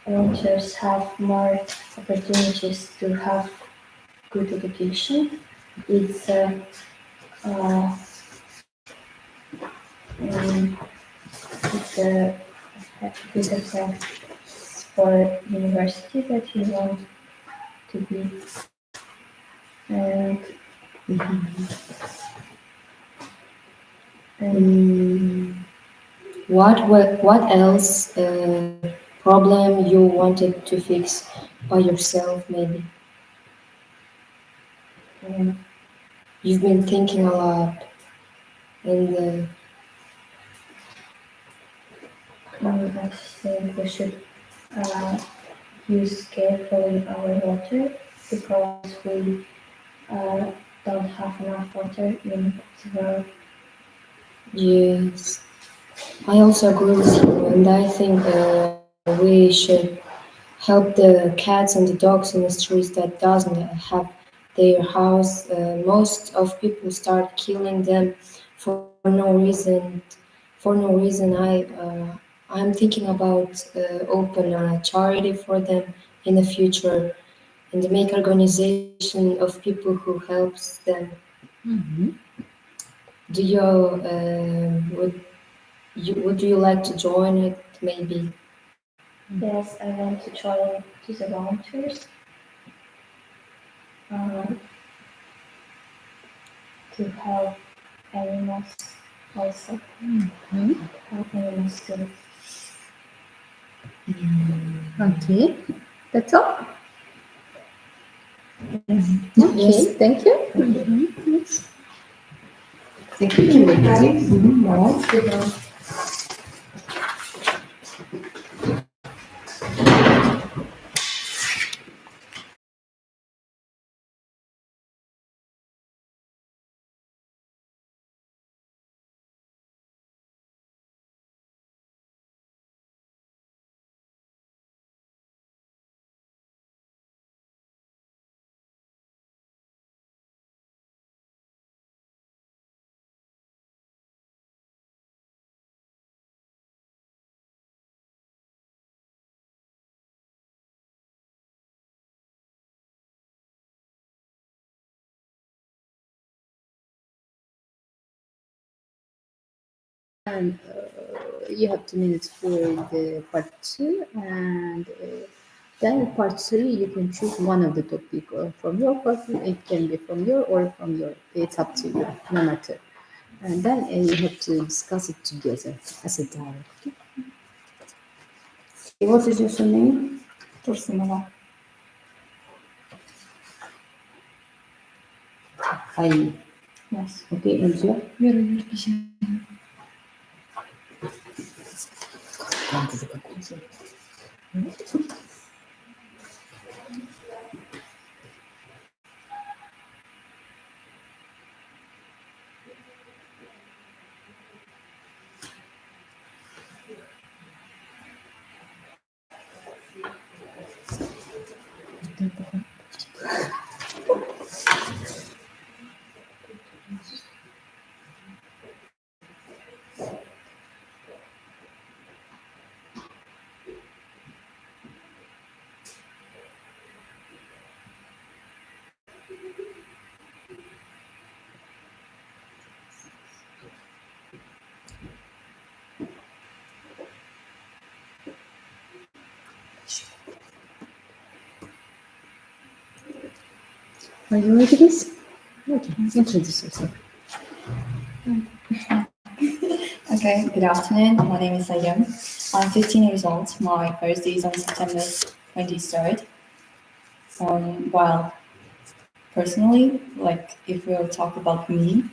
volunteers have more opportunities to have good education. It's it's a good effect for university that you want to be. And
What else problem you wanted to fix by yourself maybe? You've been thinking a lot and
I think we should use carefully our water because we don't have enough water in the world.
yes, I also agree with you, and I think we should help the cats and the dogs in the streets that doesn't have their house. Most of people start killing them for no reason, for no reason. I'm thinking about open a charity for them in the future and make organization of people who helps them. Do you would you like to join it? Maybe.
Yes, I want to join to the volunteers to help animals also. Help animals too.
Okay, that's all. Okay,
Yes.
thank you. Yes.
Thank you. Bye.
And you have 2 minutes for the part 2, and then part 3 you can choose one of the topic from your part. It can be from your or from your. It's up to you, no matter. And then you have to discuss it together as a dialogue.
What is your surname?
Tursunova.
Hi.
Yes.
Okay, and you?
Are you ready, please? Okay, introduce yourself.
Okay, good afternoon. My name is Ayam. I'm 15 years old. My birthday is on September 23rd. Well, personally, like if we'll talk about me,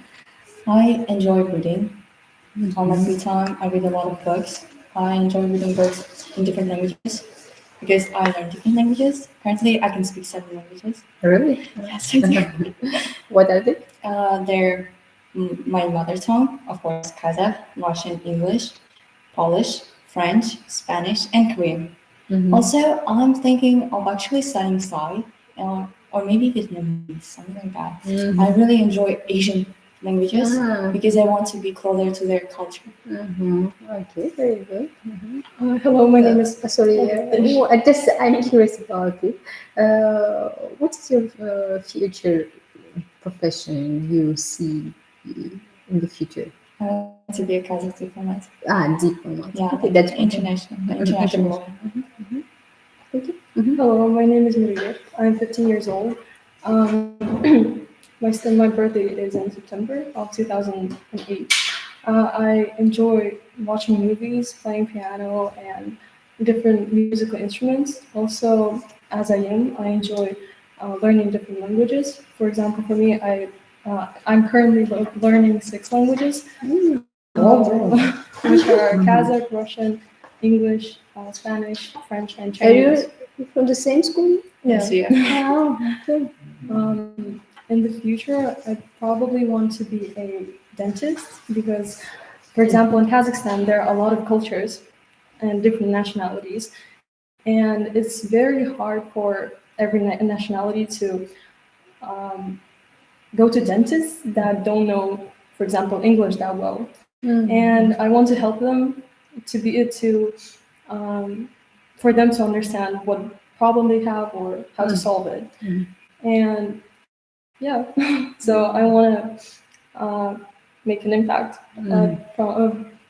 I enjoy reading. On my free time, I read a lot of books. I enjoy reading books in different languages because I learn different languages. Currently, I can speak 7 languages.
Really?
Yes, I do.
What are they?
They're my mother tongue, of course, Kazakh, Russian, English, Polish, French, Spanish, and Korean. Also, I'm thinking of actually studying Thai or maybe Vietnamese, something like that. I really enjoy Asian languages because I want to be closer to their culture.
Okay, very good.
Hello, my name is.
Sorry, I'm curious about it. What is your future profession you see in the future?
To be a Kazakh diplomat.
Diplomat.
Yeah,
Okay,
like
that's
international law.
Thank you.
Hello, my name is Maria. I'm 15 years old. My birthday is in September of 2008. I enjoy watching movies, playing piano, and different musical instruments. Also, as I enjoy learning different languages. For example, for me, I'm currently learning 6 languages, which are Kazakh, Russian, English, Spanish, French, and Chinese.
Are you from the same school?
Yes, we are.
Okay.
In the future, I probably want to be a dentist because, for example, in Kazakhstan, there are a lot of cultures and different nationalities, and it's very hard for every nationality to go to dentists that don't know, for example, English that well. and I want to help them for them to understand what problem they have or how to solve it. And yeah, so I want to make an impact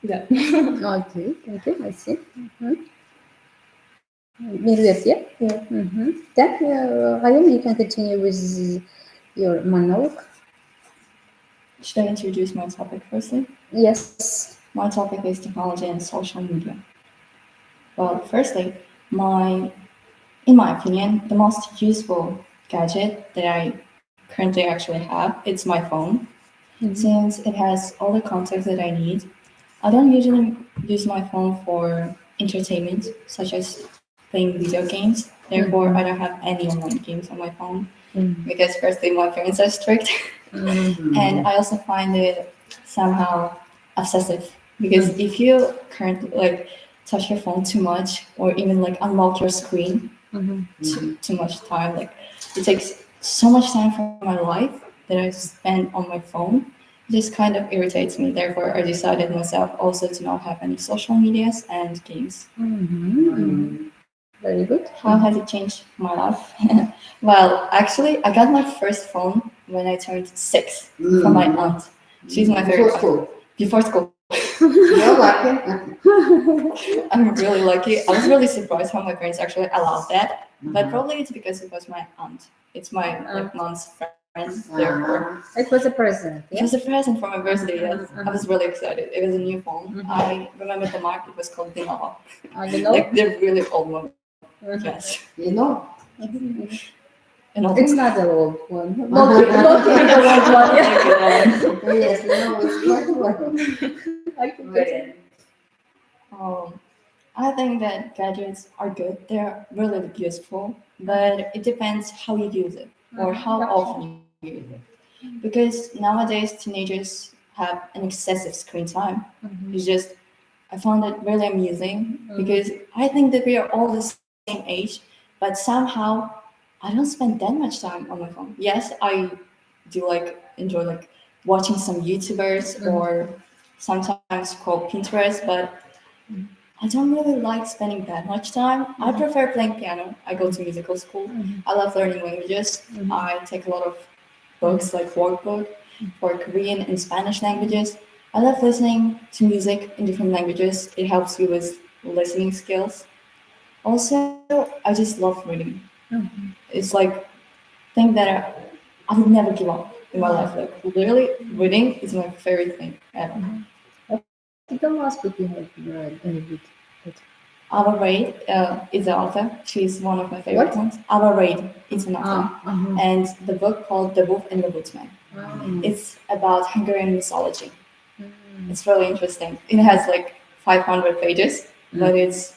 yeah.
Okay, thank you. I see. Mirvet, yeah?
Yeah.
Then, Ryan, you can continue with your monologue.
Should I introduce my topic firstly?
Yes.
My topic is technology and social media. Well, firstly, in my opinion, the most useful gadget that I currently actually have, it's my phone. Since it has all the contacts that I need. I don't usually use my phone for entertainment, such as playing video games. Therefore, I don't have any online games on my phone because firstly, my parents are strict, and I also find it somehow obsessive because if you currently like touch your phone too much or even like unlock your screen too much time, like it takes so much time from my life that I spend on my phone. It just kind of irritates me. Therefore, I decided myself also to not have any social medias and games.
Very good.
How has it changed my life? Well, actually, I got my first phone when I turned 6 from my aunt. She's my favorite. Before school.
You're lucky.
I'm really lucky. I was really surprised how my parents actually allowed that. But probably it's because it was my aunt. It's my mom's friend. Therefore,
it was a present.
It was a present for my birthday. Yes. I was really excited. It was a new phone. I remember the mark. It was called Dinamo. Like the really old one. Yes.
You know.
It's not an old one. Not the old one.
Yes, you know, it's quite one.
I think that gadgets are good. They're really useful, but it depends how you use it or how often you use it. Because nowadays teenagers have an excessive screen time. I found it really amusing because I think that we are all the same age, but somehow I don't spend that much time on my phone. Yes, I do enjoy watching some YouTubers or sometimes scroll Pinterest, but I don't really like spending that much time. I prefer playing piano. I go to musical school. I love learning languages. I take a lot of books like workbook for Korean and Spanish languages. I love listening to music in different languages. It helps you with listening skills. Also, I just love reading. It's like thing that I would never give up in my life. Like literally, reading is my favorite thing ever.
The last book you have read any good?
Ava Reid is the author. She's one of my favorite ones. Ava Reid is an author. And the book called The Wolf and the Woodsman. It's about Hungarian mythology. It's really interesting. It has 500 pages, but it's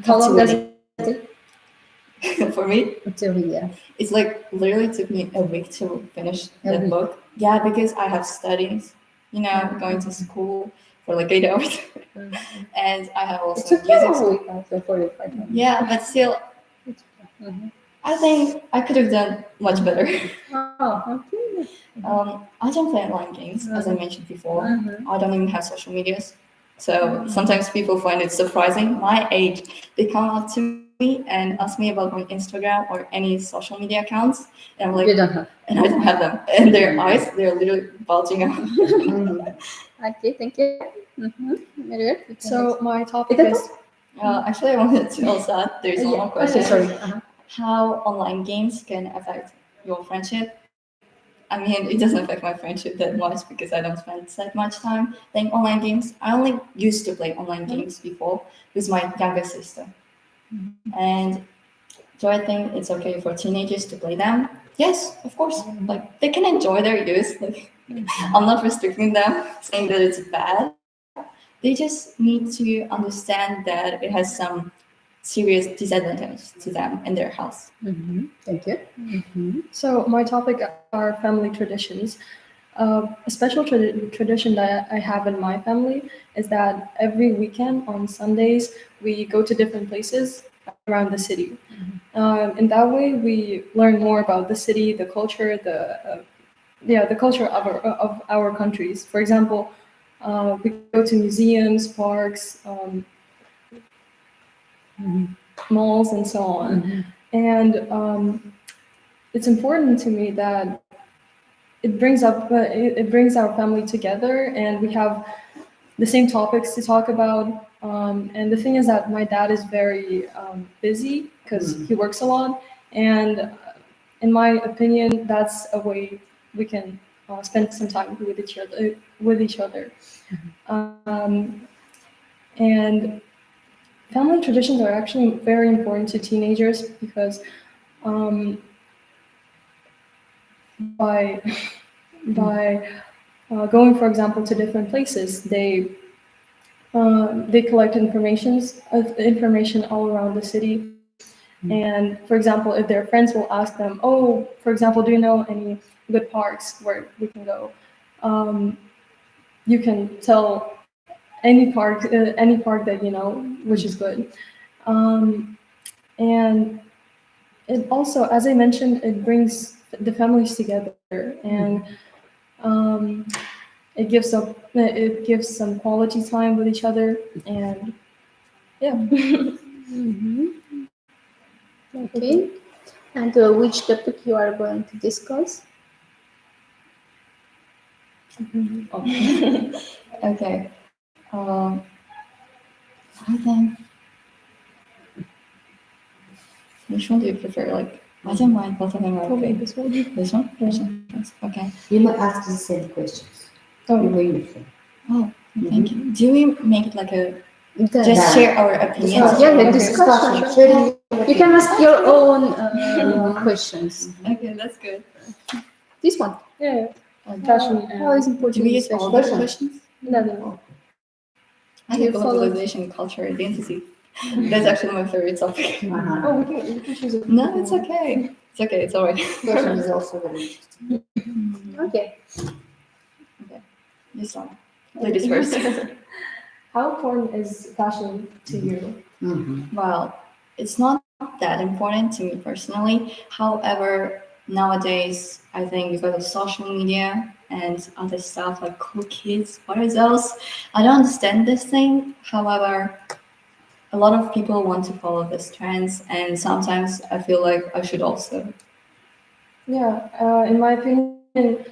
how long does it take?
For me,
yeah.
It's literally took me a week to finish the book. Yeah, because I have studies, going to school for 8 hours. And I have also Yeah, but still, I think I could have done much better. I don't play online games, as I mentioned before. I don't even have social medias. So sometimes people find it surprising. My age, they come up to me and ask me about my Instagram or any social media accounts. And I'm like,
you don't have.
And I don't have them. And their eyes, they're literally bulging out.
Okay, thank you.
So my topic is...
actually, I wanted to also add, there's one more question.
Sorry.
How online games can affect your friendship? I mean, it doesn't affect my friendship that much because I don't spend that much time playing online games. I only used to play online games before with my younger sister. And do I think it's okay for teenagers to play them? Yes, of course. They can enjoy their use. I'm not restricting them, saying that it's bad. They just need to understand that it has some serious disadvantage to them in their house.
Thank you.
So my topic are family traditions. A special tradition that I have in my family is that every weekend on Sundays we go to different places around the city. In that way, we learn more about the city, the culture, the culture of our countries. For example, We go to museums, parks, malls, and so on. And it's important to me that it brings our family together, and we have the same topics to talk about. And the thing is that my dad is very busy because he works a lot, and in my opinion, that's a way we can spend some time with each other. And family traditions are actually very important to teenagers because by going, for example, to different places, they collect information all around the city. And for example, if their friends will ask them, oh, for example, do you know any good parks where we can go? You can tell any park that you know, which is good. And it also, as I mentioned, it brings the families together, and it gives some quality time with each other, and yeah.
Okay. And which topic you are going to discuss?
Okay. I think. Which one do you prefer? Like, I don't mind both of them are okay.
This one.
This one? Okay.
You may ask the same questions.
Oh,
Oh, thank you. Do we make it like a just share our opinions?
Yeah, the discussion. You can ask your own questions.
Okay, that's good.
This one.
Yeah. Fashion.
How is important?
Do we use all the questions?
No.
I think globalization, culture, identity. That's actually my favorite topic.
Oh, we can choose it.
No, it's okay. It's okay. It's alright.
Fashion is also very interesting.
Okay.
You start. Ladies first.
How important is fashion to you?
Well, it's not that important to me personally. However, nowadays, I think because of social media and other stuff like cool kids, what are those? I don't understand this thing. However, a lot of people want to follow these trends, and sometimes I feel like I should also.
Yeah, in my opinion,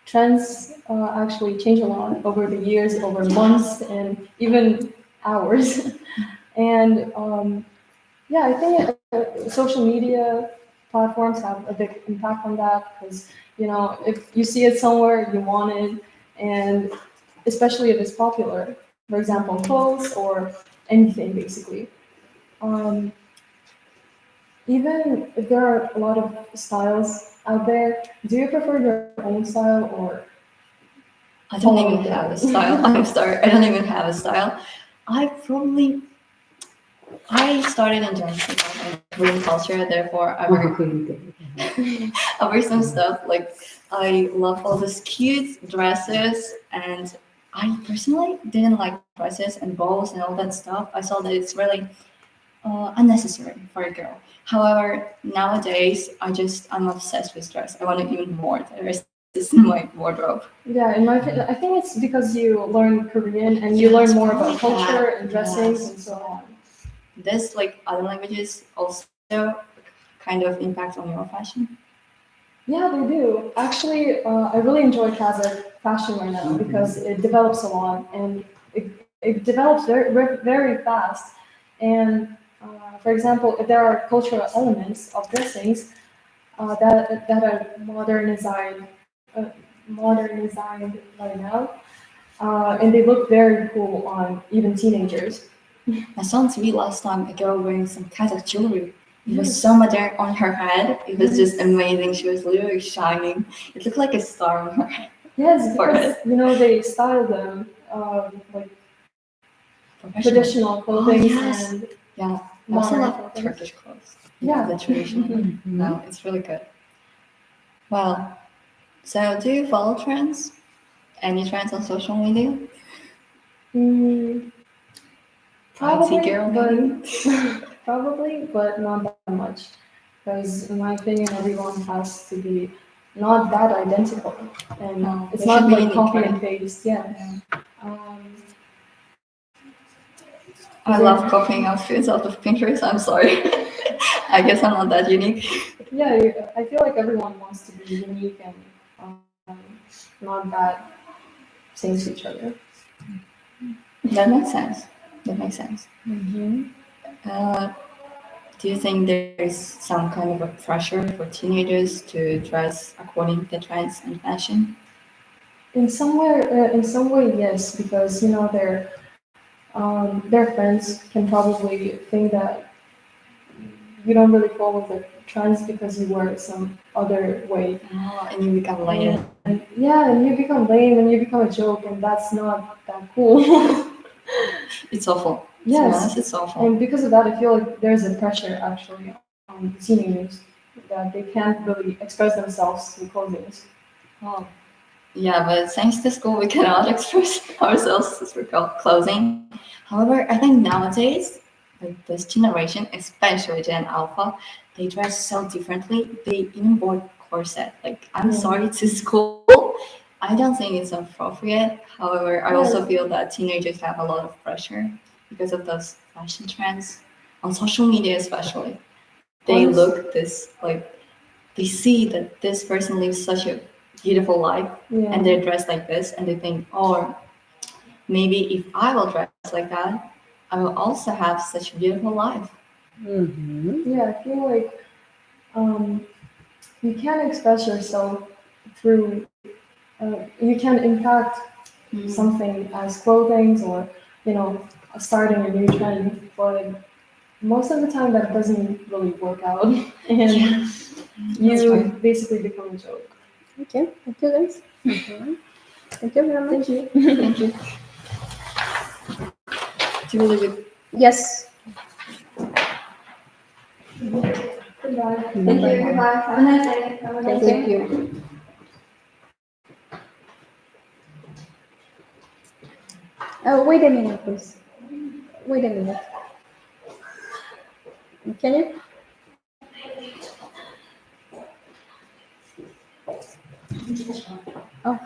trends actually change a lot over the years, over months, and even hours. And yeah, I think social media platforms have a big impact on that because, you know, if you see it somewhere, you want it, and especially if it's popular, for example, clothes or anything basically. Even if there are a lot of styles out there, do you prefer your own style or?
I don't even have a style. I'm sorry, I don't even have a style. I started in dancing and Korean culture, therefore I wear some stuff. Like I love all these cute dresses, and I personally didn't like dresses and balls and all that stuff. I saw that it's really unnecessary for a girl. However, nowadays I'm obsessed with dress. I want even more. There is this in my wardrobe.
Yeah, in my opinion, I think it's because you learn Korean and you learn more about culture and dressings and so on.
This, like other languages, also kind of impact on your fashion.
Yeah, they do. Actually, I really enjoy Kazakh fashion right now because it develops a lot and it develops very fast. And for example, if there are cultural elements of dressings that are modernized right now, and they look very cool on even teenagers.
I saw on TV last time a girl wearing some Kazakh jewelry. It was so modern on her head. It was just amazing. She was literally shining. It looked like a star on her head.
Yes, because you know they style them like traditional clothing and
yeah. I also love Turkish clothes.
Yeah,
the traditional. No, it's really good. Well, so do you follow trends? Any trends on social media?
Probably,
girl,
probably, but not that much. Because in my opinion, everyone has to be
not that identical, and
No,
it's
there
not
should be
like
unique,
copy
right?
and paste. Yeah. Um,
I love copying outfits out of Pinterest. I'm sorry. I guess I'm not that unique.
yeah, I feel like everyone wants to be unique and not that same to each other.
That makes sense. That makes sense.
Mm-hmm.
Do you think there's some kind of a pressure for teenagers to dress according to trends and fashion?
In some way, yes, because their friends can probably think that you don't really follow the trends because you wear it some other way.
Oh, and you become lame.
And yeah, and you become lame and you become a joke, and that's not that cool.
It's awful. To be
Yes,
honest, it's awful.
and because of that, I feel like there's a pressure actually on teenagers that they can't really express themselves through clothing.
Oh. Yeah, but thanks to school, we cannot express ourselves through clothing. However, I think nowadays, like this generation, especially Gen Alpha, they dress so differently. They even wore corset. Like, I'm sorry to school. I don't think it's appropriate. However, I also feel that teenagers have a lot of pressure because of those fashion trends on social media, especially. They look this like they see that this person lives such a beautiful life and they're dressed like this and they think, oh, maybe if I will dress like that, I will also have such a beautiful life.
Yeah, I feel like you can express yourself through, you can impact something as clothing or, starting a new trend, but most of the time that doesn't really work out and you basically become a joke.
Okay, thank you guys. Thank you very much.
Thank you.
Thank you. Do you believe it?
Yes.
Goodbye.
Thank you. Goodbye. Have a nice day. Have a nice day.
Thank you. Wait a minute, please. Wait a minute. Can you? Oh.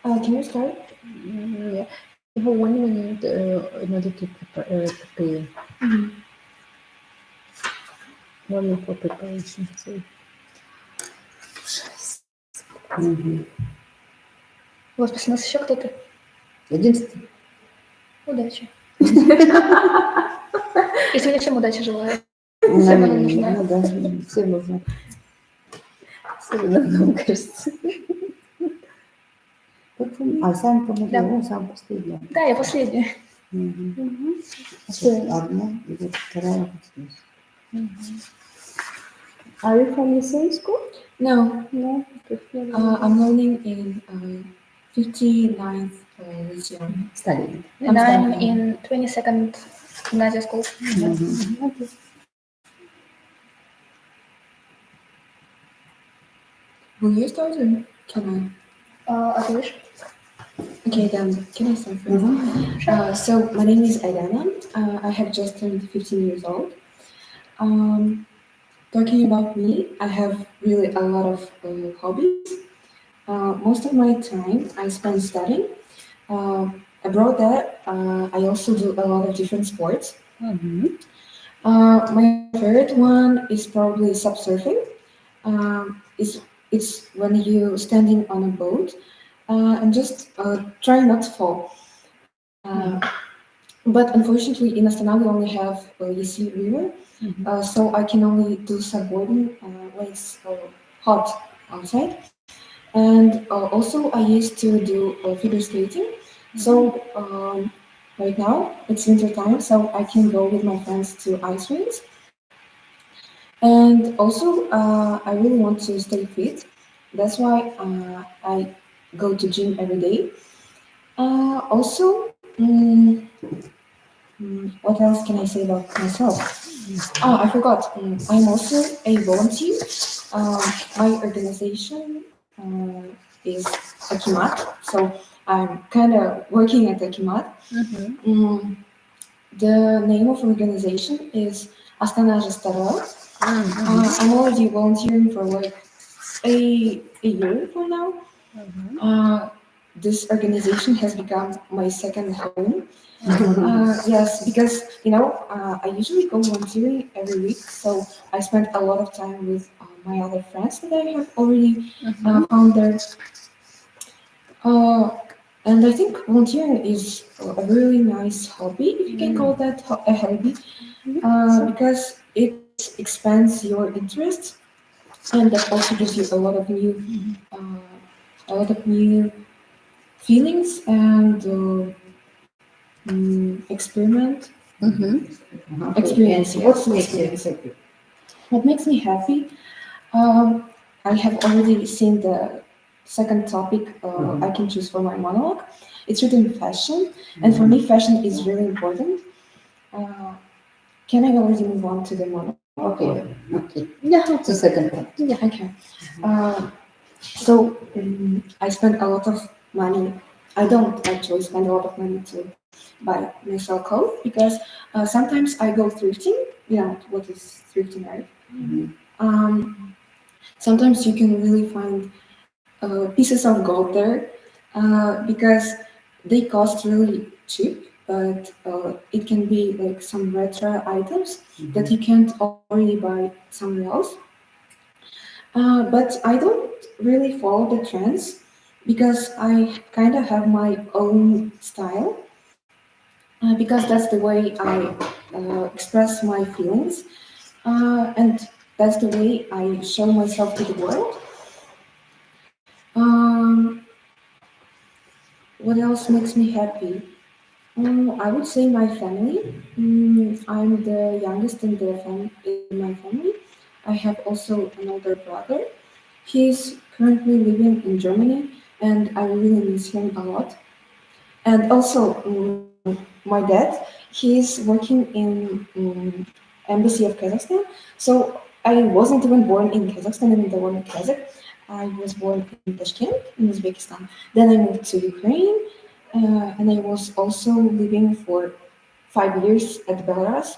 Can you start?
Yeah. You have 1 minute in order to prepare. 1 minute for preparation. So.
Господи, у нас еще кто-то?
Единственное.
Удачи. И сегодня всем удачи желаю. Всем она нужна.
Ну да, всем нужно.
Особенно нам кажется.
А сам по-моему,
Да.
он сам последний.
Да, я последняя.
Одна и вот вторая вот здесь.
Are you from the same school?
No,
No.
I'm learning in 59th Lyceum.
Studying.
And I'm in 22nd gymnasium school.
Okay.
Will you start or can
As you wish.
I? Okay, then can I start first? So my name is Aidana. I have just turned 15 years old. Talking about me, I have really a lot of hobbies. Most of my time I spend studying. Abroad that, I also do a lot of different sports. My favorite one is probably subsurfing. It's when you standing on a boat and just try not to fall. But unfortunately, in Astana we only have Yesi River, so I can only do subboarding when it's hot outside. And also, I used to do figure skating. So right now it's winter time, so I can go with my friends to ice rinks. And also, I really want to stay fit. That's why I go to gym every day. Also, what else can I say about myself? Oh, I forgot. I'm also a volunteer. My organization is Akimat, so I'm kind of working at Akimat. The name of organization is Astana Restaurant. I'm already volunteering for like a year for now. This organization has become my second home. Yes, because I usually go volunteering every week, so I spend a lot of time with my other friends that I have already found there. And I think volunteering is a really nice hobby, if you can call that a hobby, because it expands your interests, and that also gives you a lot of new feelings and experiment. Experience.
What makes you happy?
What makes me happy? I have already seen the second topic I can choose for my monologue. It's written fashion, and for me, fashion is really important. Can I already move on to the monologue?
Okay. Yeah, it's the second one.
Yeah, okay. So I spend a lot of money. I don't actually spend a lot of money to buy myself clothes because sometimes I go thrifting. You know what is thrifting, right? Sometimes you can really find pieces of gold there because they cost really cheap, but it can be like some retro items that you can't already buy somewhere else. But I don't really follow the trends because I kind of have my own style because that's the way I express my feelings and that's the way I show myself to the world. What else makes me happy? I would say my family. I'm the youngest in my family. I have also an older brother. He's currently living in Germany, and I really miss him a lot. And also, my dad. He's working in embassy of Kazakhstan. So I wasn't even born in Kazakhstan, even though I'm Kazakh. I was born in Tashkent, in Uzbekistan. Then I moved to Ukraine, and I was also living for 5 years at Belarus.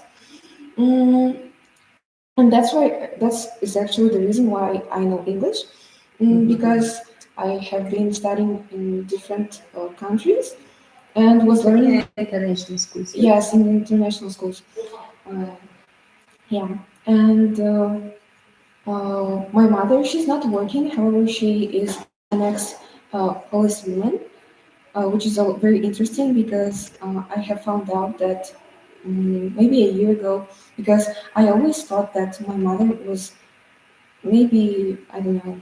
And that's why that is actually the reason why I know English, because I have been studying in different countries and was learning
international schools.
yes in international schools. Yeah, and my mother, she's not working. However, she is an ex policewoman, which is very interesting because I have found out that maybe a year ago, because I always thought that my mother was maybe, I don't know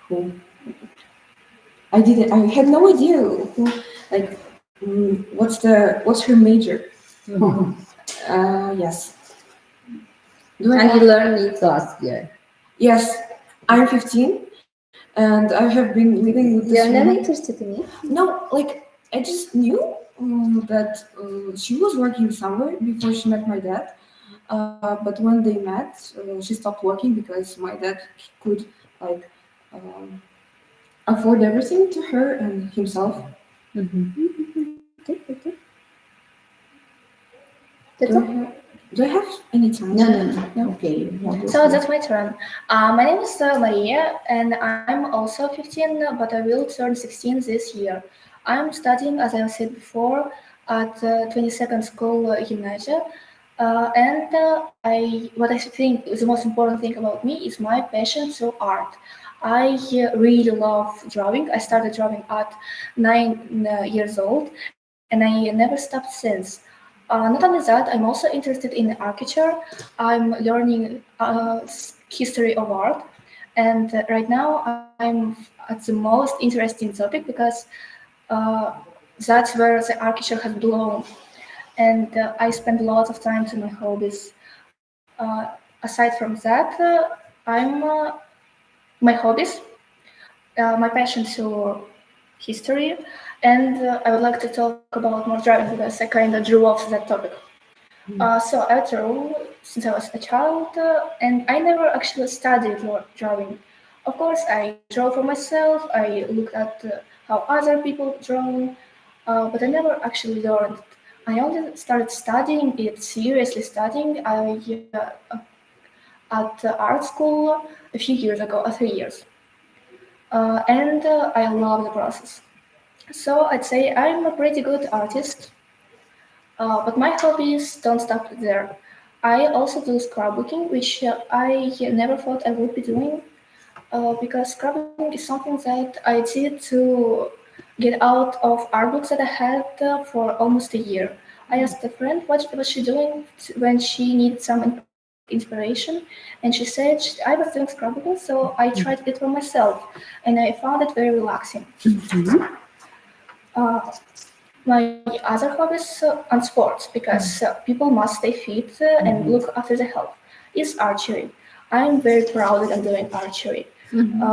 who. I had no idea who, like, what's her major. Yes. Do I
And you
have-
learned it last year.
Yes, I'm 15, and I have been living with this
You're never
woman.
interested in it?
No, like I just knew that she was working somewhere before she met my dad. But when they met, she stopped working because my dad could like afford everything to her and himself.
Okay, okay.
Do I have any time?
No. Okay.
So that's my turn. My name is Maria, and I'm also 15, but I will turn 16 this year. I'm studying, as I said before, at 22nd School Gymnasia. What I think is the most important thing about me is my passion for art. I really love drawing. I started drawing at 9 years old, and I never stopped since. Not only that, I'm also interested in architecture. I'm learning history of art, and right now I'm at the most interesting topic because uh, that's where the architecture has blown, and I spend lots of time to my hobbies. Aside from that, my hobbies, my passion for history, and I would like to talk about more drawing because I kind of drew off that topic. So I drew since I was a child, and I never actually studied drawing. Of course, I draw for myself. I looked at how other people draw, but I never actually learned. I only started studying it seriously. Studying at art school a few years ago, 3 years, and I love the process. So I'd say I'm a pretty good artist. But my hobbies don't stop there. I also do scrapbooking, which I never thought I would be doing because scrapbooking is something that I did to get out of art books that I had for almost a year. I asked a friend what was she doing when she needed some inspiration, and she said I was doing scrapbooking, so I tried it for myself, and I found it very relaxing. Uh, my other hobbies on sports because people must stay fit and look after their health is archery. I'm very proud that I'm doing archery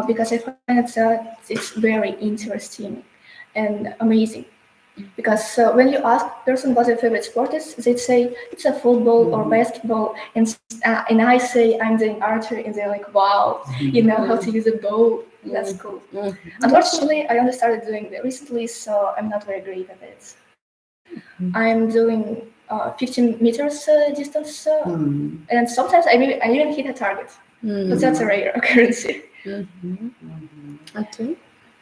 because I find that it's very interesting and amazing. Because when you ask a person what their favorite sport is, they say it's a football or basketball, and I say I'm doing archery, and they're like, "Wow, you know how to use a bow? That's cool." Unfortunately, I only started doing it recently, so I'm not very great at it. I'm doing 15 meters distance, and sometimes I even hit a target, but that's a rare occurrence.
Okay.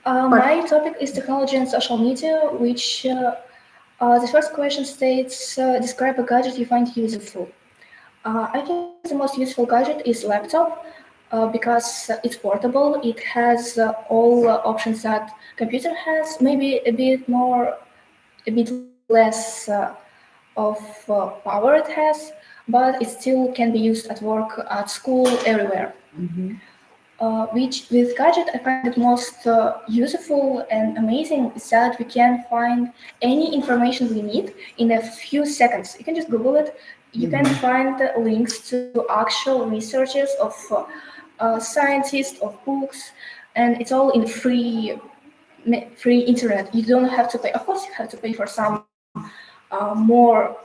My topic is technology and social media, which the first question states, describe a gadget you find useful. I think the most useful gadget is laptop because it's portable. It has all options that computer has, maybe a bit less of power it has, but it still can be used at work, at school, everywhere. Which with gadget I find it most useful and amazing is that we can find any information we need in a few seconds. You can just Google it. You can find links to actual researches of scientists, of books, and it's all in free internet. You don't have to pay. Of course, you have to pay for some more.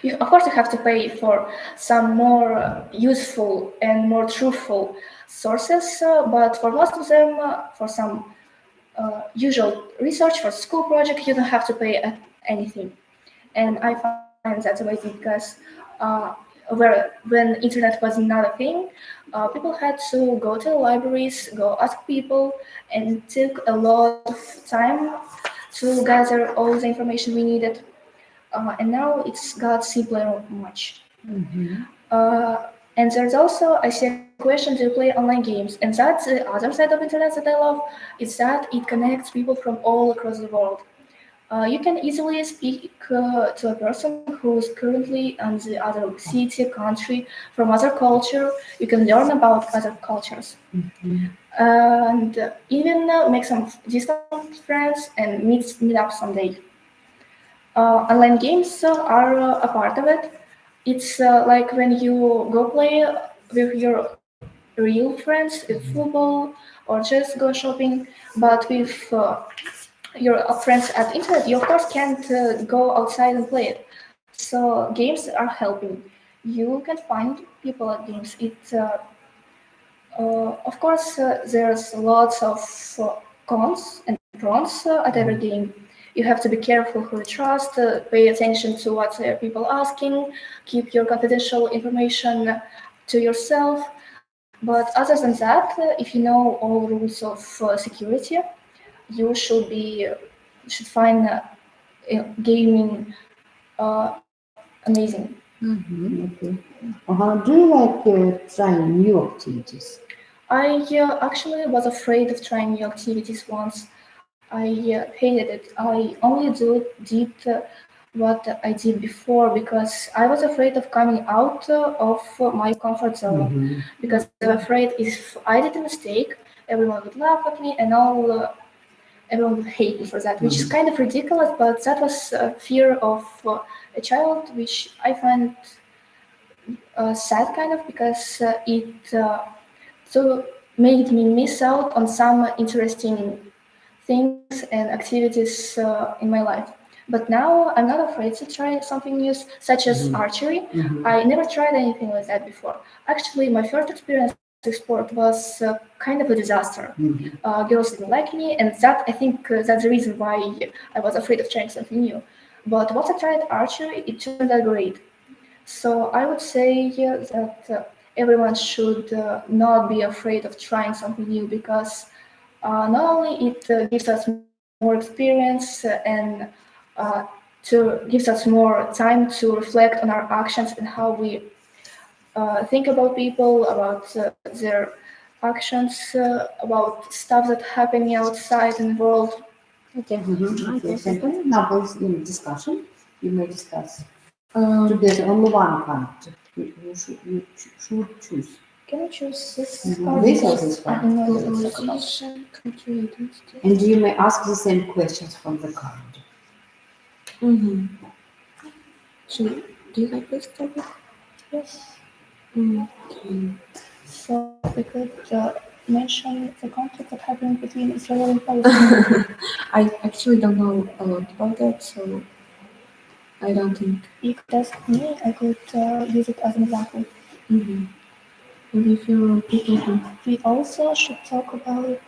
Of course, you have to pay for some more useful and more truthful sources, but for most of them, for some usual research for school project, you don't have to pay anything. And I find that's amazing because where when internet was not a thing, people had to go to the libraries, go ask people, and it took a lot of time to gather all the information we needed. And now it's got simpler much. And there's also, I see a question to play online games, and that's the other side of internet that I love, is that it connects people from all across the world. You can easily speak to a person who's currently in the other city, country, from other culture. You can learn about other cultures. And even make some distant friends and meet up someday. Online games are a part of it. It's like when you go play with your real friends with football or just go shopping, but with your friends at internet, you of course can't go outside and play it. So games are helping. You can find people at games. Of course, there's lots of cons and pros at every game. You have to be careful who you trust, pay attention to what people are asking, keep your confidential information to yourself. But other than that, if you know all rules of security, you should find gaming amazing.
Okay. Do you like trying new activities?
I actually was afraid of trying new activities once. I hated it. I only did what I did before because I was afraid of coming out of my comfort zone. Because I was afraid if I did a mistake, everyone would laugh at me and everyone would hate me for that, which is kind of ridiculous, but that was a fear of a child, which I find sad kind of because it so made me miss out on some interesting things and activities in my life. But now I'm not afraid to try something new, such as archery. I never tried anything like that before. Actually, my first experience with sport was kind of a disaster. Girls didn't like me, and that I think that's the reason why I was afraid of trying something new. But once I tried archery, it turned out great. So I would say that everyone should not be afraid of trying something new because not only it gives us more experience and gives us more time to reflect on our actions and how we think about people, about their actions, about stuff that's happening outside in the world.
Okay. Okay. Thank you. Now please in discussion. You may discuss together only one card. You should choose.
Can I choose this
card? This or this card?
Globalization, country identity.
And you may ask the same questions from the card.
So, do you like this topic?
Yes.
Okay.
So we could mention the conflict that happened between Israel and Palestine.
I actually don't know a lot about that, so I don't think.
You could ask me, I could use it as an example.
And if your people do.
We also should talk about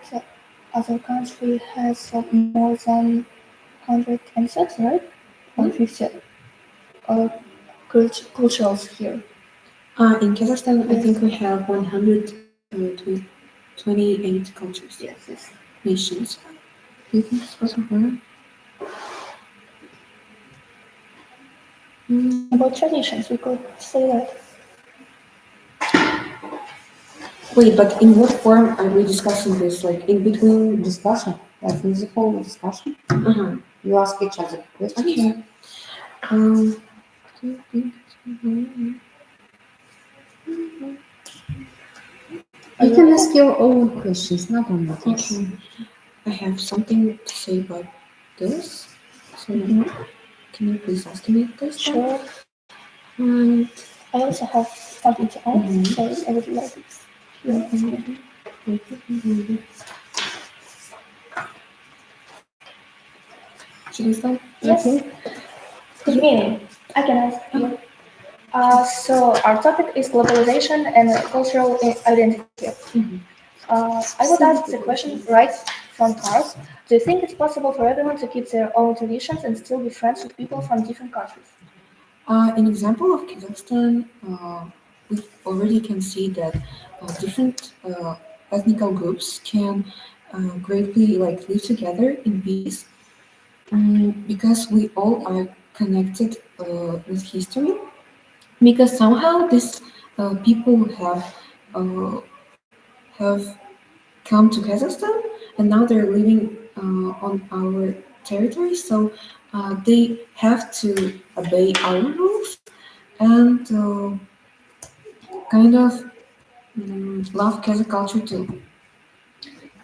other country has more than 106, right? 150 cultures here.
In Kazakhstan, I think we have 128 cultures.
Yes.
Nations. Do you think it's possible?
About traditions, we could say that.
Wait, but in what form are we discussing this? Like in between
discussion? Like physical discussion? You ask each other questions.
Okay.
You can ask your own questions, not only this.
Okay. I have something to say about this. So can you please ask me this?
Sure. And I also have something to add, so I would like it.
Should I start?
Yes. Good meaning. I can ask you. So our topic is globalization and cultural identity. I would ask the question right from cars. Do you think it's possible for everyone to keep their own traditions and still be friends with people from different countries?
An example of Kazakhstan, we already can see that different ethnical groups can greatly like live together in peace, because we all are connected with history. Because somehow these people uh, have come to Kazakhstan, and now they're living on our territory. So they have to obey our rules and kind of love Kazakh culture too.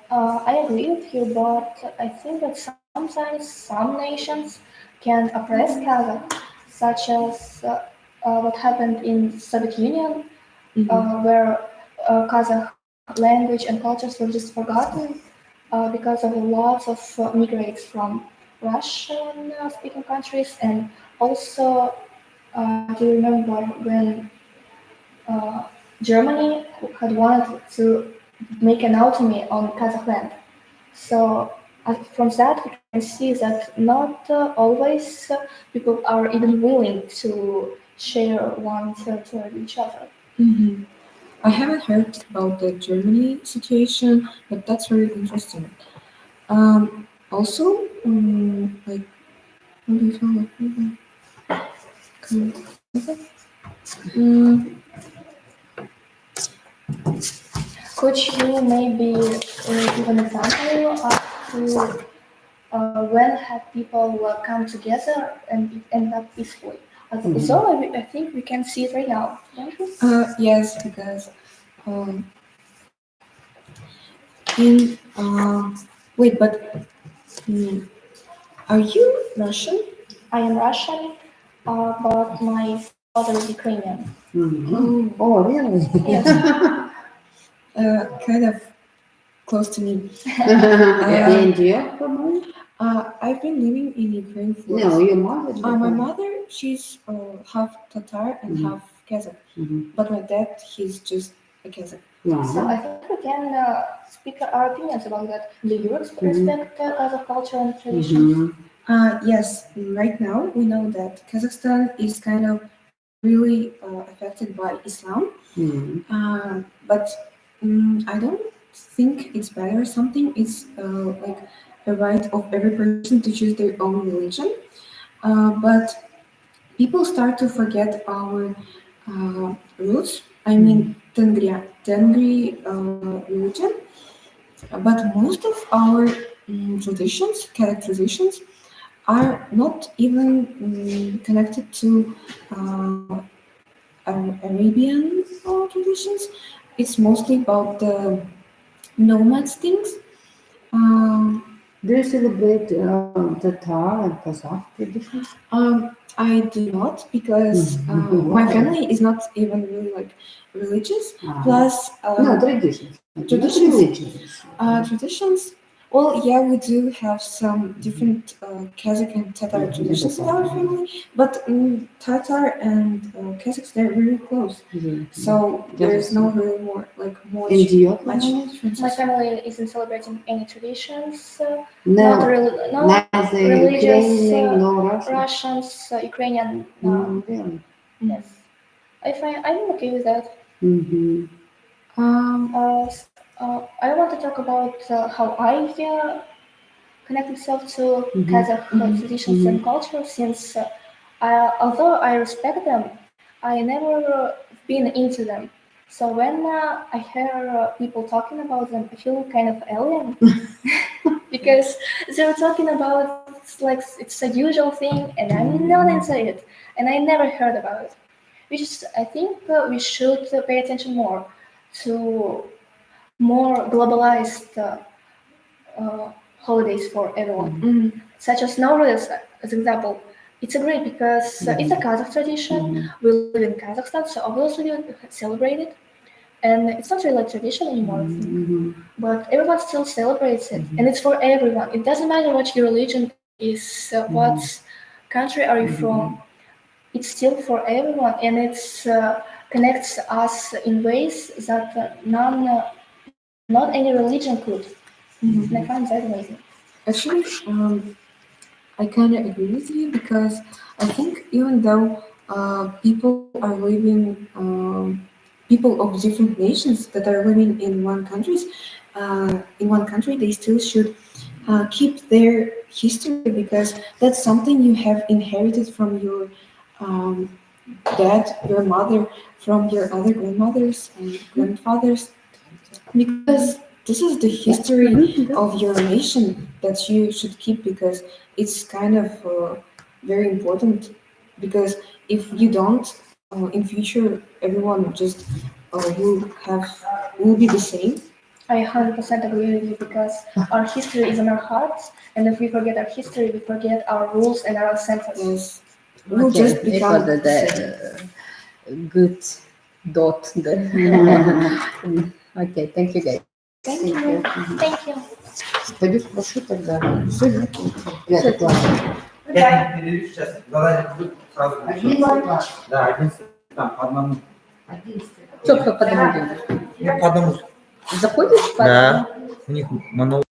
I agree with you, but I think that sometimes some nations can oppress Kazakh, such as what happened in Soviet Union, where Kazakh language and cultures were just forgotten because of lots of migrants from Russian speaking countries, and also do you remember when uh, Germany had wanted to make an autonomy on Kazakh land? So from that we can see that not always people are even willing to share one territory with each other.
Mhm. I haven't heard about the Germany situation, but that's very interesting. Also, like, what do you feel like? Mm,
Could you maybe give an example of to, when have people come together and it end up peacefully? So I think we can see it right now, don't we?
yes, because in wait, but are you Russian?
I am Russian, but my father is Ukrainian.
Oh,
really?
Yes.
Kind of close to me.
And you,
I've been living in Ukraine for.
No, your mother.
My mother, she's half Tatar and half Kazakh, but my dad, he's just a Kazakh.
So I think we can speak our opinions about that. Do you respect Kazakh culture and traditions?
Yes, right now we know that Kazakhstan is kind of really affected by Islam, but I don't think it's bad or something. It's like a right of every person to choose their own religion. But people start to forget our roots. I mean, Tengri religion. But most of our traditions, characterizations, are not even connected to Arabian traditions. It's mostly about the nomads things.
Do you celebrate Tatar and Kazakh traditions?
I do not, because my family is not even really like religious. Plus,
No, traditions.
traditions.
Not religions.
Traditions. Well, yeah, we do have some different Kazakh and Tatar traditions in our family, but Tatar and Kazakhs, they're really close. So there's no really more
And your
much
family?
differences.
My family isn't celebrating any traditions.
No,
not really, no
neither
religious
Ukrainian nor Russian.
Russians, Ukrainian.
Really?
Yes, I'm okay with that. I want to talk about how I connect myself to Kazakh traditions and culture, since although I respect them, I never been into them. So when I hear people talking about them, I feel kind of alien because they're talking about like it's a usual thing, and I'm not into it, and I never heard about it. Which is, I think we should pay attention more to more globalized holidays for everyone, such as Nowruz, as example. It's a great because it's a Kazakh tradition. We live in Kazakhstan, so obviously we celebrate it, and it's not really a tradition anymore, I think. But everyone still celebrates it, and it's for everyone. It doesn't matter what your religion is, what country are you from. It's still for everyone, and it's connects us in ways that not any religion could. And I find that amazing.
Actually, I kind of agree with you, because I think even though
people are living, people of different nations that are living in one country, they still should keep their history because that's something you have inherited from your um, dad, your mother, from your other grandmothers and grandfathers, because this is the history of your nation that you should keep because it's kind of very important. Because if you don't, in future, everyone just will be the same.
I 100% agree with you because our history is in our hearts, and if we forget our history, we forget our rules and our sentences.
We'll
Okay,
just
it
become
was
the
good dot. Okay, thank you guys.
Thank you. Thank you.
Пойду спрошу тогда. Все, нет? Я
Всё,
так ладно.
Я не передаю сейчас. Задание будет сразу.
Один стакан.
Да, один стакан по одному.
Только по одному делаешь?
Ну, по одному.
Заходишь по одному?
Да. У них монолог.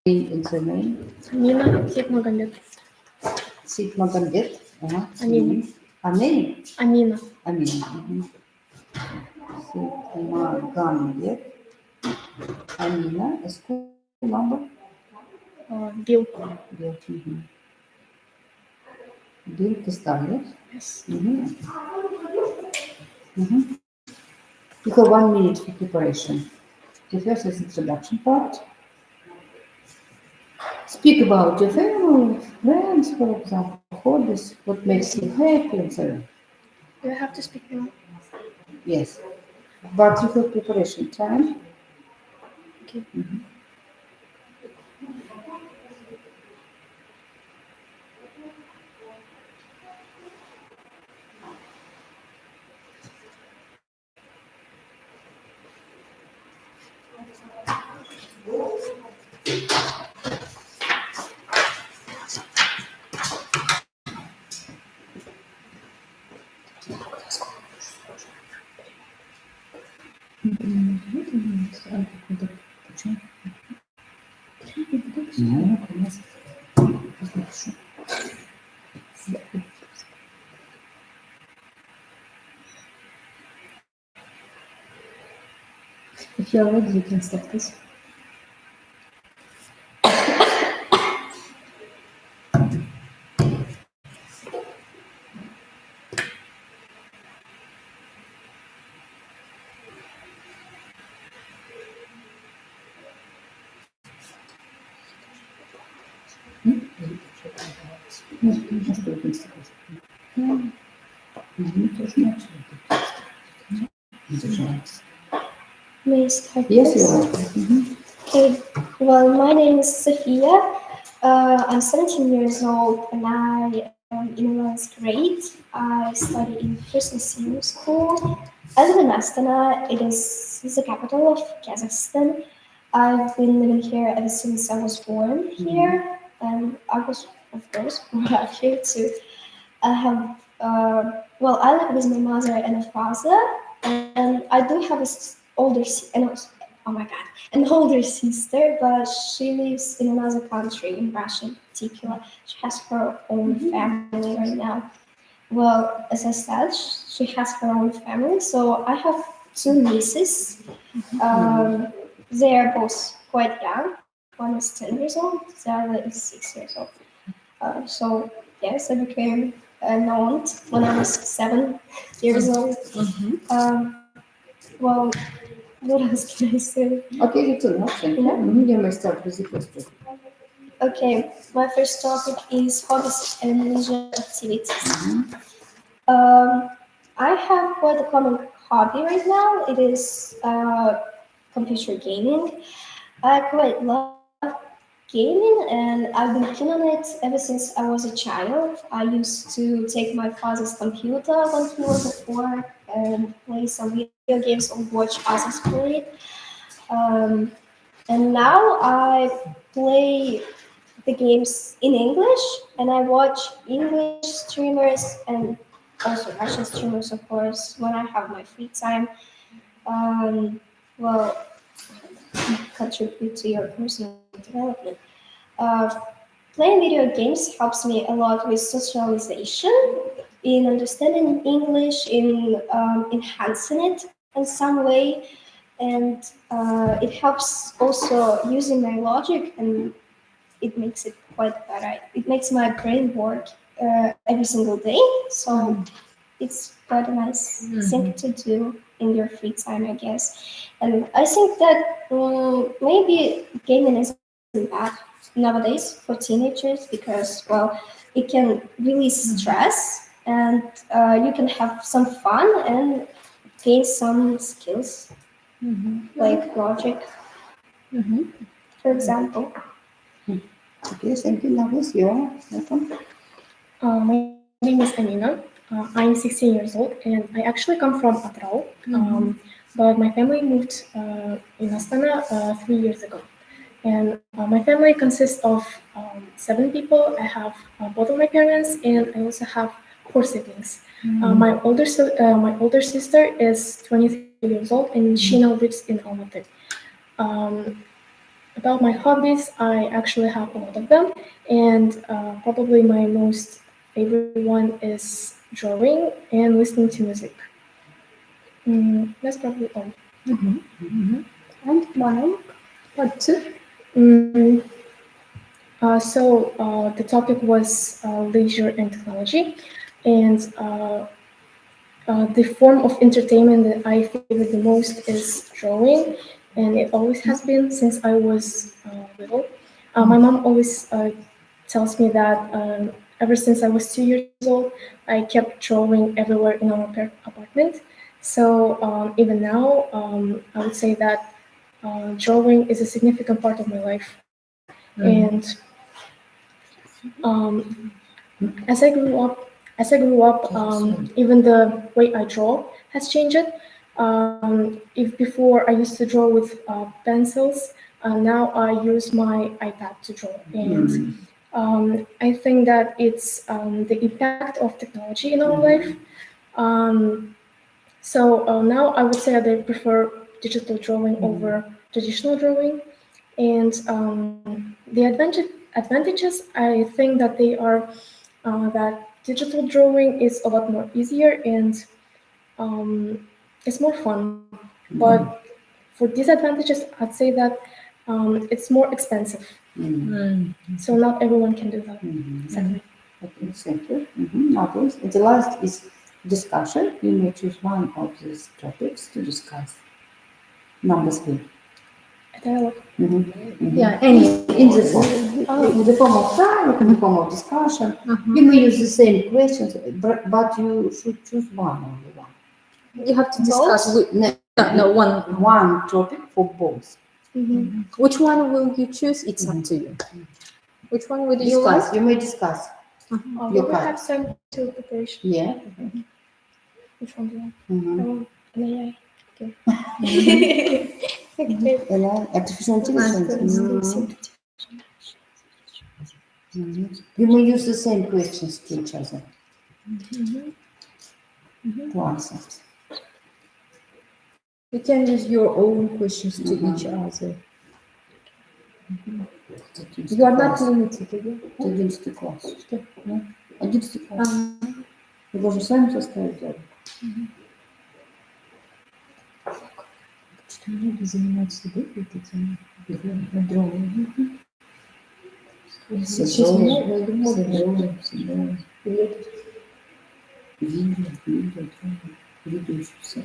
the name.
Нина Ситмагомед.
Ситмагомед.
Амина.
Амина.
Амина.
Амина. Ситмагомед. Amina. School number?
Bill.
Bill. Bill to start, yes? You have 1 minute for preparation. The first is introduction part. Speak about your family, friends, for example, hobbies, what makes you happy, and so on.
Do I have to speak now?
Yes. But you have preparation time.
Okay.
If you're ready, you can start this.
May I start
Yes,
this?
you are.
Okay. Well, my name is Sophia. I'm 17 years old and I am in 11th grade. I study in first and senior school. I live in Astana. It's the capital of Kazakhstan. I've been living here ever since I was born here, and I was, of course, born out here too. I have, well, I live with my mother and a father, and I do have older, oh my god, an older sister, but she lives in another country, in Russia in particular. She has her own family right now. Well, as I said, she has her own family, so I have two nieces. They are both quite young. One is 10 years old, the other is 6 years old. So, yes, I became an aunt when I was 7 years old. Well, what else can I say?
Okay, you too. Thank you. You may start with the question.
Okay, my first topic is hobbies and leisure activities. I have quite a common hobby right now. It is computer gaming. I quite love gaming and I've been keen on it ever since I was a child. I used to take my father's computer when he was at work and play some video games or watch others play it. And now I play the games in English and I watch English streamers and also Russian streamers, of course, when I have my free time. Well, contribute to your personal development. Uh, Playing video games helps me a lot with socialization, in understanding English, in enhancing it in some way, and it helps also using my logic, and it makes it quite better. It makes my brain work every single day, so it's quite a nice thing to do in your free time, I guess. And I think that maybe gaming isn't bad nowadays for teenagers because, well, it can release stress and you can have some fun and gain some skills like logic, for example.
Okay, thank you. Now, yes, you are. Welcome.
My name is Amina. I'm 16 years old and I actually come from Atrau, but my family moved in Astana 3 years ago. And my family consists of 7 people. I have both of my parents and I also have 4 siblings. My older sister is 23 years old and she now lives in Almaty. about my hobbies, I actually have a lot of them, and probably my most favorite one is drawing and listening to music. That's probably all.
And mine, part two.
Mm, the topic was leisure and technology, and the form of entertainment that I favor the most is drawing, and it always has been since I was little. My mom always tells me that ever since I was 2 years old, I kept drawing everywhere in our apartment. So even now, I would say that drawing is a significant part of my life. And um, as I grew up, even the way I draw has changed. If before I used to draw with pencils, now I use my iPad to draw, and I think that it's the impact of technology in our life. Um, now I would say that I prefer digital drawing over traditional drawing, and the advantages I think that they are that digital drawing is a lot more easier and it's more fun. But for disadvantages, I'd say that it's more expensive. So not everyone can do that. Exactly.
Okay, thank you. Now, please, the last is discussion. You may choose one of these topics to discuss. Number 3.
A dialogue.
Yeah, any
In the form, in the form of dialogue, in the form of discussion. You may use the same questions, but you should choose only one.
You have to discuss with
one topic for both.
Which one will you choose? It's up to you. Which one would you
Discuss.
like?
You may discuss.
We will have some to preparation.
Yeah.
Which one do you want? I want an AI. Okay.
Artificial intelligence. You may use the same questions to each other to answer.
You can use your own questions to each other. You are not limited.
11 класс. Что? 11 класс. Вы должны сами составить диалог.
Что многие занимаются этой темой.
Видео еще все.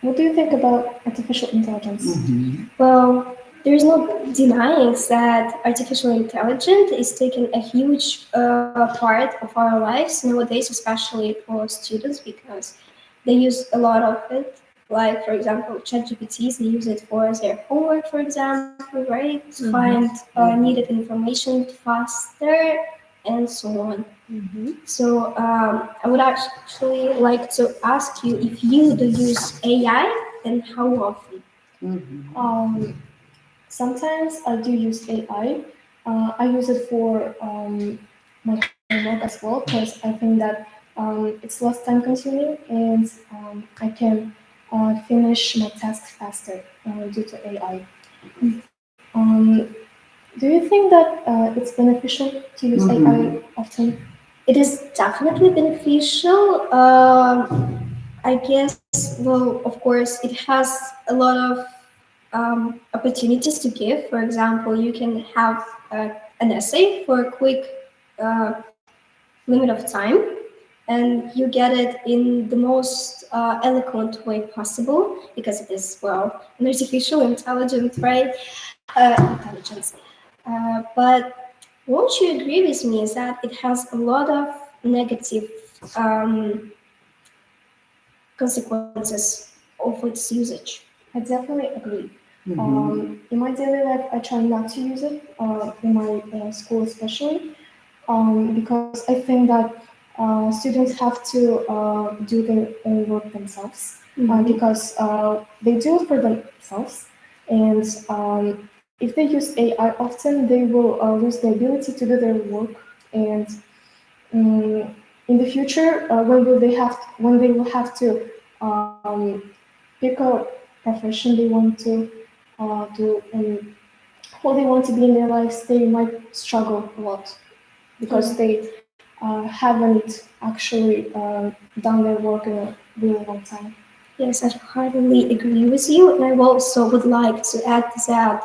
What do you think about artificial intelligence?
Well, there's no denying that artificial intelligence is taking a huge part of our lives nowadays, especially for students, because they use a lot of it. Like, for example, ChatGPTs, they use it for their homework, for example, right? To find needed information faster and so on. So I would actually like to ask you if you do use AI and how often.
Sometimes I do use AI. I use it for my homework as well because I think that it's less time consuming and I can finish my tasks faster due to AI. Do you think that it's beneficial to use AI often?
It is definitely beneficial. I guess, well, of course, it has a lot of opportunities to give. For example, you can have an essay for a quick limit of time, and you get it in the most eloquent way possible because it is, well, an artificial intelligence, right? Intelligence. But won't you agree with me is that it has a lot of negative consequences of its usage?
I definitely agree. In my daily life, I try not to use it, in my school especially, because I think that students have to do their own work themselves because they do it for themselves. And if they use AI often, they will lose the ability to do their work. And in the future, when they will have to pick a profession they want to do and who they want to be in their lives, they might struggle a lot because they haven't actually done their work in a really long time.
Yes, I heartily agree with you, and I also would like to add that.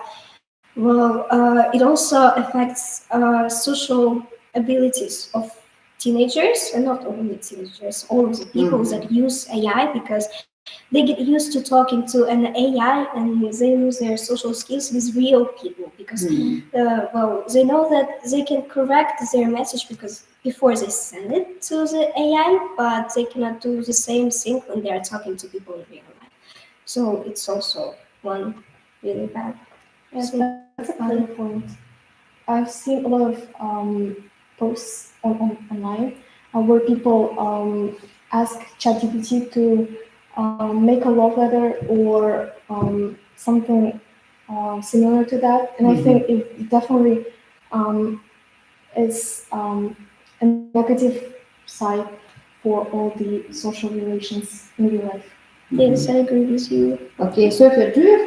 Well, it also affects social abilities of teenagers, and not only teenagers, all of the people that use AI, because they get used to talking to an AI and they lose their social skills with real people because, well, they know that they can correct their message because before they send it to the AI, but they cannot do the same thing when they are talking to people in real life. So it's also one really bad.
Yes, that's another point. I've seen a lot of posts online where people ask ChatGPT to make a love letter or something similar to that, and I think it definitely is a negative side for all the social relations in real life.
Yes, I agree with you.
Okay, Sophia, do you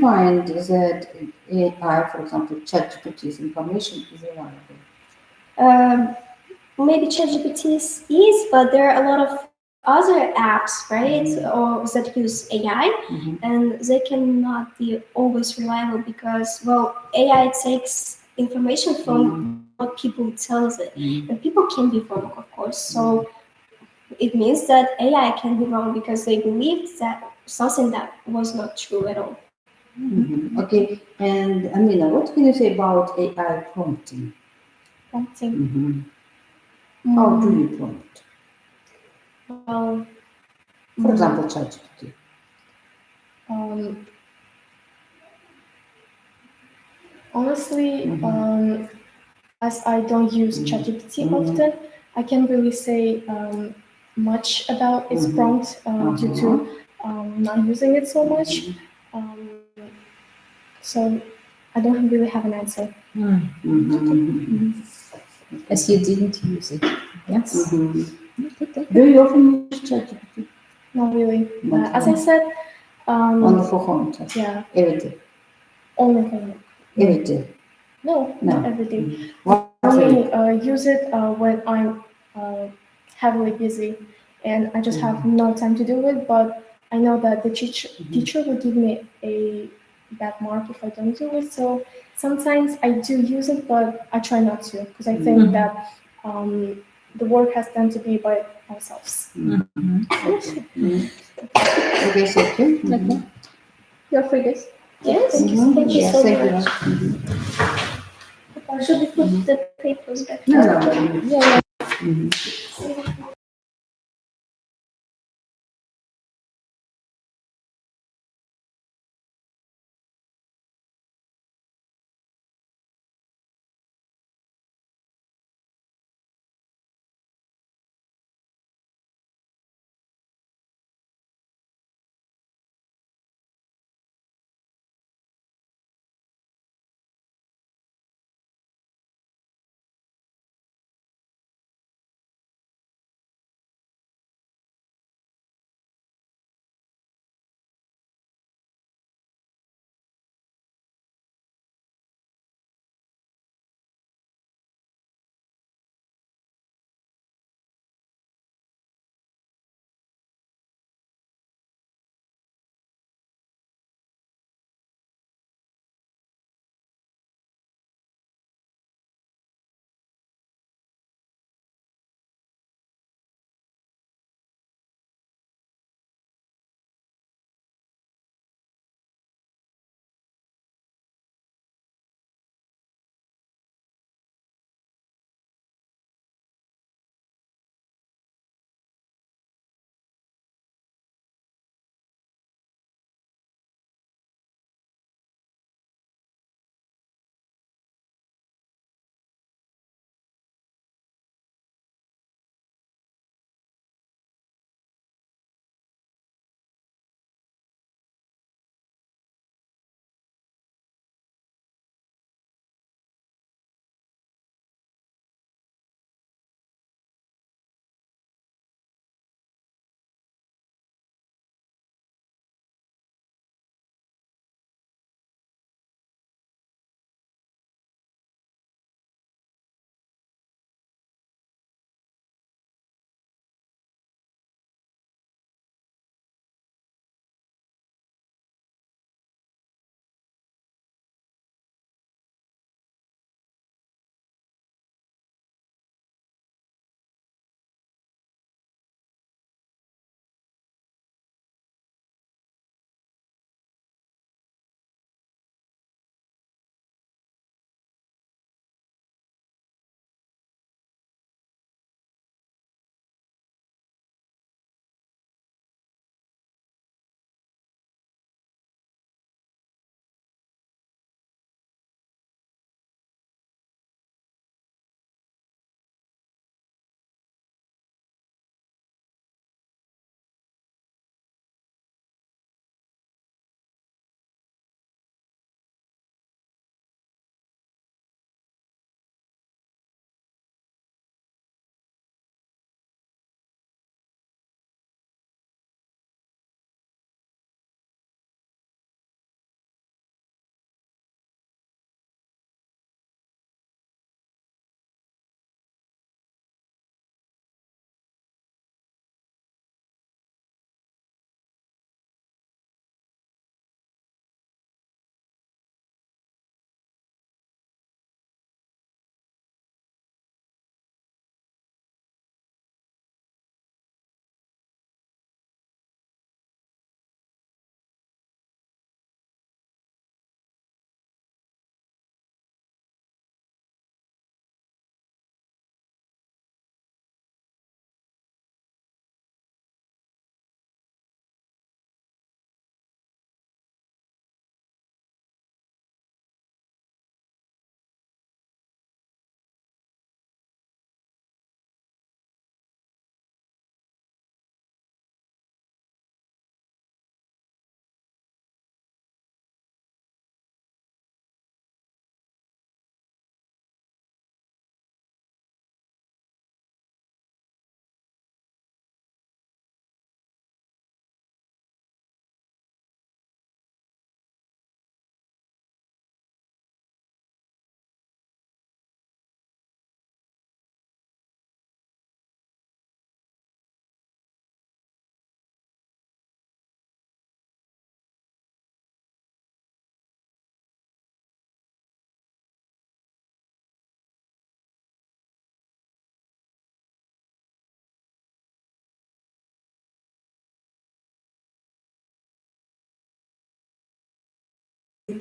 find that AI, for example, ChatGPT's information is reliable?
Maybe ChatGPT is, but there are a lot of other apps, right, or that use AI, and they cannot be always reliable because, well, AI takes information from what people tells it, and people can be wrong, of course. So it means that AI can be wrong because they believed that something that was not true at all.
Okay, and Amina, what can you say about AI prompting?
Prompting.
How do you prompt?
Well,
for example, ChatGPT.
Honestly, as I don't use ChatGPT often, I can't really say much about its prompt due to not using it so much. So I don't really have an answer.
As you didn't use it. Yes.
Do you often use ChatGPT?
Not really. As I said,
only for home tasks.
Yeah.
Every day.
Only for home.
Every day.
No, not every day.
Once
I
a
only
week.
use it when I'm heavily busy and I just have no time to do it. But I know that the teacher would give me a bad mark if I don't do it. So sometimes I do use it, but I try not to because I think that the work has done to be by ourselves.
Okay, thank you.
Okay. You're free, guys.
Yes, thank you so much. Should we put the papers back?
No.
Yeah.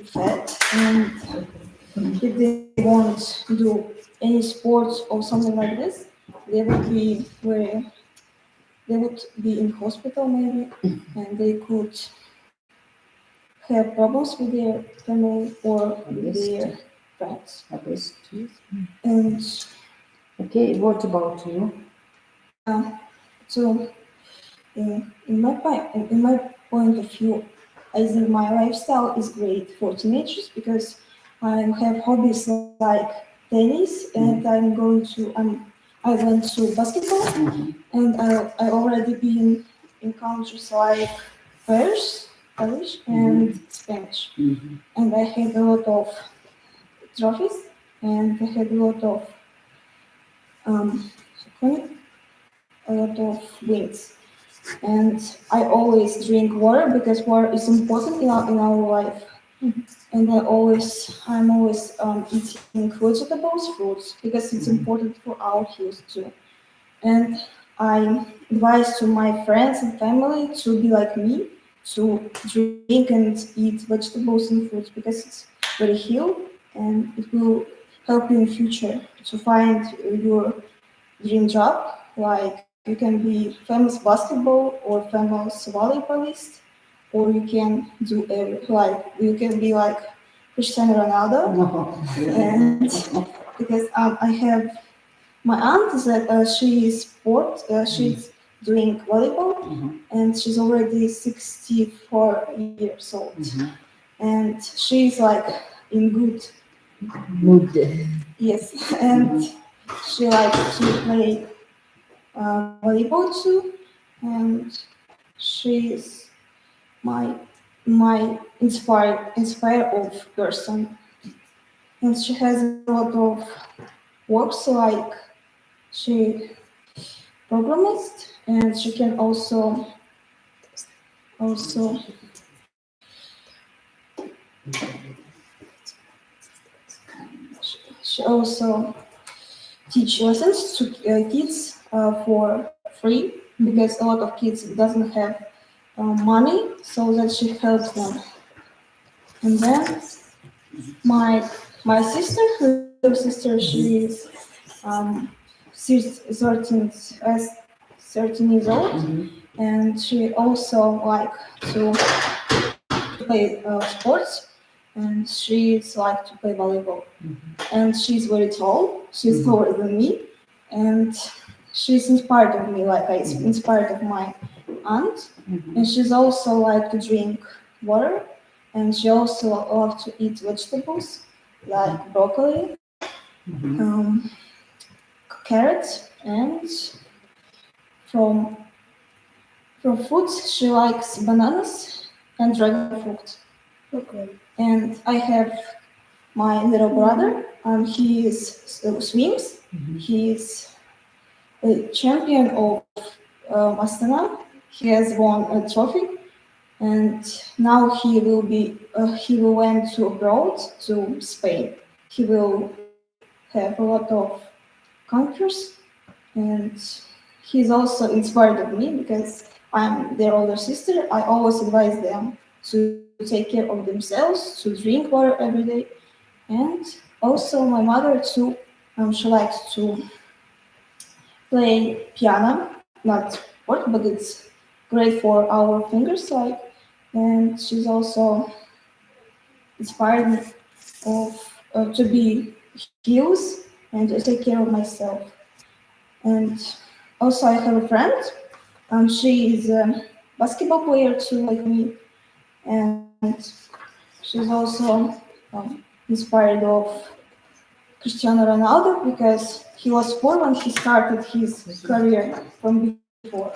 fat, and if they won't do any sports or something like this, they would be in hospital maybe, and they could have problems with their family or with their friends. And
okay, what about you?
So, in my point of view, I think my lifestyle is great for teenagers because I have hobbies like tennis, and I went to basketball, and I already been in countries like Paris, and Spanish, and I had a lot of trophies, and I had um, a lot of wins. And I always drink water because water is important in our life. And I'm always eating vegetables, fruits, because it's important for our health too. And I advise to my friends and family to be like me, to drink and eat vegetables and fruits because it's very healthy and it will help you in future to find your dream job. Like you can be famous basketball or famous volleyballist, or you can do you can be like Cristiano Ronaldo. And because I have my aunt is she is she's doing volleyball, and she's already 64 years old, and she's like in good
mood.
Yes, and she likes to play volleyball too, and she's my inspire of person, and she has a lot of works like she programmist, and she can also she also teach lessons to kids for free because a lot of kids doesn't have money, so that she helps them. And then my sister, her sister, she is um, 13, 13 years old, and she also like to play sports, and she's like to play volleyball. And she's very tall. She's taller than me, and she's inspired of me. Like I inspired of my aunt, and she's also like to drink water, and she also loves to eat vegetables like broccoli, carrots, and from from foods she likes bananas and dragon fruit.
Okay.
And I have my little brother. He is swims. He is a champion of Astana. He has won a trophy, and now he will went to abroad to Spain. He will have a lot of conquers, and he's also inspired of me because I'm their older sister. I always advise them to take care of themselves, to drink water every day, and also my mother too. She likes to play piano, not work, but it's great for our fingers, like. And she's also inspired me to be healed and to take care of myself. And also, I have a friend. She is a basketball player too, like me, and she's also inspired of Cristiano Ronaldo because he was poor when he started his career from before,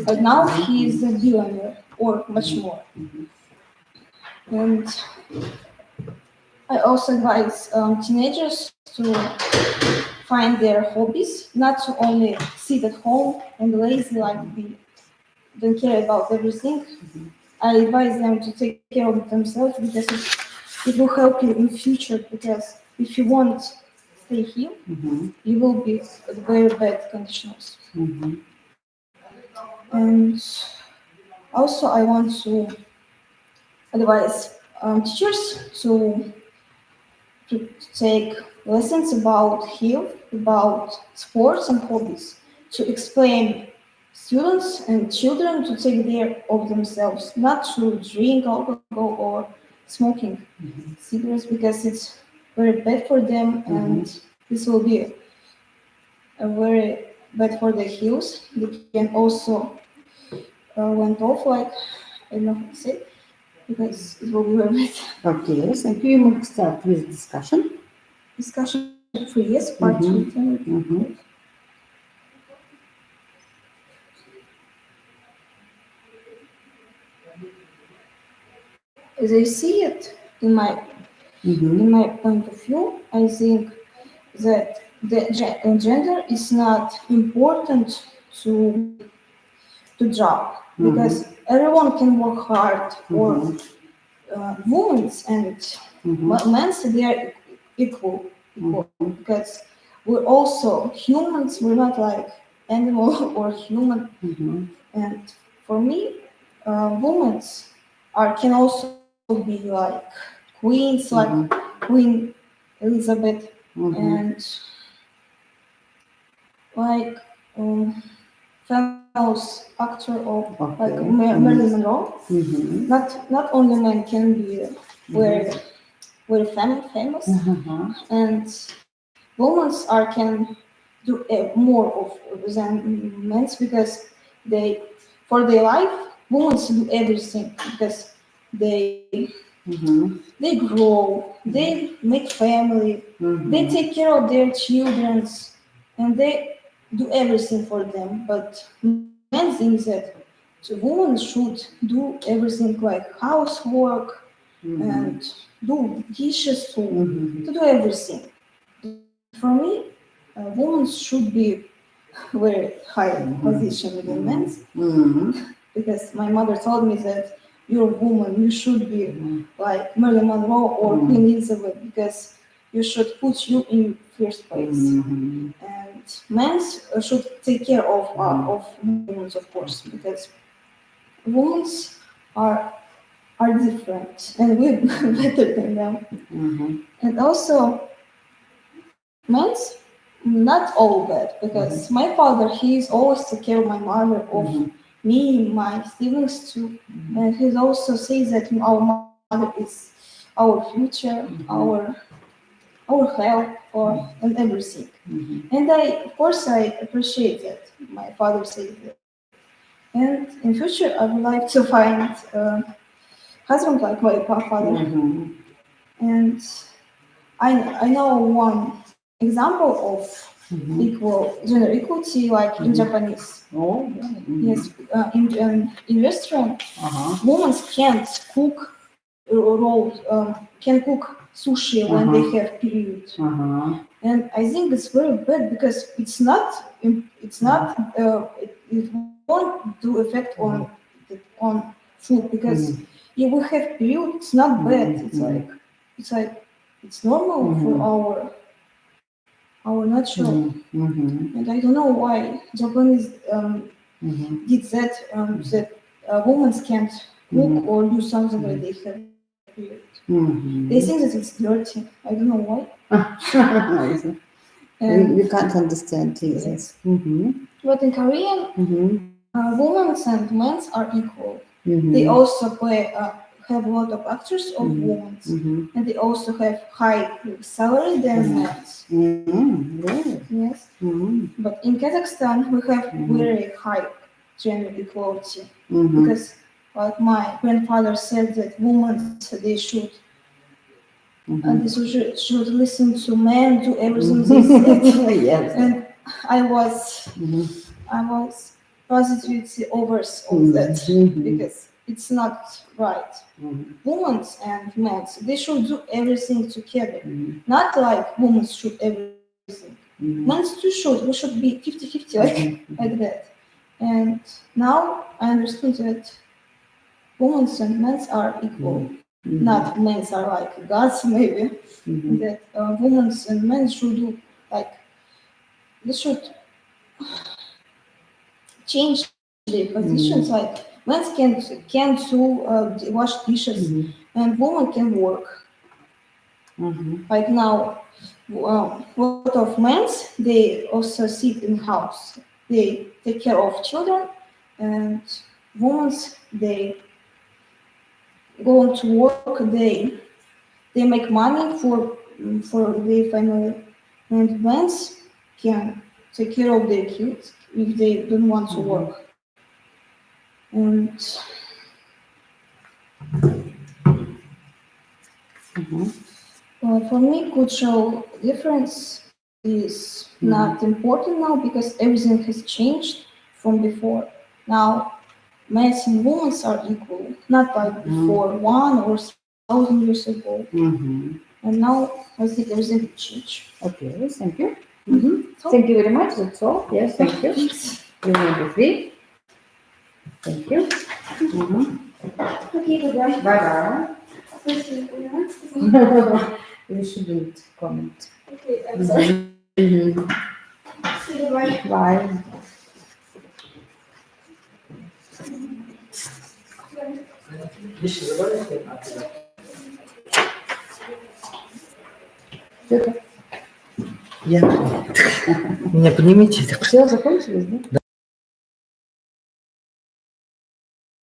but now he is a billionaire or much more. And I also advise teenagers to find their hobbies, not to only sit at home and lazy like we don't care about everything. I advise them to take care of themselves because it will help you in future. Because if you won't stay here, you will be at very bad conditions. And also, I want to advise teachers to take lessons about health, about sports and hobbies, to explain students and children to take care of themselves, not to drink alcohol or smoking cigarettes because it's very bad for them and this will be a very bad for their health. They can also went off like I don't know how to say because it will be very bad.
Okay, thank you. We will start with discussion.
Discussion 3, yes, part 2. As I see it in my point of view, I think that the gender is not important to job because everyone can work hard or women and men they are equal because we're also humans, we're not like animal or human. And for me, women can also be like queens, like Queen Elizabeth and like famous actor of like Marilyn Monroe. Not only men can be very famous, and women can do more of than men because they for their life women do everything because they grow, they make family, they take care of their children, and they do everything for them. But men think that the woman should do everything like housework and do dishes to do everything. For me, women should be very high position within men because my mother told me that you're a woman, you should be like Marilyn Monroe or Queen Elizabeth because you should put you in first place. And men should take care of women, of course, because women are different and we're better than them. And also, men's not all bad because my father he's always take care of my mother, of me, my siblings too, and he also says that our mother is our future, our health, and everything. And of course, I appreciate that my father says that. And in future, I would like to find a husband like my father. And I know one example of equal gender equality, like in Japanese. Yes, in restaurant, women can't cook rolls, can cook sushi when they have period. And I think it's very bad because it won't do effect on food because if we have period, it's not bad. It's normal for our natural. And I don't know why Japanese did that that women can't cook or do something when they have period. They think that it's dirty. I don't know why.
We can't understand this.
But in Korean, women and men are equal. They also have a lot of actors of women, and they also have high salary than men. Yes. But in Kazakhstan, we have very high gender equality because, like my grandfather said, that women they should. And they should listen to men, do everything they said.
Yes.
And I was positively over all that because it's not right. Women and men, they should do everything together. Not like women should everything. Men too should. We should be 50-50 like that. And now I understood that women and men are equal. Not men are like gods, maybe. That women and men should do like they should change their positions. Like men can wash dishes, and women can work. Like now, lot of men, they also sit in house. They take care of children, and women, they go to work. They make money for their family, and men can take care of their kids if they don't want to work. And for me, cultural difference is not important now because everything has changed from before. Now, men and women are equal, not like before 1,000 years ago. And now I think everything changed.
Okay, thank you. Thank you very much. That's all. Yes, thank you. You may be free. Thank you.
Okay, goodbye.
Bye bye. You shouldn't comment.
Okay, I'm sorry. Goodbye.
Bye.
Я. Меня поднимите.
Все, закончились, да?
Да.